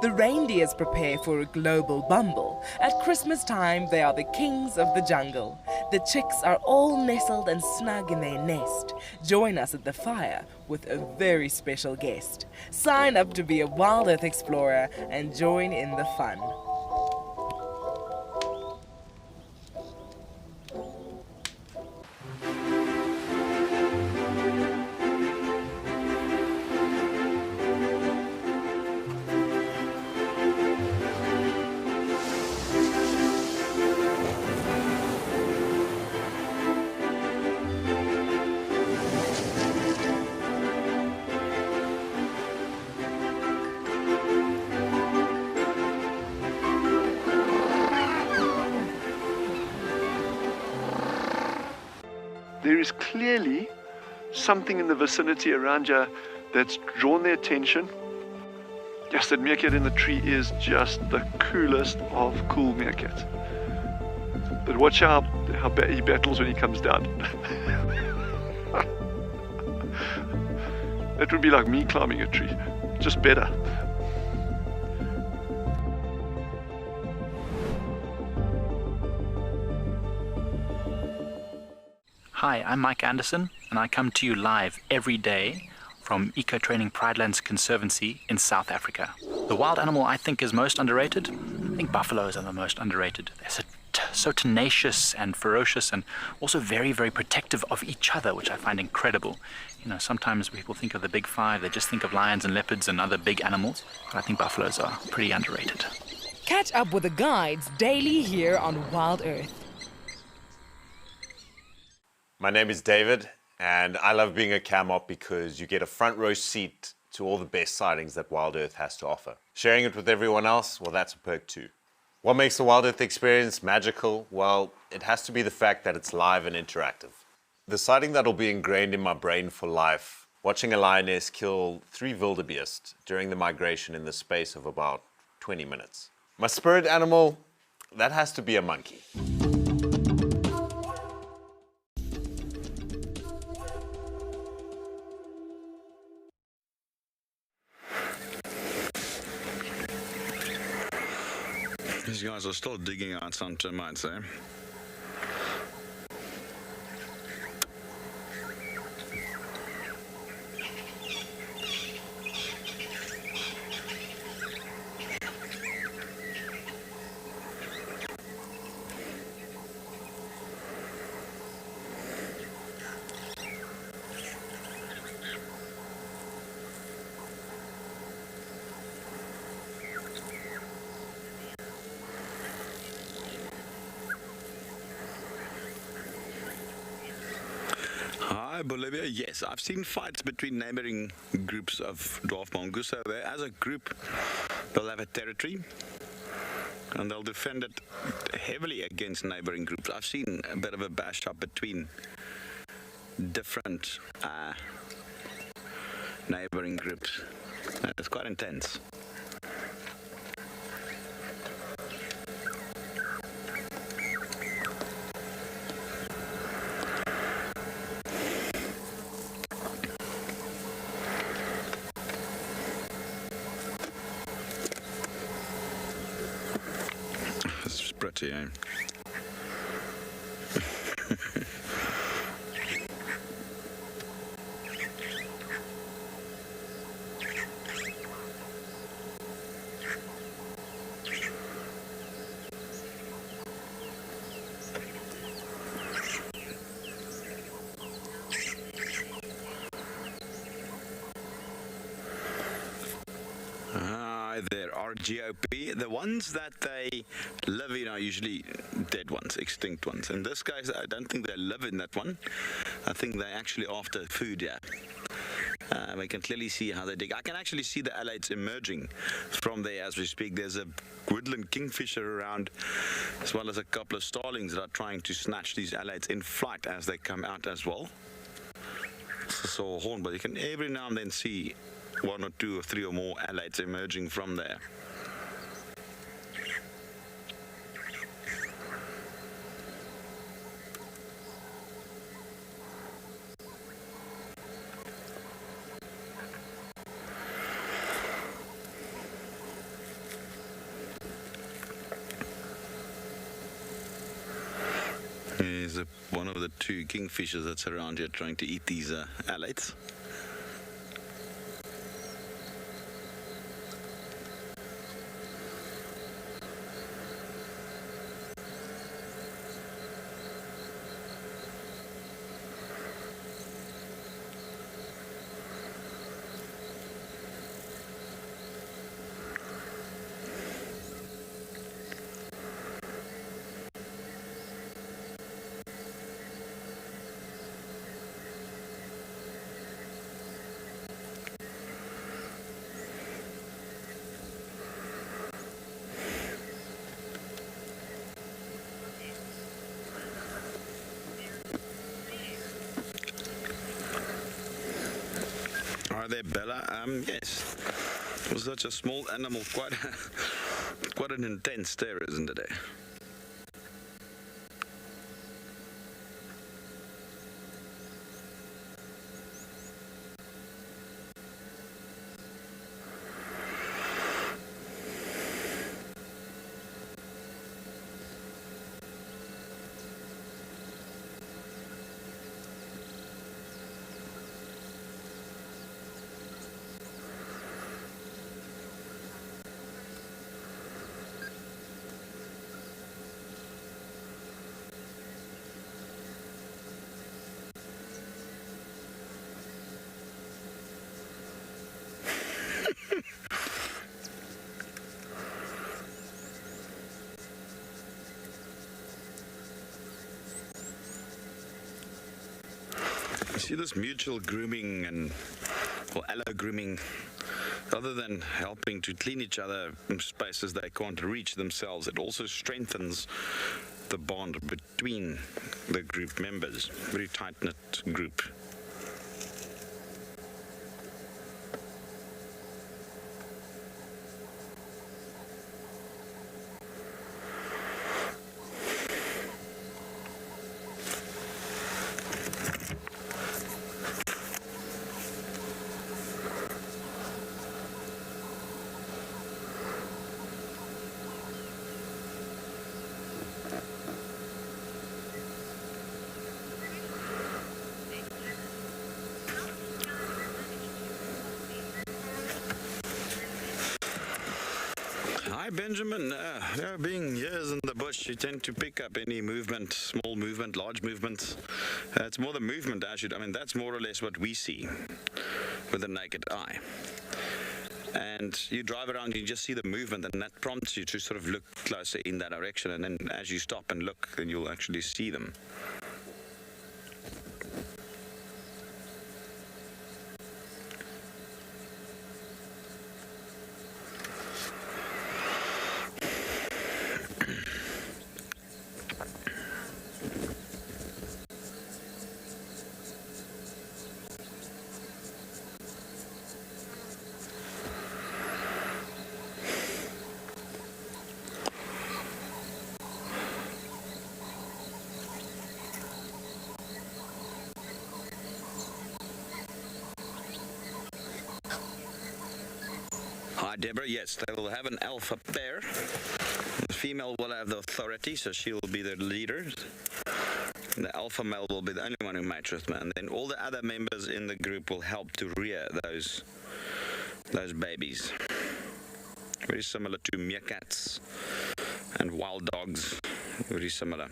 The reindeers prepare for a global bumble. At Christmas time, they are the kings of the jungle. The chicks are all nestled and snug in their nest. Join us at the fire with a very special guest. Sign up to be a WildEarth explorer and join in the fun. There is clearly something in the vicinity around you that's drawn their attention. Yes, that meerkat in the tree is just the coolest of cool meerkats. But watch how he battles when he comes down. That would be like me climbing a tree, just better. Hi, I'm Mike Anderson, and I come to you live every day from Eco Training Pridelands Conservancy in South Africa. The wild animal I think is most underrated. I think buffaloes are the most underrated. They're so tenacious and ferocious, and also very, very protective of each other, which I find incredible. You know, sometimes people think of the big five, they just think of lions and leopards and other big animals, but I think buffaloes are pretty underrated. Catch up with the guides daily here on WildEarth. My name is David, and I love being a cam op because you get a front row seat to all the best sightings that WildEarth has to offer. Sharing it with everyone else, well, that's a perk too. What makes the WildEarth experience magical? Well, it has to be the fact that it's live and interactive. The sighting that'll be ingrained in my brain for life, watching a lioness kill 3 wildebeest during the migration in the space of about 20 minutes. My spirit animal, that has to be a monkey. These guys are still digging out some termites there. Bolivia, yes. I've seen fights between neighboring groups of dwarf mongoose. So as a group, they'll have a territory and they'll defend it heavily against neighboring groups. I've seen a bit of a bash up between different neighboring groups. It's quite intense. It's pretty, eh? There are GOP. The ones that they live in are usually dead ones, extinct ones. In this case, I don't think they live in that one. I think they're actually after food, yeah. We can clearly see how they dig. I can actually see the alates emerging from there as we speak. There's a woodland kingfisher around, as well as a couple of starlings that are trying to snatch these alates in flight as they come out as well. So horn, but you can every now and then see one or two or three or more alates emerging from there. Here's one of the two kingfishers that's around here trying to eat these alates. Are they Bella? Yes. For such a small animal, quite an intense stare, isn't it? You see this mutual grooming or allo grooming, other than helping to clean each other in spaces they can't reach themselves, it also strengthens the bond between the group members. Very tight-knit group. Hi Benjamin, being years in the bush, you tend to pick up any movement, small movement, large movements. It's more the movement actually. I mean, that's more or less what we see with the naked eye. And you drive around, you just see the movement, and that prompts you to sort of look closer in that direction. And then as you stop and look, then you'll actually see them. Hi, Deborah. Yes, they will have an alpha pair. The female will have the authority, so she will be the leader. And the alpha male will be the only one who mates with me. And then all the other members in the group will help to rear those babies. Very similar to meerkats and wild dogs. Very similar.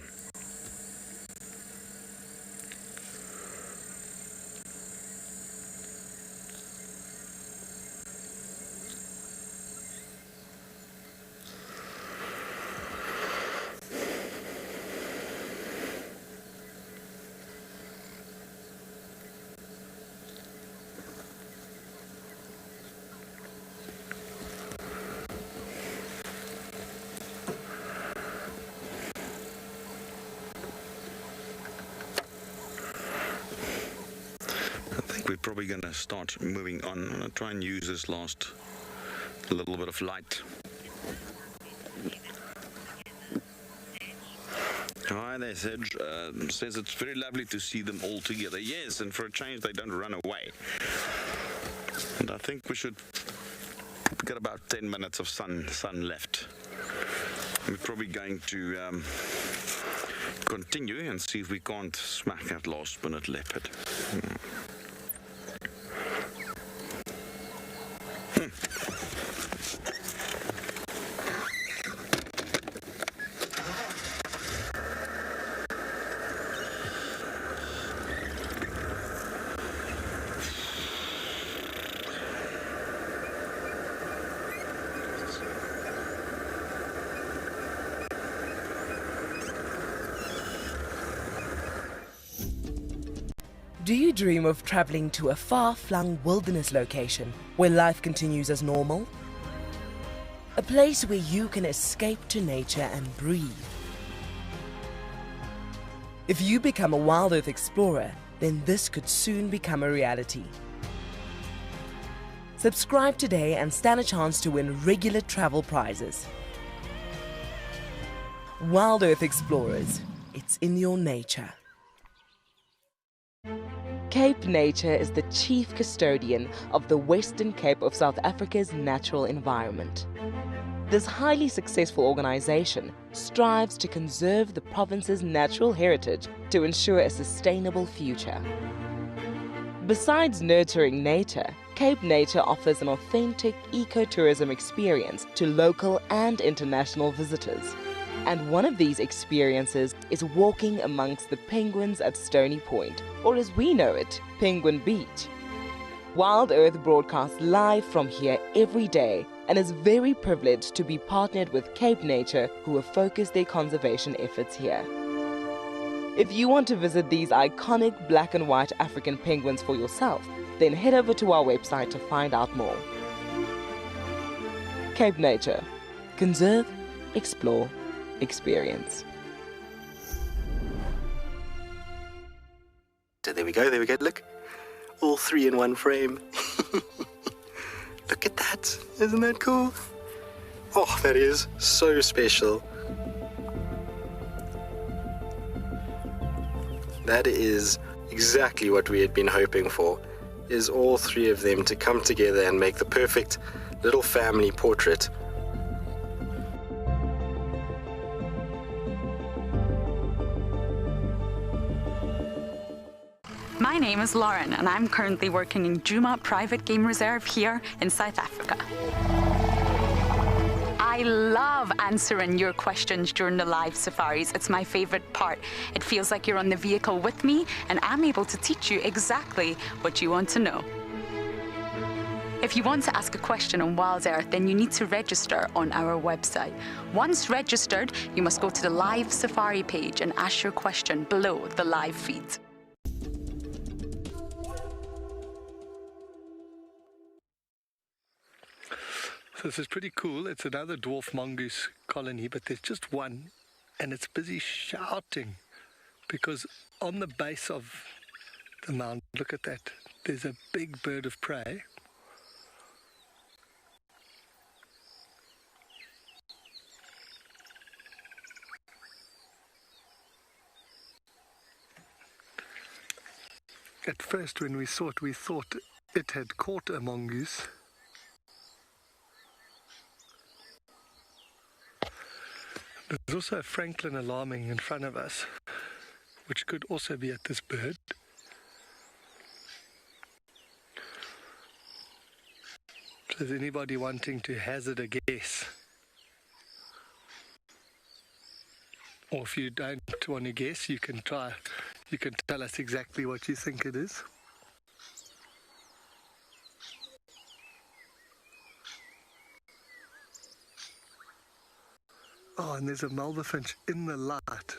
We're probably going to start moving on. I'm going to try and use this last little bit of light. Hi there, Sedge. Says it's very lovely to see them all together. Yes, and for a change they don't run away. And I think we should get about 10 minutes of sun left. We're probably going to continue and see if we can't smack that last minute leopard. Do you dream of traveling to a far-flung wilderness location where life continues as normal? A place where you can escape to nature and breathe. If you become a WildEarth explorer, then this could soon become a reality. Subscribe today and stand a chance to win regular travel prizes. WildEarth Explorers, it's in your nature. Cape Nature is the chief custodian of the Western Cape of South Africa's natural environment. This highly successful organization strives to conserve the province's natural heritage to ensure a sustainable future. Besides nurturing nature, Cape Nature offers an authentic ecotourism experience to local and international visitors. And one of these experiences is walking amongst the penguins at Stony Point, or as we know it, Penguin Beach. WildEarth broadcasts live from here every day and is very privileged to be partnered with Cape Nature, who have focused their conservation efforts here. If you want to visit these iconic black and white African penguins for yourself, then head over to our website to find out more. Cape Nature. Conserve, explore, experience. So there we go, look. All three in one frame. Look at that, isn't that cool? Oh, that is so special. That is exactly what we had been hoping for, is all three of them to come together and make the perfect little family portrait. My name is Lauren and I'm currently working in Djuma Private Game Reserve here in South Africa. I love answering your questions during the live safaris. It's my favorite part. It feels like you're on the vehicle with me and I'm able to teach you exactly what you want to know. If you want to ask a question on WildEarth, then you need to register on our website. Once registered, you must go to the live safari page and ask your question below the live feed. So this is pretty cool. It's another dwarf mongoose colony, but there's just one, and it's busy shouting because on the base of the mountain, look at that, there's a big bird of prey. At first when we saw it, we thought it had caught a mongoose. There's also a Franklin alarming in front of us, which could also be at this bird. So is anybody wanting to hazard a guess? Or if you don't want to guess, you can try. You can tell us exactly what you think it is. Oh, and there's a Malvafinch in the light.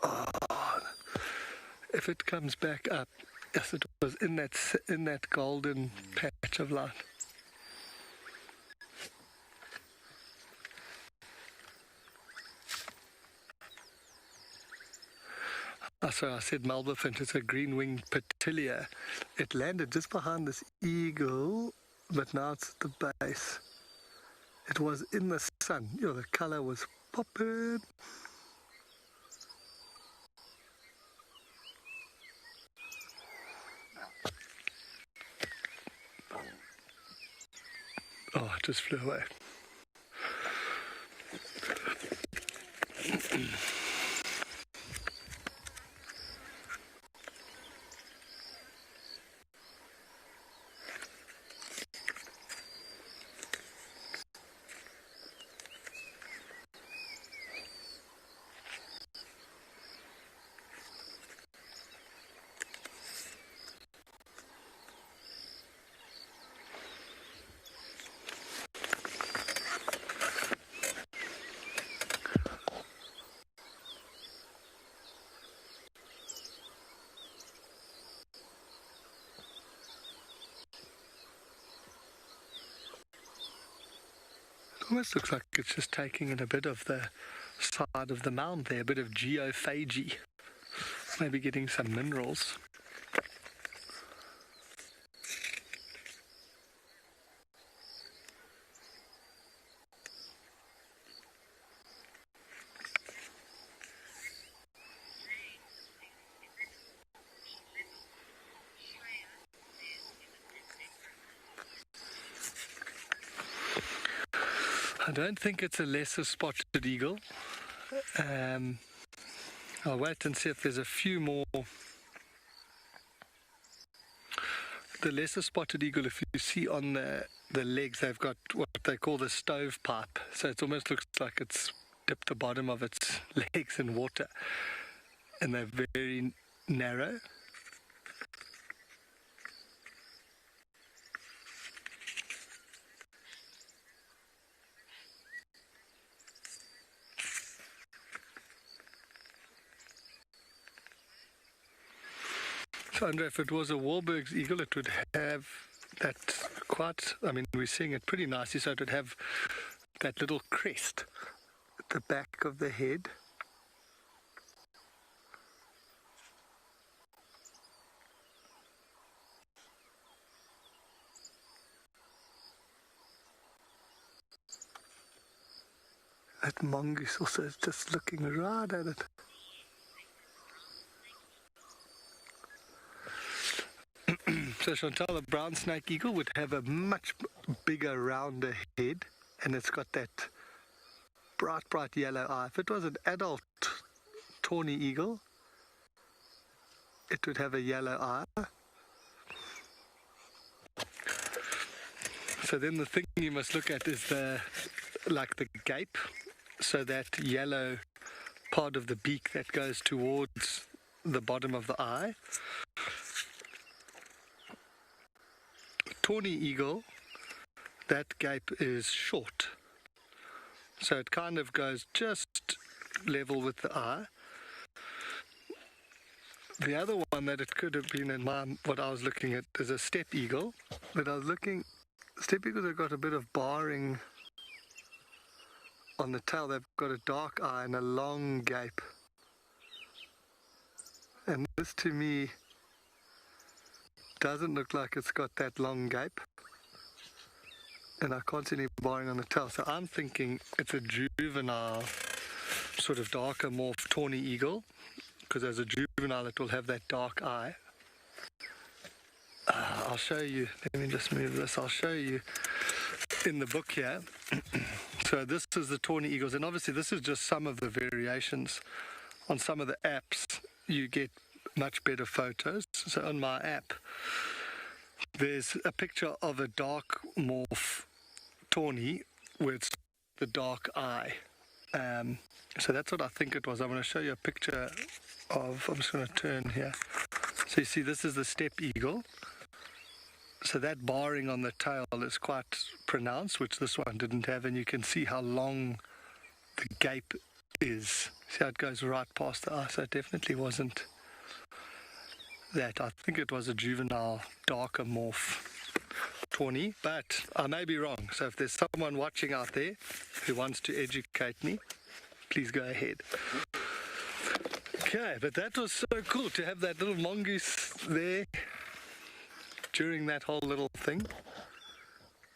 Oh, if it comes back up, yes, it was in that golden patch of light. Oh, sorry, I said Malvafinch. It's a green-winged petilia. It landed just behind this eagle, but now it's at the base. It was in the sun. You know, the colour was popping. Oh, it just flew away. Almost looks like it's just taking in a bit of the side of the mound there, a bit of geophagy, maybe getting some minerals. I don't think it's a lesser spotted eagle. I'll wait and see if there's a few more. The lesser spotted eagle, if you see on the legs, they've got what they call the stovepipe. So it almost looks like it's dipped the bottom of its legs in water. And they're very narrow. So, Andre, if it was a Wahlberg's eagle, it would have that quite, I mean, we're seeing it pretty nicely, so it would have that little crest at the back of the head. That mongoose also is just looking right at it. So Chantal, the brown snake eagle would have a much bigger, rounder head, and it's got that bright, bright yellow eye. If it was an adult tawny eagle, it would have a yellow eye. So then the thing you must look at is the gape, so that yellow part of the beak that goes towards the bottom of the eye. Tawny eagle, that gape is short, so it kind of goes just level with the eye. The other one that it could have been in what I was looking at is a steppe eagle, but I was looking, steppe eagles have got a bit of barring on the tail. They've got a dark eye and a long gape, and this to me doesn't look like it's got that long gape, and I can't see any barring on the tail, so I'm thinking it's a juvenile, sort of darker, more tawny eagle, because as a juvenile it will have that dark eye. I'll show you, let me just move this, I'll show you in the book here. So this is the tawny eagles, and obviously this is just some of the variations. On some of the apps you get much better photos. So on my app there's a picture of a dark morph tawny with the dark eye. So that's what I think it was. I'm going to show you a picture of, I'm just going to turn here. So you see this is the steppe eagle. So that barring on the tail is quite pronounced, which this one didn't have, and you can see how long the gape is. See how it goes right past the eye, so it definitely wasn't that. I think it was a juvenile darker morph tawny, but I may be wrong. So if there's someone watching out there who wants to educate me, please go ahead. Okay, but that was so cool to have that little mongoose there during that whole little thing,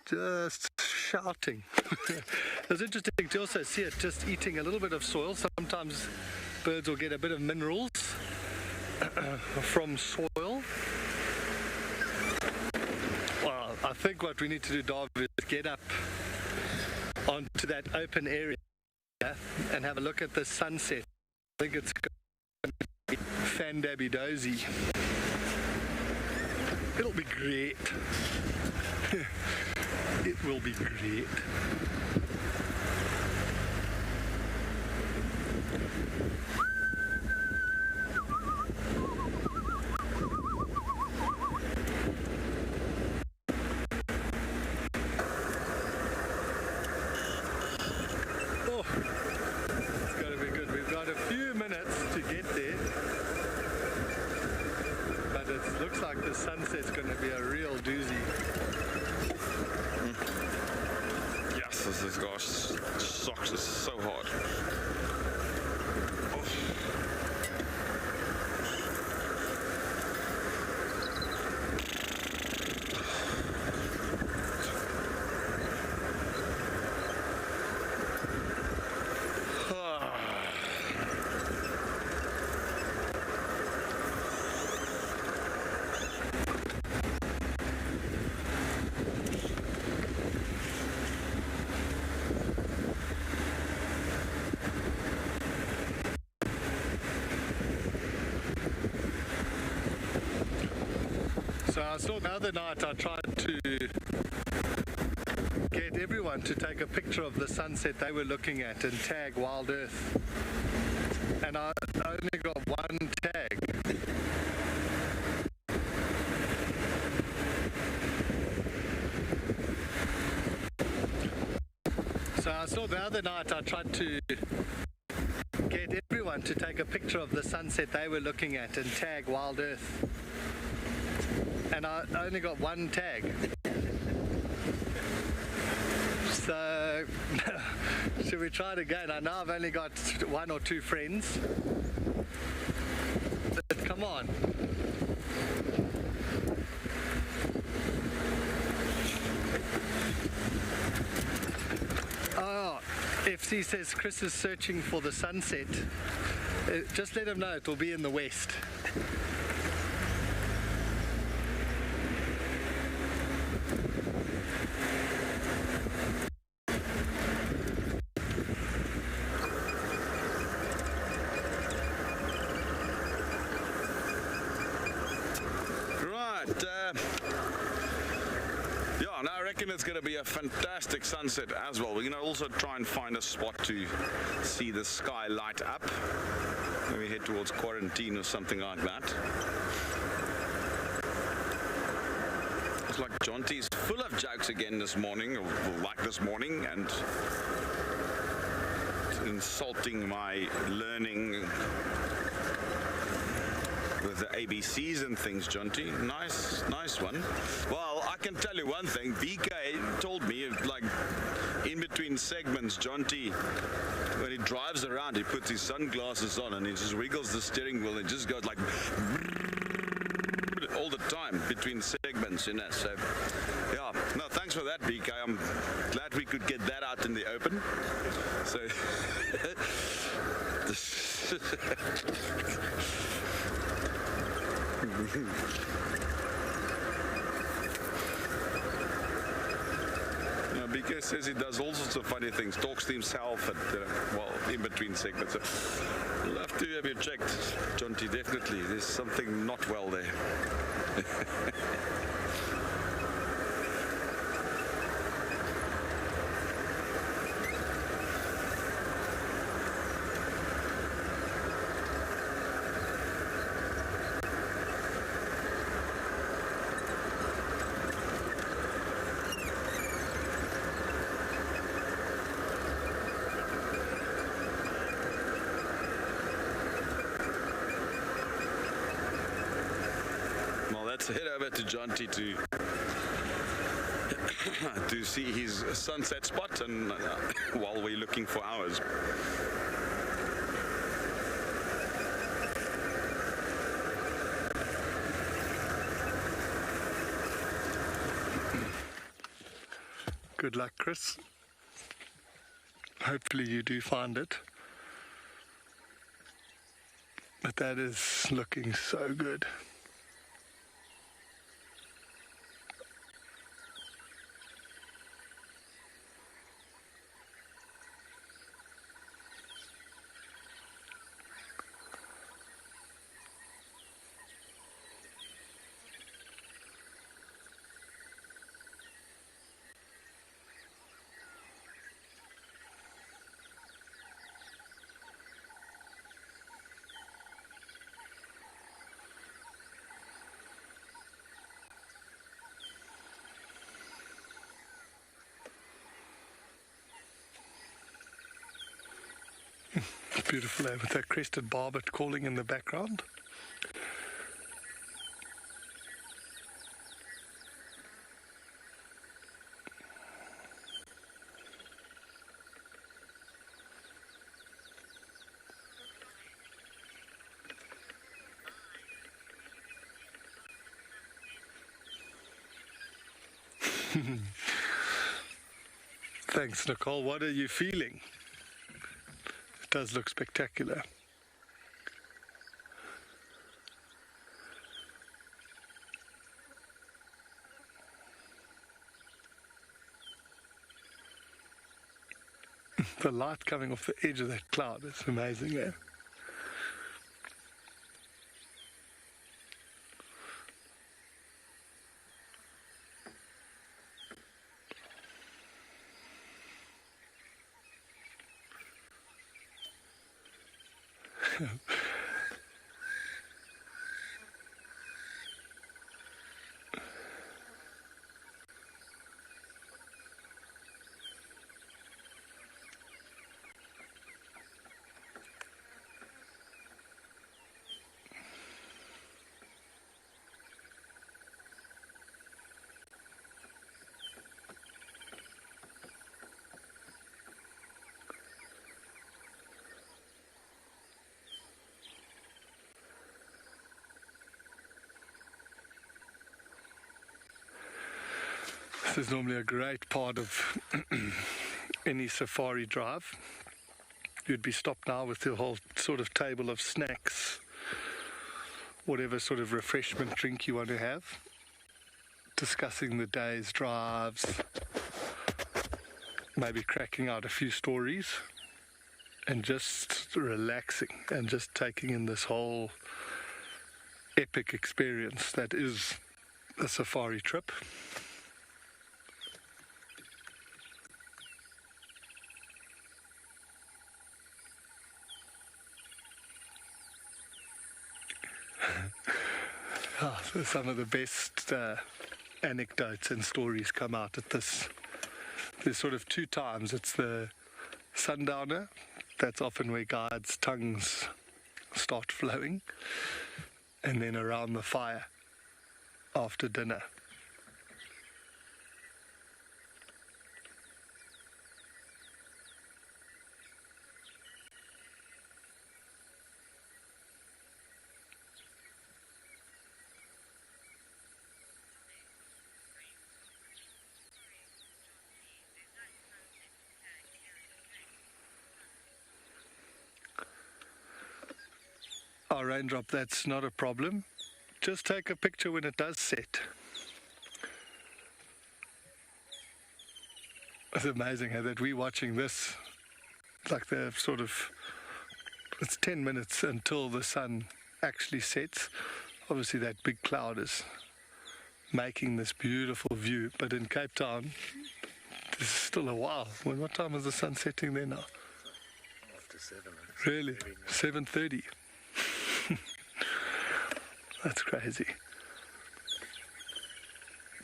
just shouting. It was interesting to also see it just eating a little bit of soil. Sometimes birds will get a bit of minerals from soil. Well, I think what we need to do, David, is get up onto that open area and have a look at the sunset. I think it's going to be fan-dabby-dozy. It'll be great. It will be great. Oh, it's going to be good. We've got a few minutes to get there. But it looks like the sunset's going to be a real doozy. Yes, this gosh, socks is so hard. So I saw the other night I tried to get everyone to take a picture of the sunset they were looking at and tag WildEarth. And I only got one tag. So I saw the other night I tried to get everyone to take a picture of the sunset they were looking at and tag WildEarth. And I only got one tag. So, should we try it again? I know I've only got one or two friends. But come on. Oh, FC says Chris is searching for the sunset. Just let him know it will be in the west. It's going to be a fantastic sunset as well. We're going to also try and find a spot to see the sky light up. Maybe head towards Quarantine or something like that. It's like Jonty's full of jokes again this morning, or like this morning, and insulting my learning with the ABCs and things, Jonty. Nice one. Well, I can tell you one thing. BK told me, like, in between segments, Jonty, when he drives around, he puts his sunglasses on and he just wiggles the steering wheel and it just goes like all the time between segments, you know. So, yeah. No, thanks for that, BK. I'm glad we could get that out in the open. So, PK says he does all sorts of funny things, talks to himself, and well, in between segments. So we'll have to have you checked, Jonty, definitely. There's something not well there. Let's head over to Jonty to see his sunset spot, and while we're looking for ours. Good luck, Chris. Hopefully you do find it. But that is looking so good. Beautiful there with that crested barbet calling in the background. Thanks, Nicole. What are you feeling? It does look spectacular. The light coming off the edge of that cloud is amazing, eh? This is normally a great part of any safari drive. You'd be stopped now with the whole sort of table of snacks, whatever sort of refreshment drink you want to have, discussing the day's drives, maybe cracking out a few stories, and just relaxing and just taking in this whole epic experience that is a safari trip. So some of the best anecdotes and stories come out at this. There's sort of two times. It's the sundowner. That's often where guides' tongues start flowing. And then around the fire after dinner. Our raindrop, that's not a problem. Just take a picture when it does set. It's amazing how that we're watching this, like the sort of, it's 10 minutes until the sun actually sets. Obviously that big cloud is making this beautiful view, but in Cape Town, this is still a while. What time is the sun setting there now? After 7. Really? 7:30. That's crazy.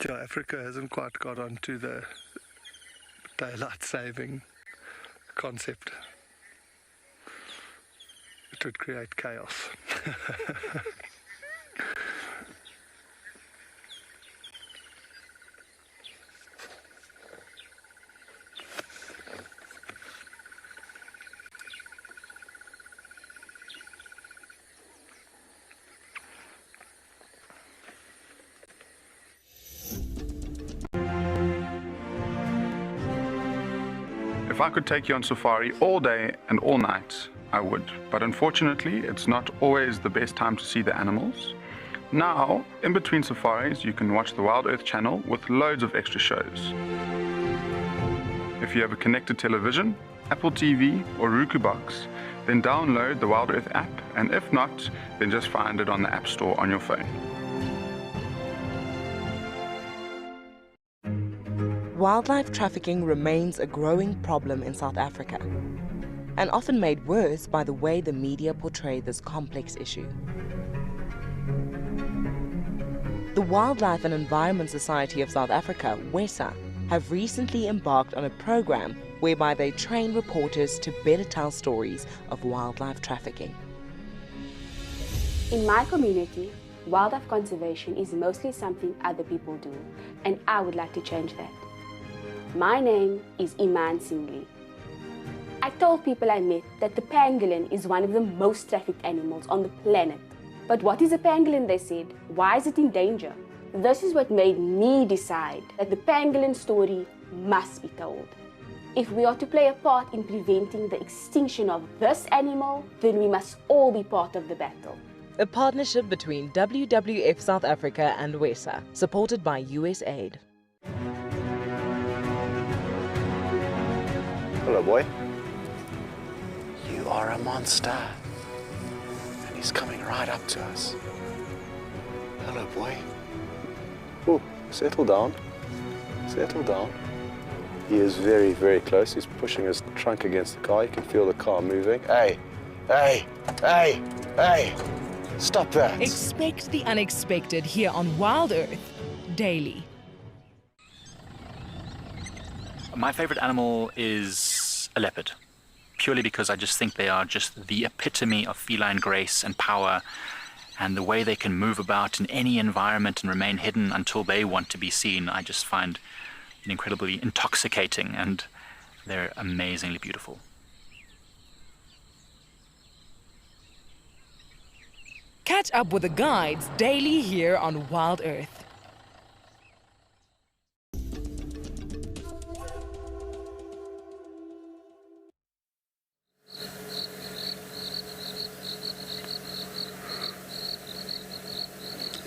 Yeah, Africa hasn't quite got onto the daylight saving concept. It would create chaos. If I could take you on safari all day and all night, I would. But unfortunately, it's not always the best time to see the animals. Now, in between safaris, you can watch the WildEarth Channel with loads of extra shows. If you have a connected television, Apple TV or Roku box, then download the WildEarth app, and if not, then just find it on the App Store on your phone. Wildlife trafficking remains a growing problem in South Africa, and often made worse by the way the media portray this complex issue. The Wildlife and Environment Society of South Africa, WESA, have recently embarked on a program whereby they train reporters to better tell stories of wildlife trafficking. In my community, wildlife conservation is mostly something other people do, and I would like to change that. My name is Iman Singli. I told people I met that the pangolin is one of the most trafficked animals on the planet. But what is a pangolin, they said? Why is it in danger? This is what made me decide that the pangolin story must be told. If we are to play a part in preventing the extinction of this animal, then we must all be part of the battle. A partnership between WWF South Africa and WESA, supported by USAID. Hello, boy. You are a monster. And he's coming right up to us. Hello, boy. Oh, settle down. Settle down. He is very, very close. He's pushing his trunk against the car. You can feel the car moving. Hey, hey, hey, hey. Stop that. Expect the unexpected here on WildEarth daily. My favorite animal is a leopard, purely because I just think they are just the epitome of feline grace and power, and the way they can move about in any environment and remain hidden until they want to be seen, I just find it incredibly intoxicating, and they're amazingly beautiful. Catch up with the guides daily here on WildEarth.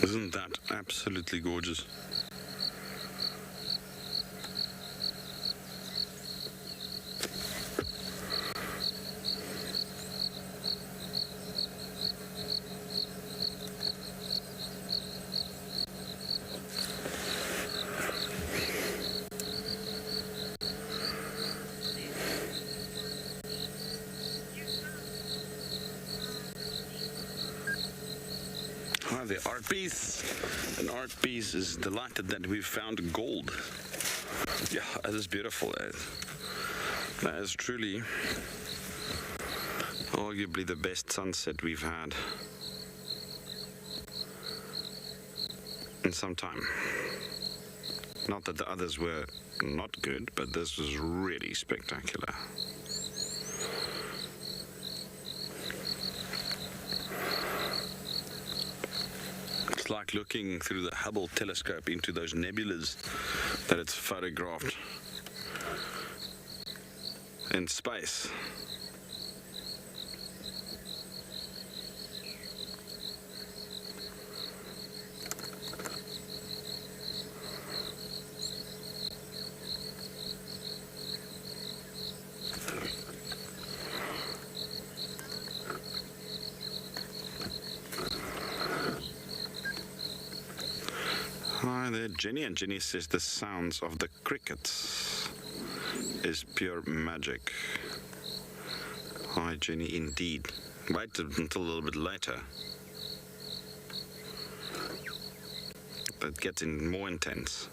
Isn't that absolutely gorgeous? Hi there, art piece. An art piece is delighted that we've found gold. Yeah, that is beautiful. That is truly arguably the best sunset we've had in some time. Not that the others were not good, but this was really spectacular. It's like looking through the Hubble telescope into those nebulas that it's photographed in space. Jenny, and Jenny says the sounds of the crickets is pure magic. Hi, Jenny, indeed. Wait until a little bit later. It gets more intense.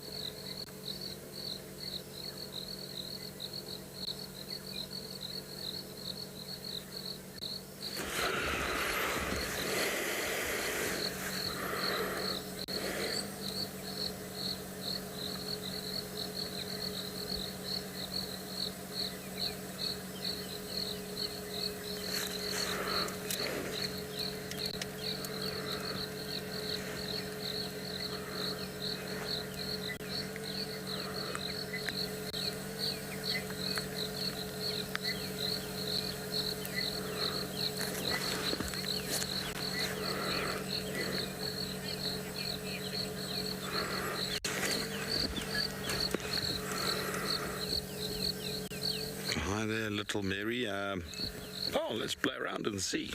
Hi there, little Mary. Oh, let's play around and see.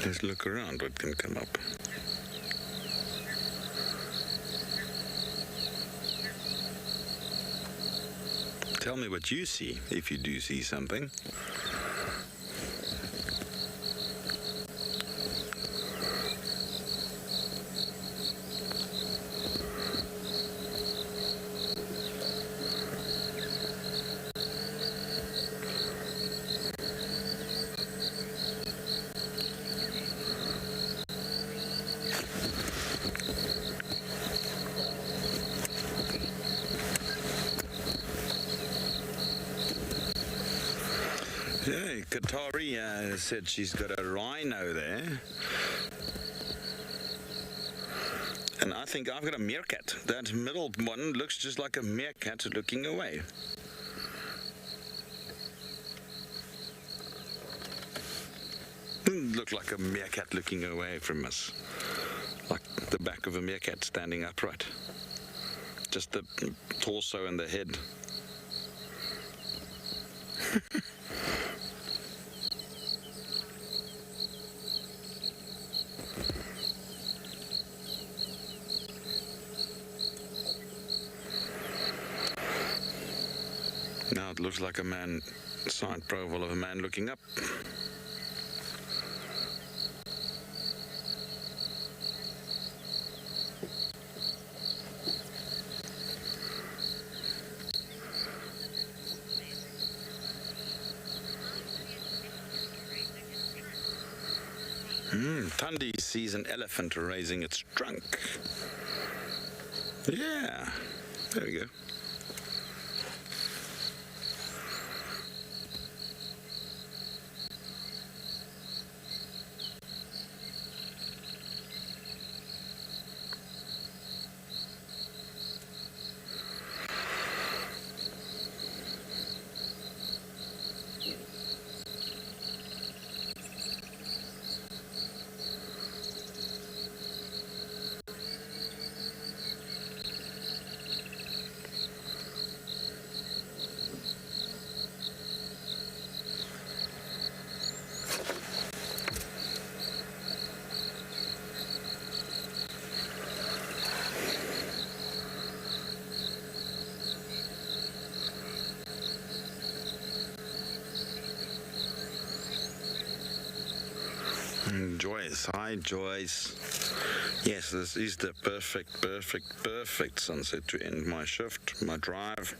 Let's look around what can come up. Tell me what you see, if you do see something. Yeah, Katari said she's got a rhino there. And I think I've got a meerkat. That middle one looks just like a meerkat looking away. Look like a meerkat looking away from us. Like the back of a meerkat standing upright. Just the torso and the head. Now it looks like a man, side profile of a man looking up. Tundi sees an elephant raising its trunk. Yeah, there we go. Joyce, hi Joyce. Yes, this is the perfect sunset to end my shift, my drive.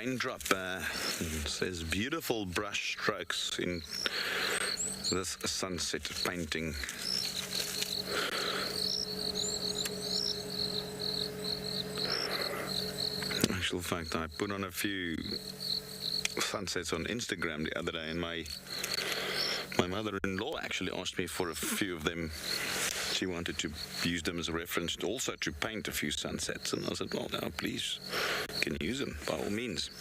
raindrop. Says beautiful brush strokes in this sunset painting. Actual fact, I put on a few sunsets on Instagram the other day, and my mother-in-law actually asked me for a few of them. She wanted to use them as a reference also to paint a few sunsets, and I said, well, now please, you can use them by all means.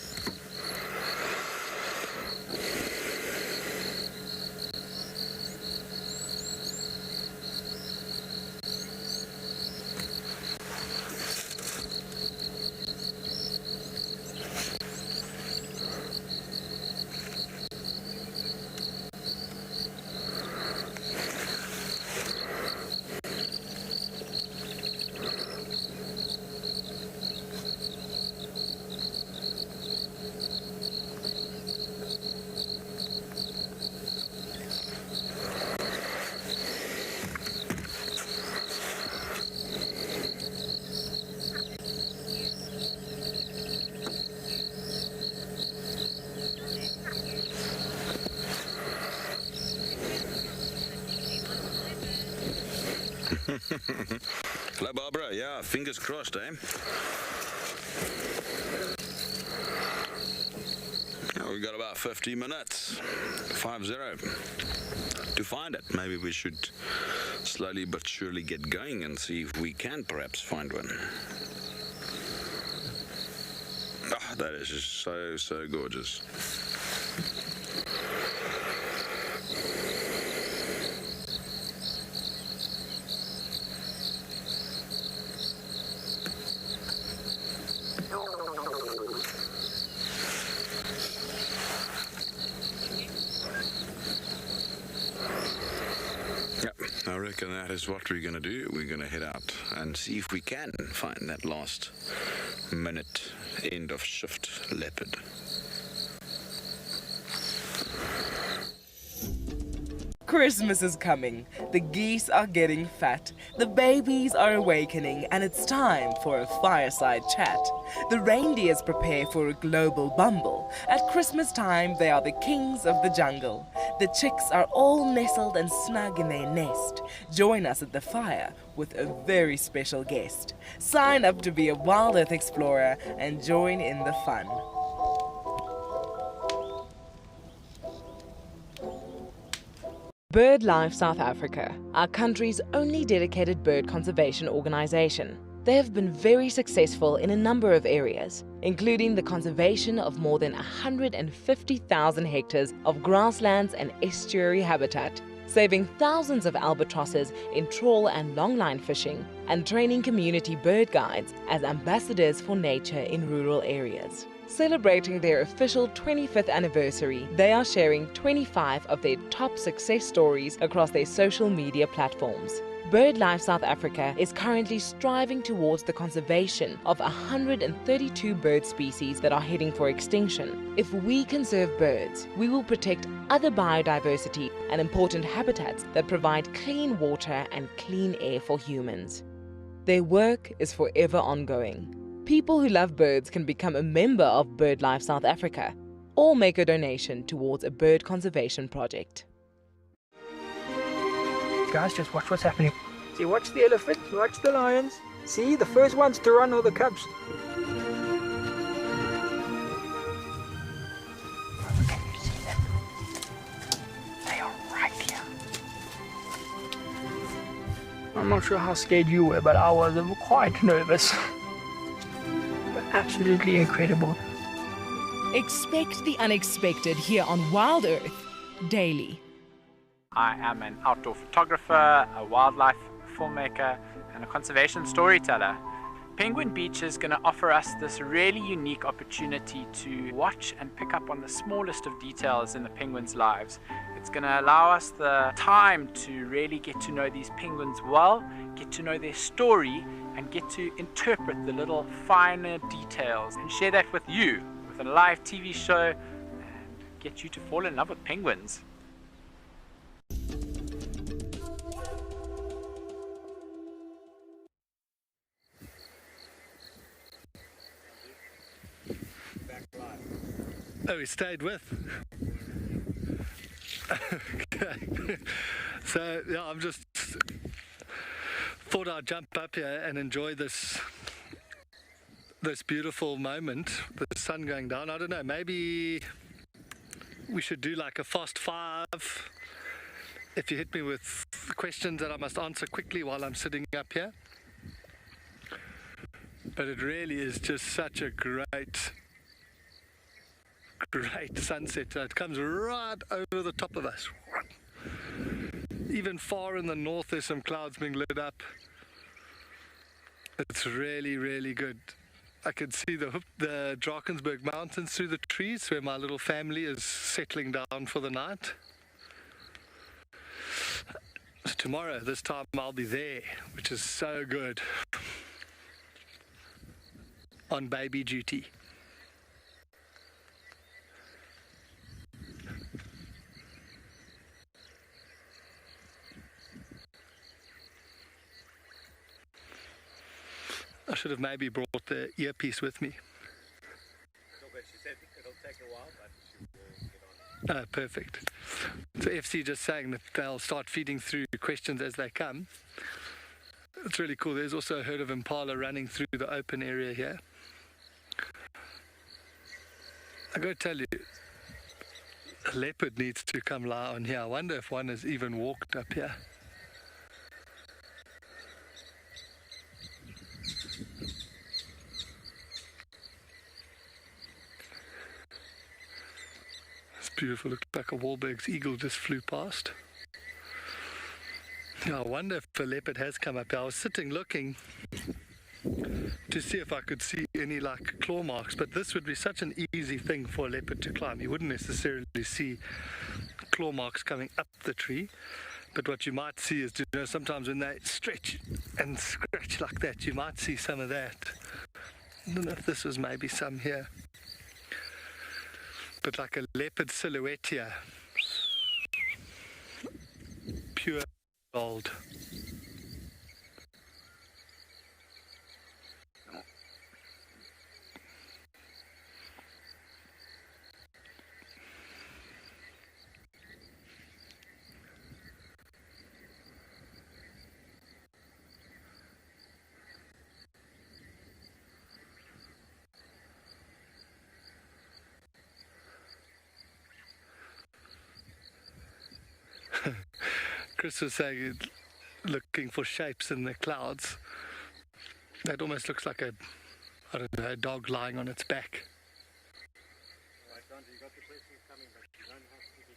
Hello, Barbara. Yeah, fingers crossed, eh? Yeah, we got about 50 minutes, 5-0, to find it. Maybe we should slowly but surely get going and see if we can perhaps find one. Oh, that is just so gorgeous. I reckon that is what we're going to do. We're going to head out and see if we can find that last minute end of shift leopard. Christmas is coming. The geese are getting fat. The babies are awakening, and it's time for a fireside chat. The reindeers prepare for a global bumble. At Christmas time, they are the kings of the jungle. The chicks are all nestled and snug in their nest. Join us at the fire with a very special guest. Sign up to be a WildEarth explorer and join in the fun. BirdLife South Africa, our country's only dedicated bird conservation organization. They have been very successful in a number of areas, including the conservation of more than 150,000 hectares of grasslands and estuary habitat, saving thousands of albatrosses in trawl and longline fishing, and training community bird guides as ambassadors for nature in rural areas. Celebrating their official 25th anniversary, they are sharing 25 of their top success stories across their social media platforms. BirdLife South Africa is currently striving towards the conservation of 132 bird species that are heading for extinction. If we conserve birds, we will protect other biodiversity and important habitats that provide clean water and clean air for humans. Their work is forever ongoing. People who love birds can become a member of BirdLife South Africa or make a donation towards a bird conservation project. Guys, just watch what's happening. See, watch the elephants, watch the lions. See, the first ones to run are the cubs. Can you see them? They are right here. I'm not sure how scared you were, but I was quite nervous. But absolutely incredible. Expect the unexpected here on WildEarth daily. I am an outdoor photographer, a wildlife filmmaker, and a conservation storyteller. Penguin Beach is going to offer us this really unique opportunity to watch and pick up on the smallest of details in the penguins' lives. It's going to allow us the time to really get to know these penguins well, get to know their story, and get to interpret the little finer details and share that with you with a live TV show and get you to fall in love with penguins. Back live. Oh, he stayed with. Okay. So, yeah, I'm just thought I'd jump up here and enjoy this beautiful moment, the sun going down. I don't know, maybe we should do like a fast 5. If you hit me with questions that I must answer quickly while I'm sitting up here. But it really is just such a great sunset. It comes right over the top of us. Even far in the north there's some clouds being lit up. It's really, really good. I can see the Drakensberg Mountains through the trees where my little family is settling down for the night. So tomorrow, this time I'll be there, which is so good. On baby duty. I should have maybe brought the earpiece with me. But she said it'll take a while, but she will get on. Oh, perfect. So FC just saying that they'll start feeding through questions as they come. It's really cool. There's also a herd of Impala running through the open area here. I got to tell you, a leopard needs to come lie on here. I wonder if one has even walked up here. It's beautiful. Looks like a Wahlberg's eagle just flew past. Yeah, I wonder if a leopard has come up here. I was sitting looking to see if I could see any like claw marks, but this would be such an easy thing for a leopard to climb. You wouldn't necessarily see claw marks coming up the tree, but what you might see is, you know, sometimes when they stretch and scratch like that, you might see some of that. I don't know if this was maybe some here, but like a leopard silhouette here, pure gold. Chris was saying, looking for shapes in the clouds. That almost looks like a, I don't know, a dog lying on its back. Right, Dante, you got the questions coming, but you don't have to be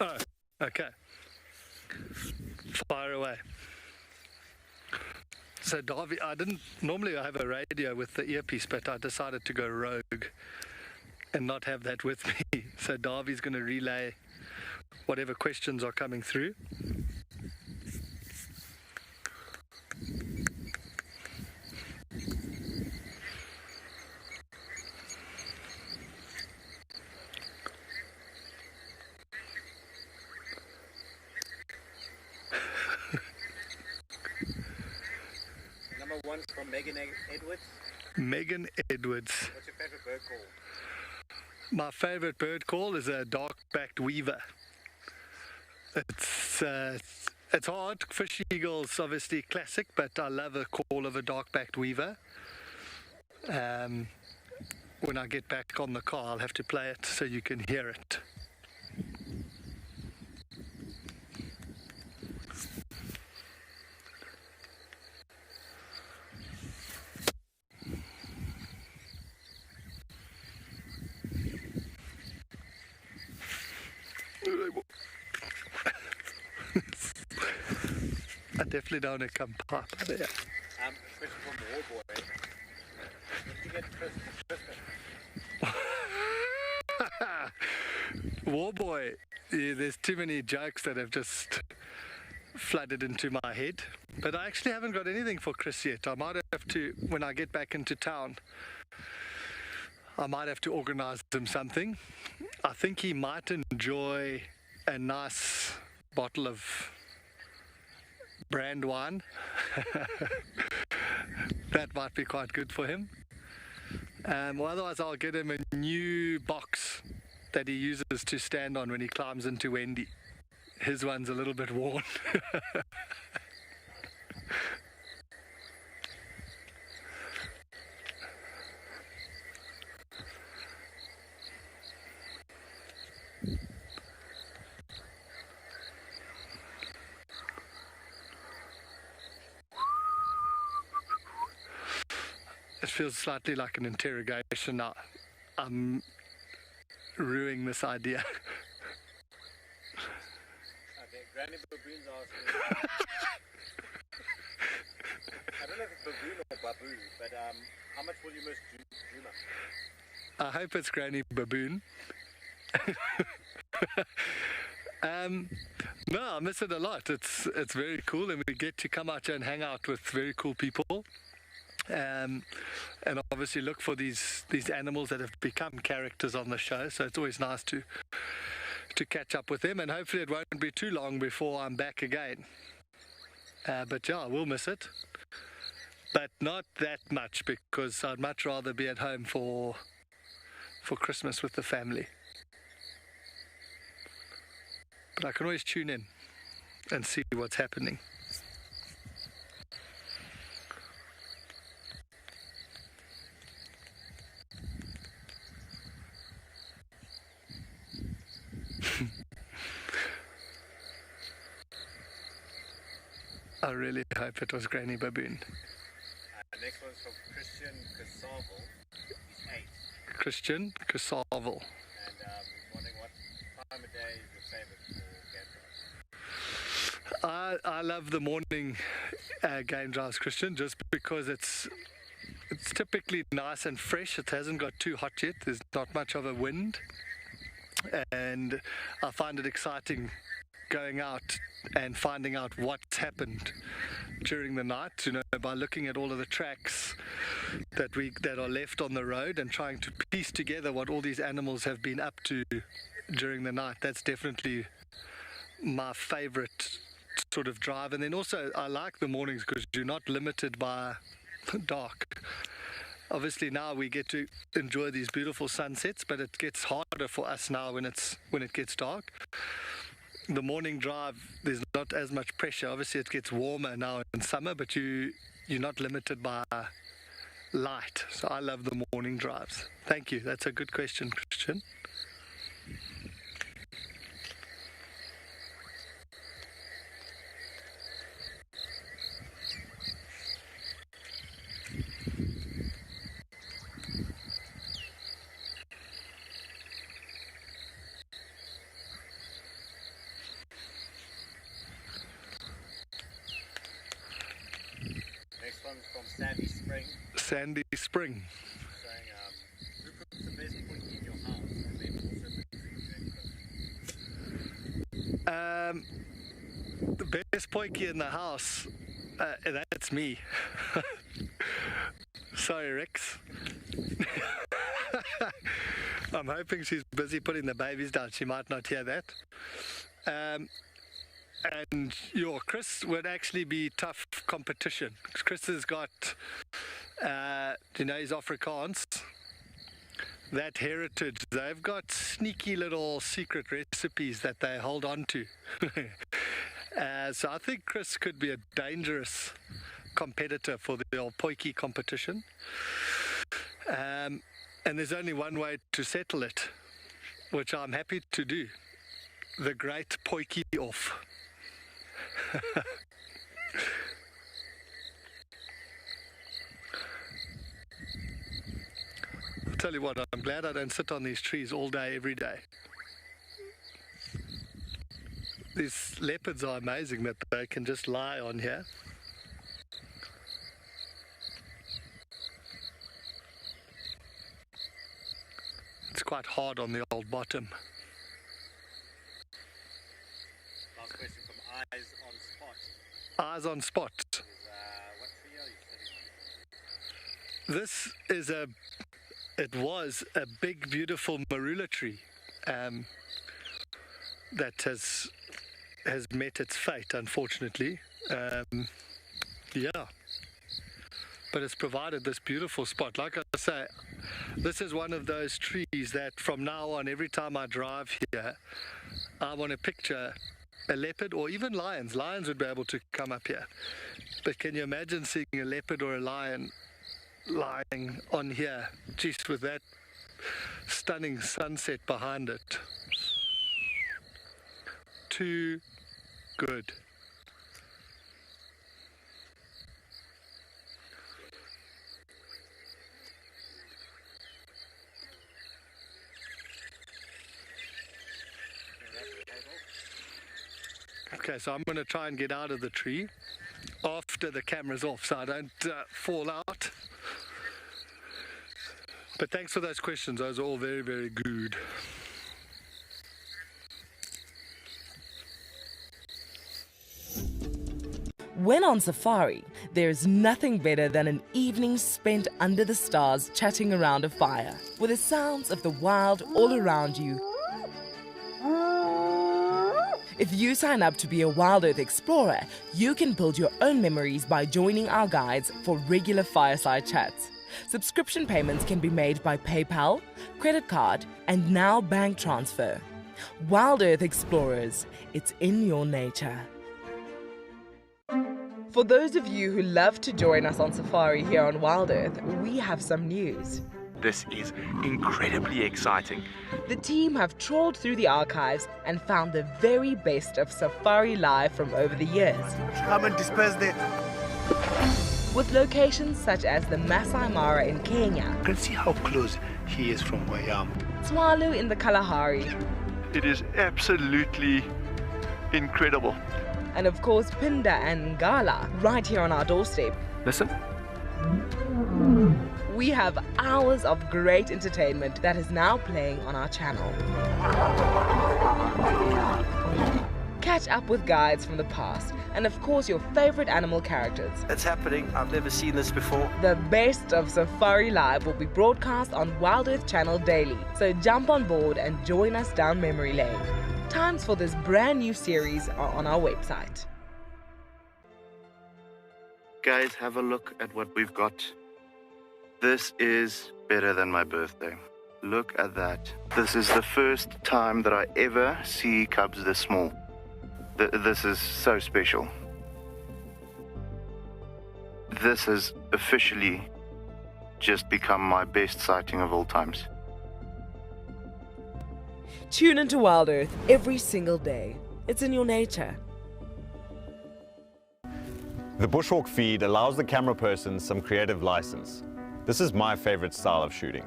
quick. Oh, okay. Fire away. So Davy, normally I have a radio with the earpiece, but I decided to go rogue and not have that with me. So Davy's going to relay whatever questions are coming through. Number 1 from Megan Edwards. Megan Edwards. What's your favorite bird call? My favorite bird call is a dark-backed weaver. It's hard. Fish eagle's obviously classic, but I love a call of a dark-backed weaver. When I get back on the car, I'll have to play it so you can hear it. I definitely don't want to come pop there. Question from Warboy. When did you get Christmas? Warboy, yeah, there's too many jokes that have just flooded into my head. But I actually haven't got anything for Chris yet. I might have to, when I get back into town, I might have to organise him something. I think he might enjoy a nice bottle of brand wine. That might be quite good for him. Well, otherwise I'll get him a new box that he uses to stand on when he climbs into Wendy. His one's a little bit worn. It feels slightly like an interrogation now. I'm ruining this idea. Okay, Granny Baboon's asking. I don't know if it's baboon or babu, but how much will you miss Juma? I hope it's Granny Baboon. No, I miss it a lot. It's very cool, and we get to come out here and hang out with very cool people. And obviously look for these animals that have become characters on the show, so it's always nice to catch up with them, and hopefully it won't be too long before I'm back again. But yeah, I will miss it, but not that much, because I'd much rather be at home for Christmas with the family. But I can always tune in and see what's happening. I really hope it was Granny Baboon. Next one's from Christian Casavel. He's 8. Christian Casavel. And he's wondering what time of day is your favourite for game drives? I love the morning game drives, Christian, just because it's typically nice and fresh. It hasn't got too hot yet. There's not much of a wind. And I find it exciting going out and finding out what's happened during the night, by looking at all of the tracks that are left on the road and trying to piece together what all these animals have been up to during the night. That's definitely my favorite sort of drive. And then also I like the mornings because you're not limited by dark. Obviously now we get to enjoy these beautiful sunsets, but it gets harder for us now when it gets dark. The morning drive, there's not as much pressure. Obviously it gets warmer now in summer, but you're not limited by light. So I love the morning drives. Thank you. That's a good question, Christian. Next one's from Sandy Spring. Sandy Spring. Saying, who cooks the best potjie in your house? And maybe also the best potjie in the house, that's me. Sorry, Rex. I'm hoping she's busy putting the babies down. She might not hear that. And your Chris would actually be tough competition. Chris has got, he's Afrikaans. That heritage, they've got sneaky little secret recipes that they hold on to. So I think Chris could be a dangerous competitor for the old potjie competition. And there's only one way to settle it, which I'm happy to do. The great potjie off. I'll tell you what, I'm glad I don't sit on these trees all day, every day. These leopards are amazing that they can just lie on here. It's quite hard on the old bottom. Last question from Eyes on Spot. Eyes on Spot. What tree are you sitting on? It was a big, beautiful marula tree that has met its fate, unfortunately. Yeah. but it's provided this beautiful spot. Like I say, this is one of those trees that from now on, every time I drive here, I want to picture a leopard or even lions. Lions would be able to come up here. But can you imagine seeing a leopard or a lion lying on here, just with that stunning sunset behind it? Too good. Okay, so I'm going to try and get out of the tree after the camera's off so I don't fall out. But thanks for those questions. Those are all very, very good. When on safari, there is nothing better than an evening spent under the stars chatting around a fire, with the sounds of the wild all around you. If you sign up to be a WildEarth Explorer, you can build your own memories by joining our guides for regular fireside chats. Subscription payments can be made by PayPal, credit card, and now bank transfer. WildEarth Explorers, it's in your nature. For those of you who love to join us on safari here on WildEarth, we have some news. This is incredibly exciting. The team have trawled through the archives and found the very best of Safari Live from over the years. Come and disperse there. With locations such as the Masai Mara in Kenya. You can see how close he is from where I am. Tswalu in the Kalahari. It is absolutely incredible. And of course Pinda and Ngala right here on our doorstep. Listen. We have hours of great entertainment that is now playing on our channel. Catch up with guides from the past and of course your favorite animal characters. It's happening. I've never seen this before. The best of Safari Live will be broadcast on WildEarth Channel daily, so jump on board and join us down memory lane. Times for this brand new series are on our website. Guys, have a look at what we've got. This is better than my birthday. Look at that. This is the first time that I ever see cubs this small. This is so special. This has officially just become my best sighting of all times. Tune into WildEarth every single day. It's in your nature. The bushwalk feed allows the camera person some creative license. This is my favorite style of shooting.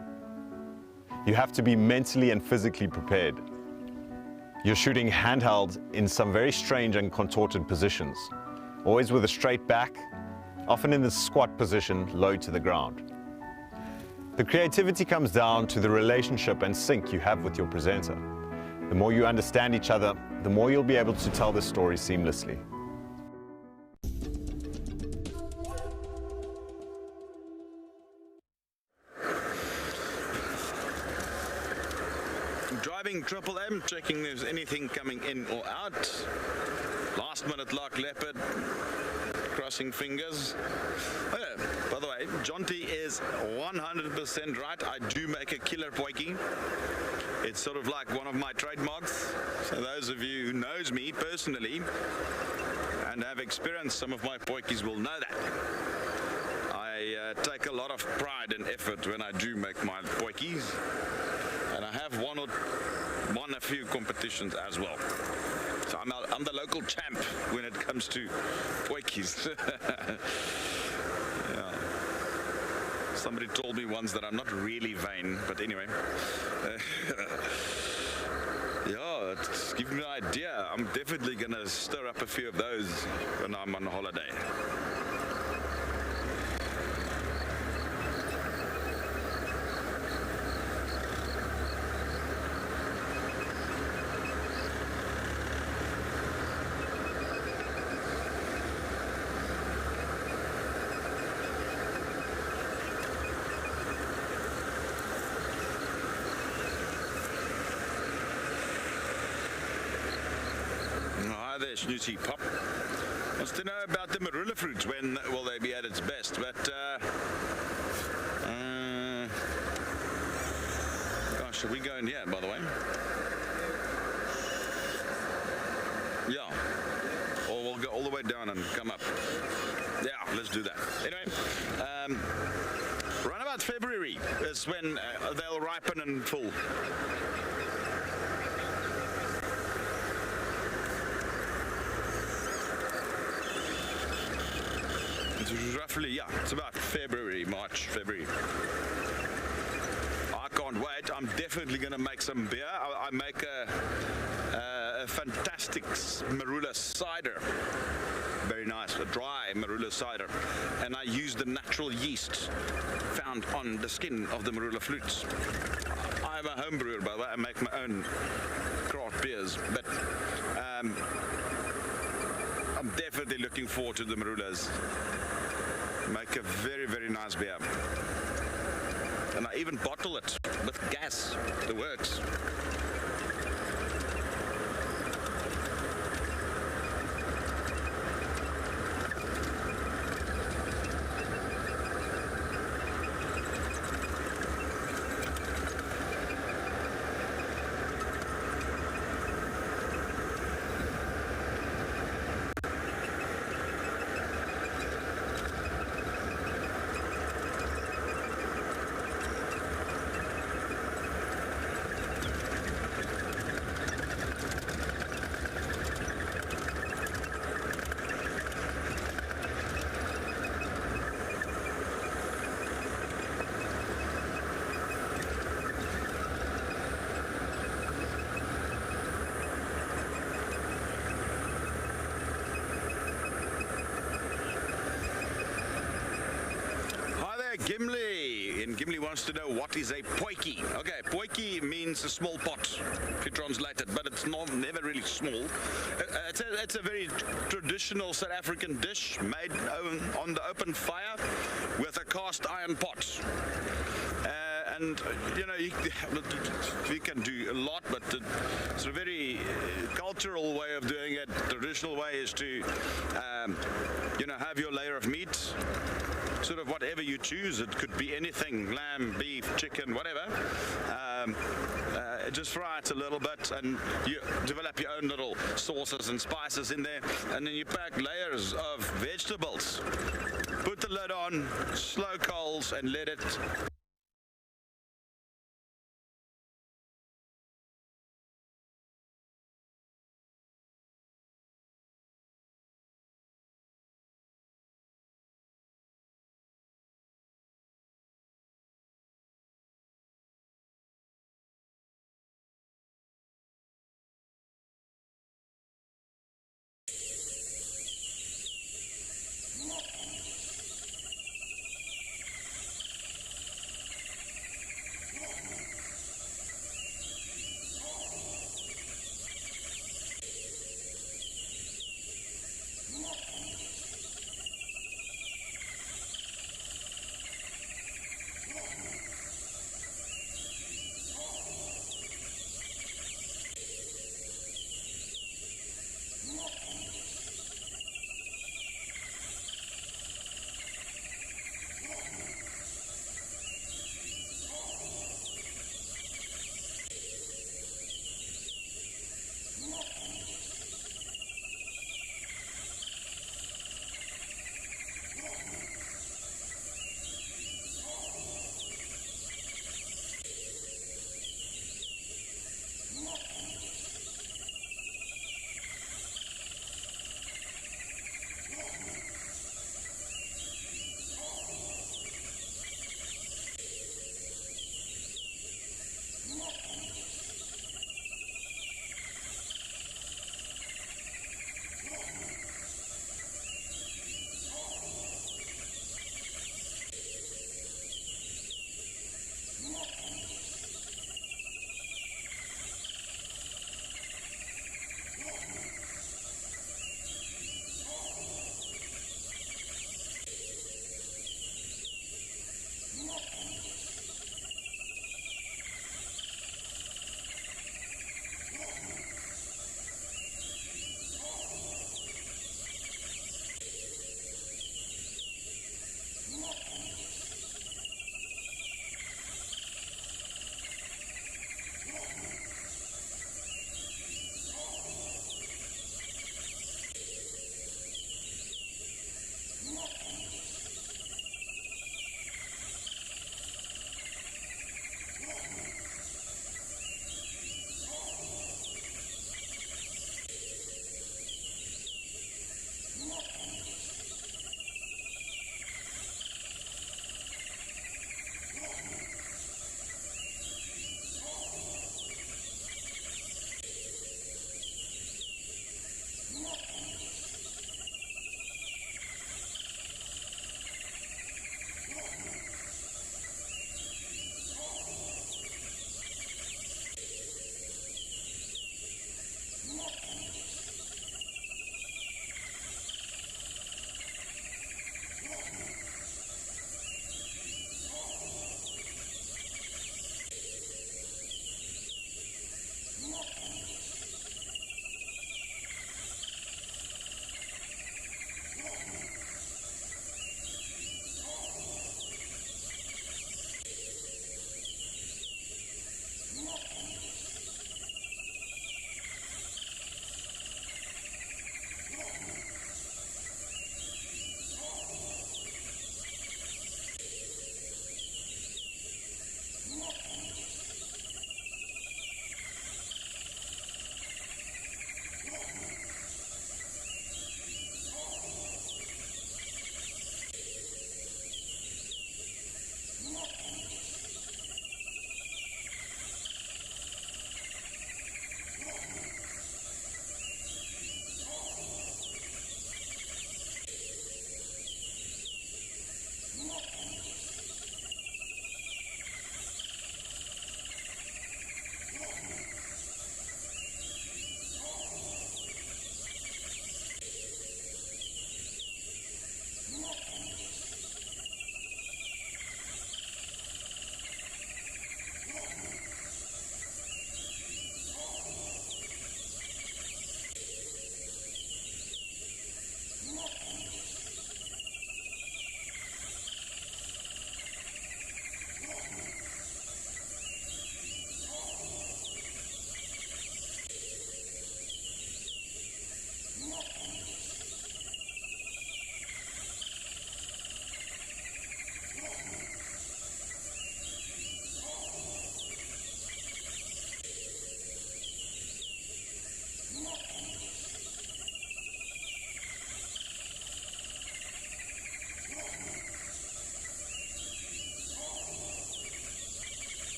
You have to be mentally and physically prepared. You're shooting handheld in some very strange and contorted positions, always with a straight back, often in the squat position, low to the ground. The creativity comes down to the relationship and sync you have with your presenter. The more you understand each other, the more you'll be able to tell the story seamlessly. Driving Triple M, checking if there's anything coming in or out. Last minute lock leopard, crossing fingers. Oh, by the way, Jonty is 100% right. I do make a killer potjie. It's sort of like one of my trademarks. So those of you who knows me personally and have experienced some of my potjies will know that. I take a lot of pride and effort when I do make my potjies. And I have won a few competitions as well. So I'm the local champ when it comes to potjies. Yeah. Somebody told me once that I'm not really vain, but anyway. Yeah, it's giving me an idea. I'm definitely going to stir up a few of those when I'm on holiday. There, Snooty Pop. Wants to know about the marula fruits. When will they be at its best? But Should we go in here, by the way? Yeah. Or we'll go all the way down and come up. Yeah, let's do that. Anyway, around about February is when they'll ripen in full. It's roughly, yeah, it's about February, March, February. I can't wait. I'm definitely going to make some beer. I make a fantastic marula cider. Very nice, a dry marula cider. And I use the natural yeast found on the skin of the marula fruits. I'm a home brewer, by the way. I make my own craft beers. But I'm definitely looking forward to the marulas. Make a very, very nice beer. And I even bottle it with gas. It works. Gimli. And Gimli wants to know what is a potjie. Okay, potjie means a small pot, if you translate it, but it's never really small. It's a very traditional South African dish made on the open fire with a cast iron pot. And you know, you can do a lot, but it's a very cultural way of doing it. Traditional way is to, you know, have your layer of meat, sort of whatever you choose. It could be anything: lamb, beef, chicken, whatever. Just fry it a little bit, and you develop your own little sauces and spices in there, and then you pack layers of vegetables. Put the lid on, slow coals, and let it.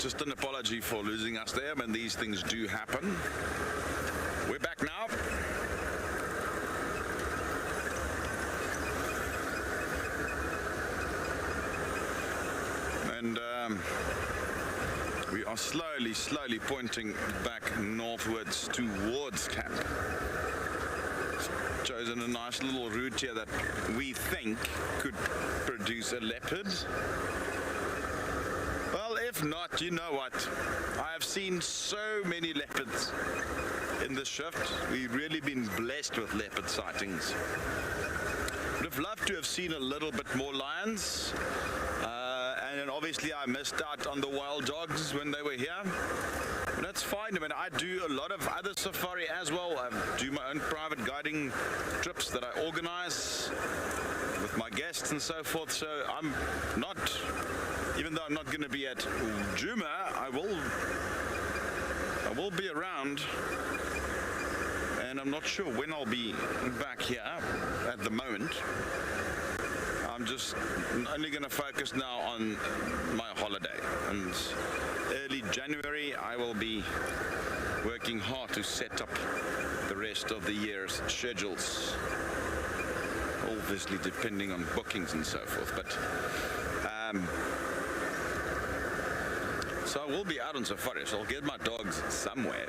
Just an apology for losing us there, and these things do happen. We're back now. And we are slowly pointing back northwards towards camp. Chosen a nice little route here that we think could produce a leopard. Well, if not, you know what? I have seen so many leopards in this shift. We've really been blessed with leopard sightings. Would have loved to have seen a little bit more lions. And obviously I missed out on the wild dogs when they were here. But that's fine. I mean, I do a lot of other safari as well. I do my own private guiding trips that I organize with my guests and so forth. So I'm not, even though I'm not going to be at Juma, I will be around. And I'm not sure when I'll be back here at the moment. I'm just only going to focus now on my holiday, and early January I will be working hard to set up the rest of the year's schedules, obviously depending on bookings and so forth, but so I will be out on safari, so I'll get my dogs somewhere.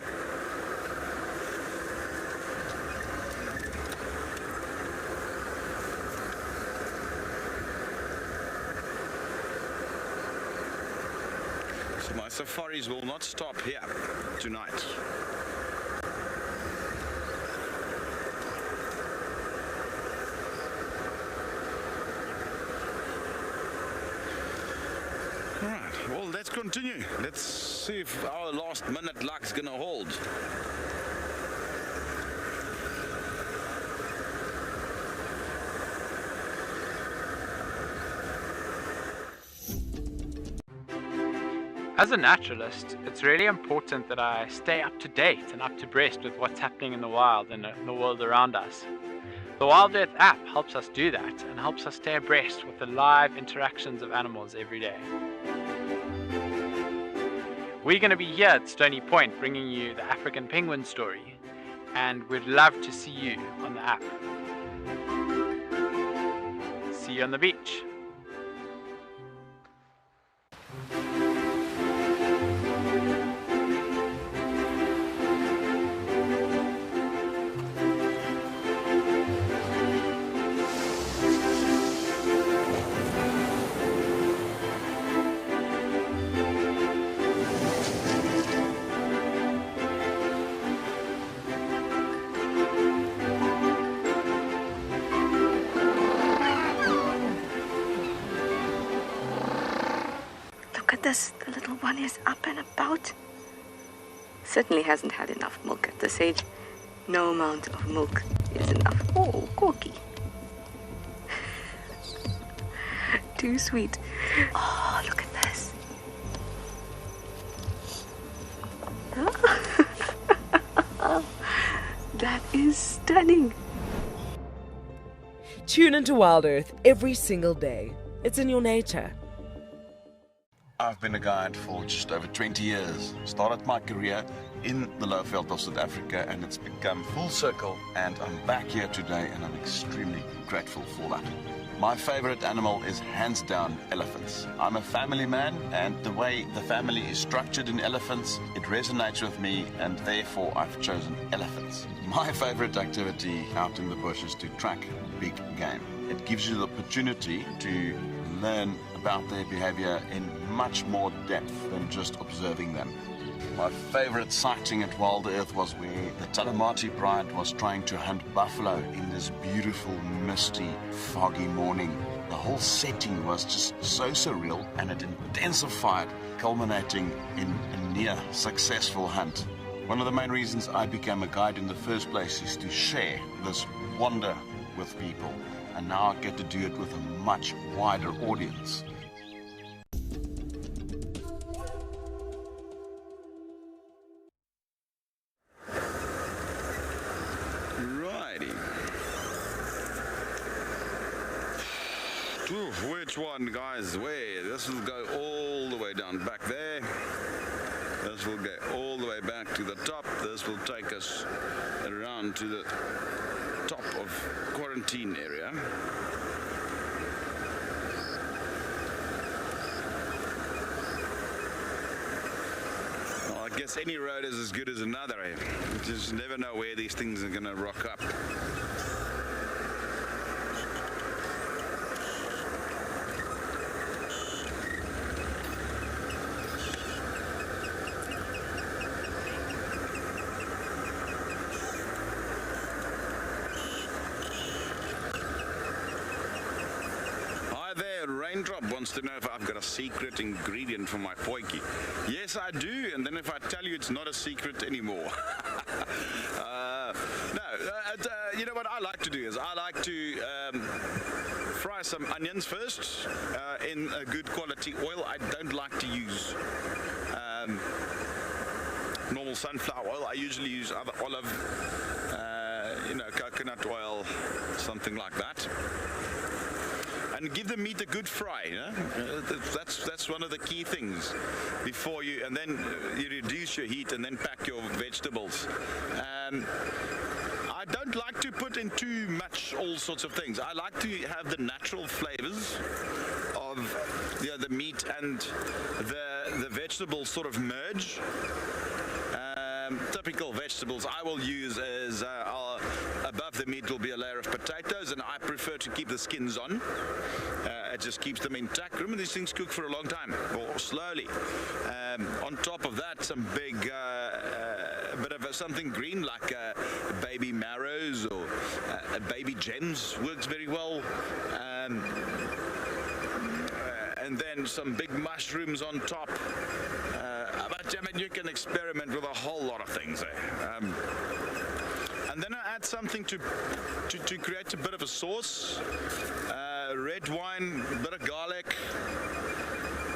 My safaris will not stop here tonight. Alright, well, let's continue. Let's see if our last minute luck's gonna hold. As a naturalist, it's really important that I stay up to date and up to breast with what's happening in the wild and in the world around us. The WildEarth app helps us do that and helps us stay abreast with the live interactions of animals every day. We're going to be here at Stony Point bringing you the African penguin story, and we'd love to see you on the app. See you on the beach. The little one is up and about. Certainly hasn't had enough milk at this age. No amount of milk is enough. Oh, Corky. Too sweet. Oh, look at this. That is stunning. Tune into WildEarth every single day. It's in your nature. I've been a guide for just over 20 years. Started my career in the lowveld of South Africa, and it's become full circle, and I'm back here today, and I'm extremely grateful for that. My favorite animal is hands down elephants. I'm a family man, and the way the family is structured in elephants, it resonates with me, and therefore I've chosen elephants. My favorite activity out in the bush is to track big game. It gives you the opportunity to learn about their behavior in much more depth than just observing them. My favorite sighting at WildEarth was where the Talamati Pride was trying to hunt buffalo in this beautiful, misty, foggy morning. The whole setting was just so surreal, and it intensified, culminating in a near successful hunt. One of the main reasons I became a guide in the first place is to share this wonder with people, and now I get to do it with a much wider audience. Which one, guys? Where? This will go all the way down back there. This will go all the way back to the top. This will take us around to the top of quarantine area. Well, I guess any road is as good as another. Eh? You just never know where these things are going to rock up. Raindrop wants to know if I've got a secret ingredient for my potjie. Yes, I do, and then if I tell you it's not a secret anymore. You know what I like to do is I like to fry some onions first in a good quality oil. I don't like to use normal sunflower oil. I usually use other olive, coconut oil, something like that. And give the meat a good fry, you know? That's one of the key things before you, and then you reduce your heat and then pack your vegetables. I don't like to put in too much all sorts of things. I like to have the natural flavors of the meat and the vegetables sort of merge. Typical vegetables I will use is above the meat will be a layer of potatoes, and I prefer to keep the skins on. It just keeps them intact. Remember, these things cook for a long time, or slowly. On top of that, some big bit of something green like baby marrows or baby gems works very well. And then some big mushrooms on top. But I mean, you can experiment with a whole lot of things there. And then I add something to create a bit of a sauce. Red wine, a bit of garlic.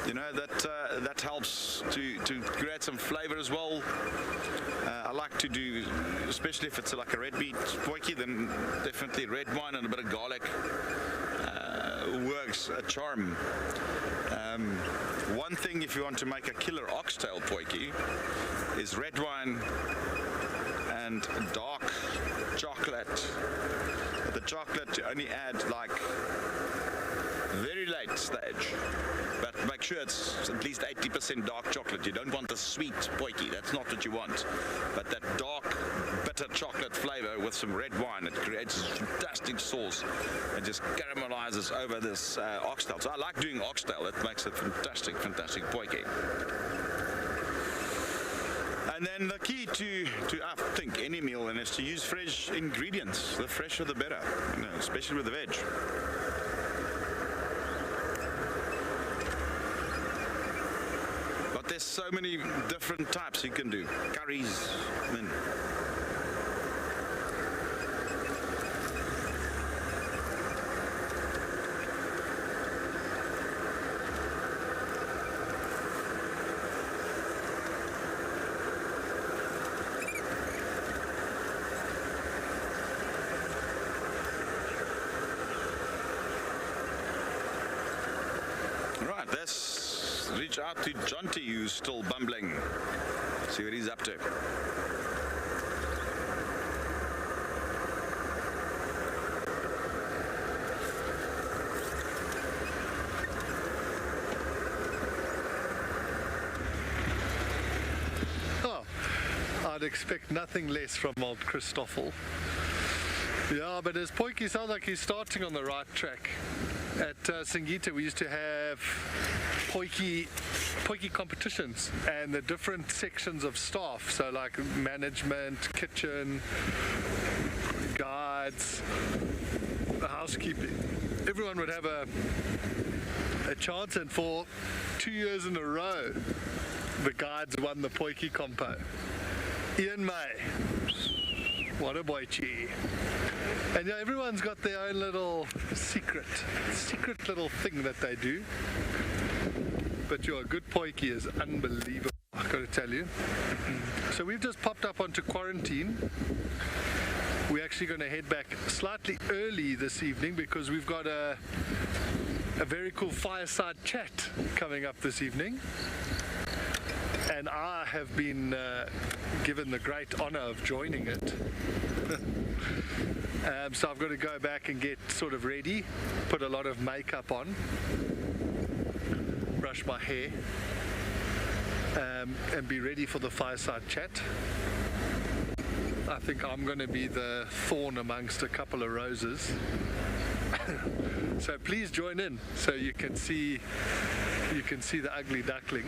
You know, that helps to create some flavor as well. I like to do, especially if it's like a red meat potjie, then definitely red wine and a bit of garlic works a charm. One thing, if you want to make a killer oxtail potjie, is red wine and dark chocolate. But the chocolate you only add like very late stage, but make sure it's at least 80% dark chocolate. You don't want the sweet potjie, that's not what you want, but that dark bitter chocolate flavor with some red wine, it creates this fantastic sauce and just caramelizes over this oxtail. So I like doing oxtail, it makes a fantastic potjie. And then the key to I think any meal then is to use fresh ingredients. The fresher the better, you know, especially with the veg. But there's so many different types you can do. Curries, I mean. Let's reach out to Jonty, who's still bumbling. See what he's up to. Oh, I'd expect nothing less from old Christoffel. Yeah, but his potjie sounds like he's starting on the right track. At Singita, we used to have potjie competitions, and the different sections of staff, so like management, kitchen, guides, the housekeeping, everyone would have a chance, and for 2 years in a row the guides won the potjie compo. Ian May, what a boychie. And yeah, everyone's got their own little secret little thing that they do. But your good potjie is unbelievable, I've got to tell you. So we've just popped up onto quarantine. We're actually going to head back slightly early this evening because we've got a very cool fireside chat coming up this evening. and I have been given the great honor of joining it. So I've got to go back and get sort of ready, put a lot of makeup on, brush my hair, and be ready for the fireside chat. I think I'm going to be the thorn amongst a couple of roses. So please join in so you can see the ugly duckling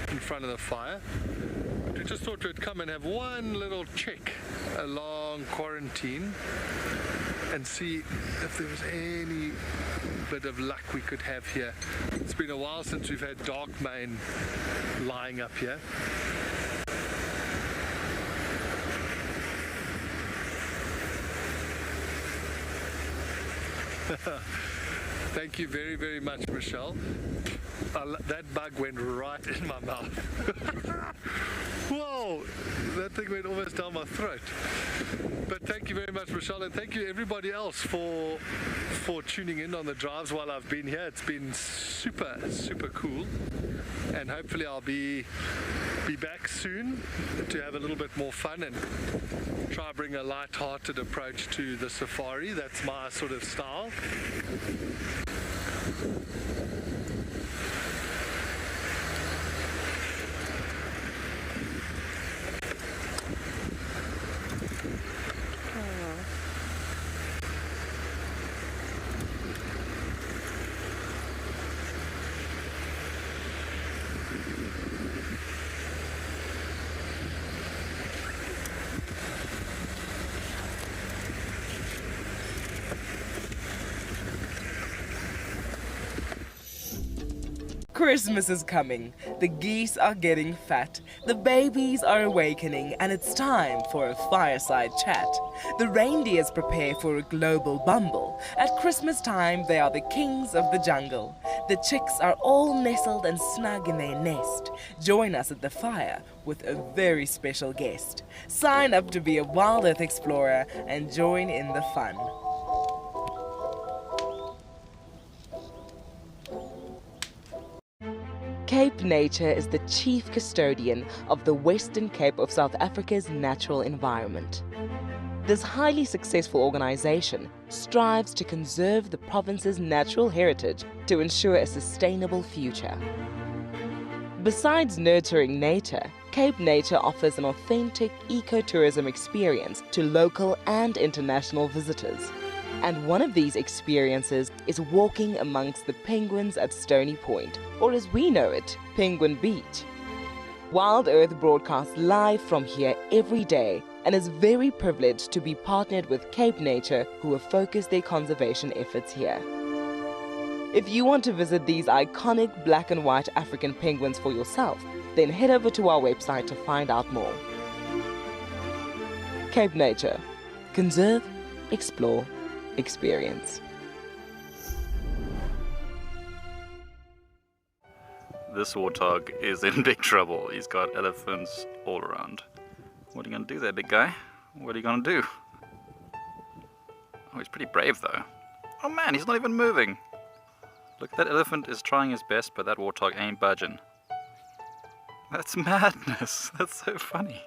in front of the fire. We just thought we'd come and have one little check along quarantine and see if there was any bit of luck we could have here. It's been a while since we've had dark mane lying up here. Thank you very, very much, Michelle. That bug went right in my mouth. Whoa, that thing went almost down my throat. But thank you very much, Michelle, and thank you everybody else for tuning in on the drives while I've been here. It's been super, super cool, and hopefully I'll be back soon to have a little bit more fun and try bring a light-hearted approach to the safari. That's my sort of style. Christmas is coming, the geese are getting fat, the babies are awakening, and it's time for a fireside chat. The reindeers prepare for a global bumble. At Christmas time, they are the kings of the jungle. The chicks are all nestled and snug in their nest. Join us at the fire with a very special guest. Sign up to be a WildEarth explorer and join in the fun. Cape Nature is the chief custodian of the Western Cape of South Africa's natural environment. This highly successful organization strives to conserve the province's natural heritage to ensure a sustainable future. Besides nurturing nature, Cape Nature offers an authentic ecotourism experience to local and international visitors. And one of these experiences is walking amongst the penguins at Stony Point, or as we know it, Penguin Beach. WildEarth broadcasts live from here every day and is very privileged to be partnered with Cape Nature, who have focused their conservation efforts here. If you want to visit these iconic black and white African penguins for yourself, then head over to our website to find out more. Cape Nature. Conserve, explore, experience. This warthog is in big trouble. He's got elephants all around. What are you going to do there, big guy? What are you going to do? Oh, he's pretty brave though. Oh man, he's not even moving. Look, that elephant is trying his best, but that warthog ain't budging. That's madness. That's so funny.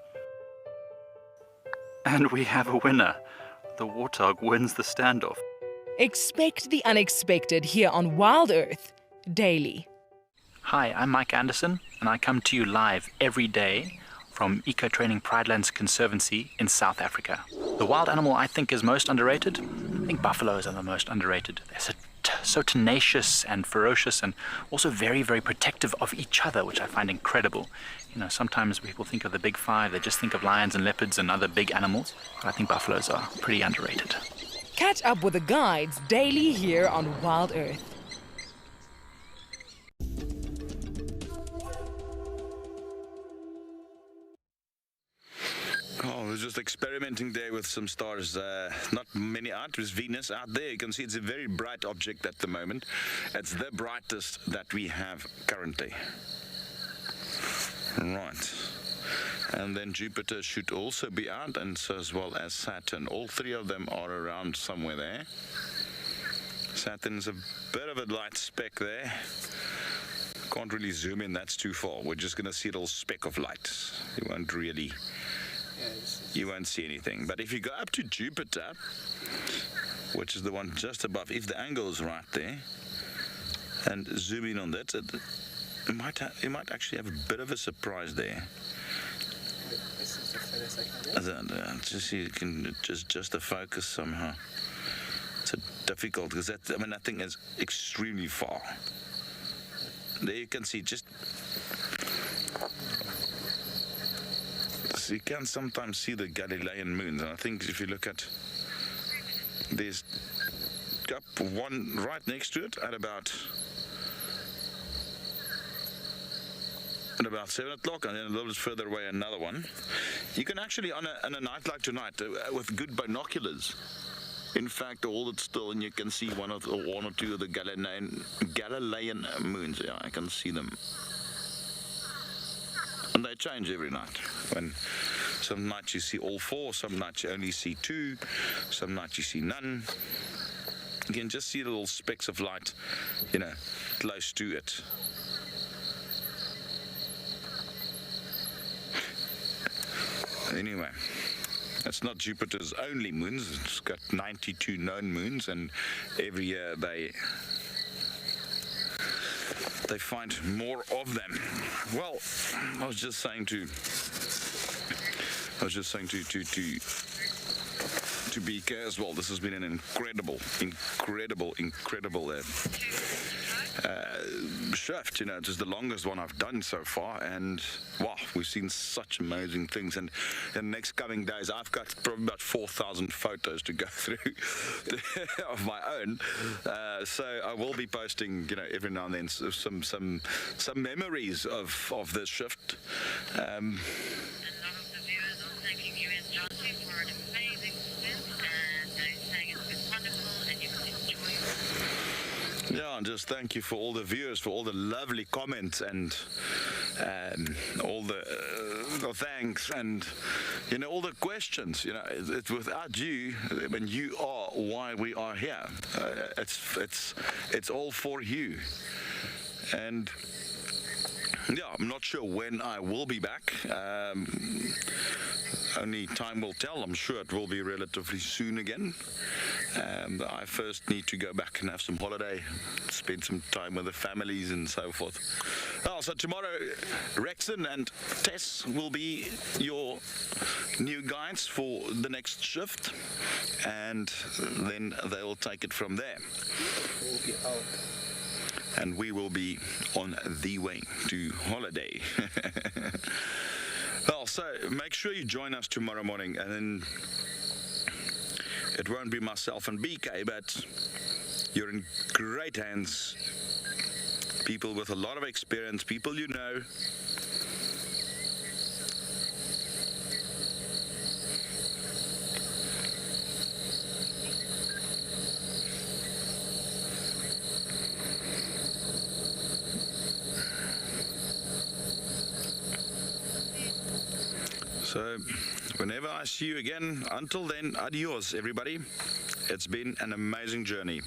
And we have a winner. The warthog wins the standoff. Expect the unexpected here on WildEarth Daily. Hi, I'm Mike Anderson, and I come to you live every day from Eco Training Pridelands Conservancy in South Africa. The wild animal I think is most underrated. I think buffaloes are the most underrated. They're so tenacious and ferocious, and also very, very protective of each other, which I find incredible. You know, sometimes people think of the big five, they just think of lions and leopards and other big animals, but I think buffaloes are pretty underrated. Catch up with the guides daily here on WildEarth. Oh, we're just experimenting there with some stars. Not many out. There's Venus out there. You can see it's a very bright object at the moment. It's the brightest that we have currently. Right. And then Jupiter should also be out, and so as well as Saturn. All three of them are around somewhere there. Saturn's a bit of a light speck there. can't really zoom in, that's too far. We're just going to see a little speck of light. You won't really, you won't see anything. But if you go up to Jupiter, which is the one just above, if the angle is right there, and zoom in on that, you might actually have a bit of a surprise there. Just you can just the focus somehow. It's difficult because that thing is extremely far. There you can see so you can sometimes see the Galilean moons, and I think if you look at, there's one right next to it at about 7 o'clock, and then a little bit further away another one. You can actually, on a night like tonight, with good binoculars, in fact, all that's still, and you can see one or two of the Galilean moons. Yeah, I can see them. And they change every night. When some nights you see all 4, some nights you only see 2, some nights you see none. You can just see the little specks of light, close to it. Anyway, it's not Jupiter's only moons. It's got 92 known moons, and every year they find more of them. Well, I was just saying to BK as well. This has been an incredible shift. It is the longest one I've done so far, and wow, we've seen such amazing things. And in the next coming days, I've got probably about 4,000 photos to go through of my own. So I will be posting, every now and then some memories of this shift. Yeah, and just thank you for all the viewers, for all the lovely comments, and all the thanks, and all the questions. It's without you, when you are why we are here. It's all for you. And yeah, I'm not sure when I will be back. Only time will tell. I'm sure it will be relatively soon again. I first need to go back and have some holiday, spend some time with the families and so forth. So tomorrow, Rexon and Tess will be your new guides for the next shift, and then they will take it from there. We'll be out. And we will be on the way to holiday. Well, so make sure you join us tomorrow morning, and then it won't be myself and BK, but you're in great hands. People with a lot of experience, people you know. So, whenever I see you again, until then, adios, everybody. It's been an amazing journey.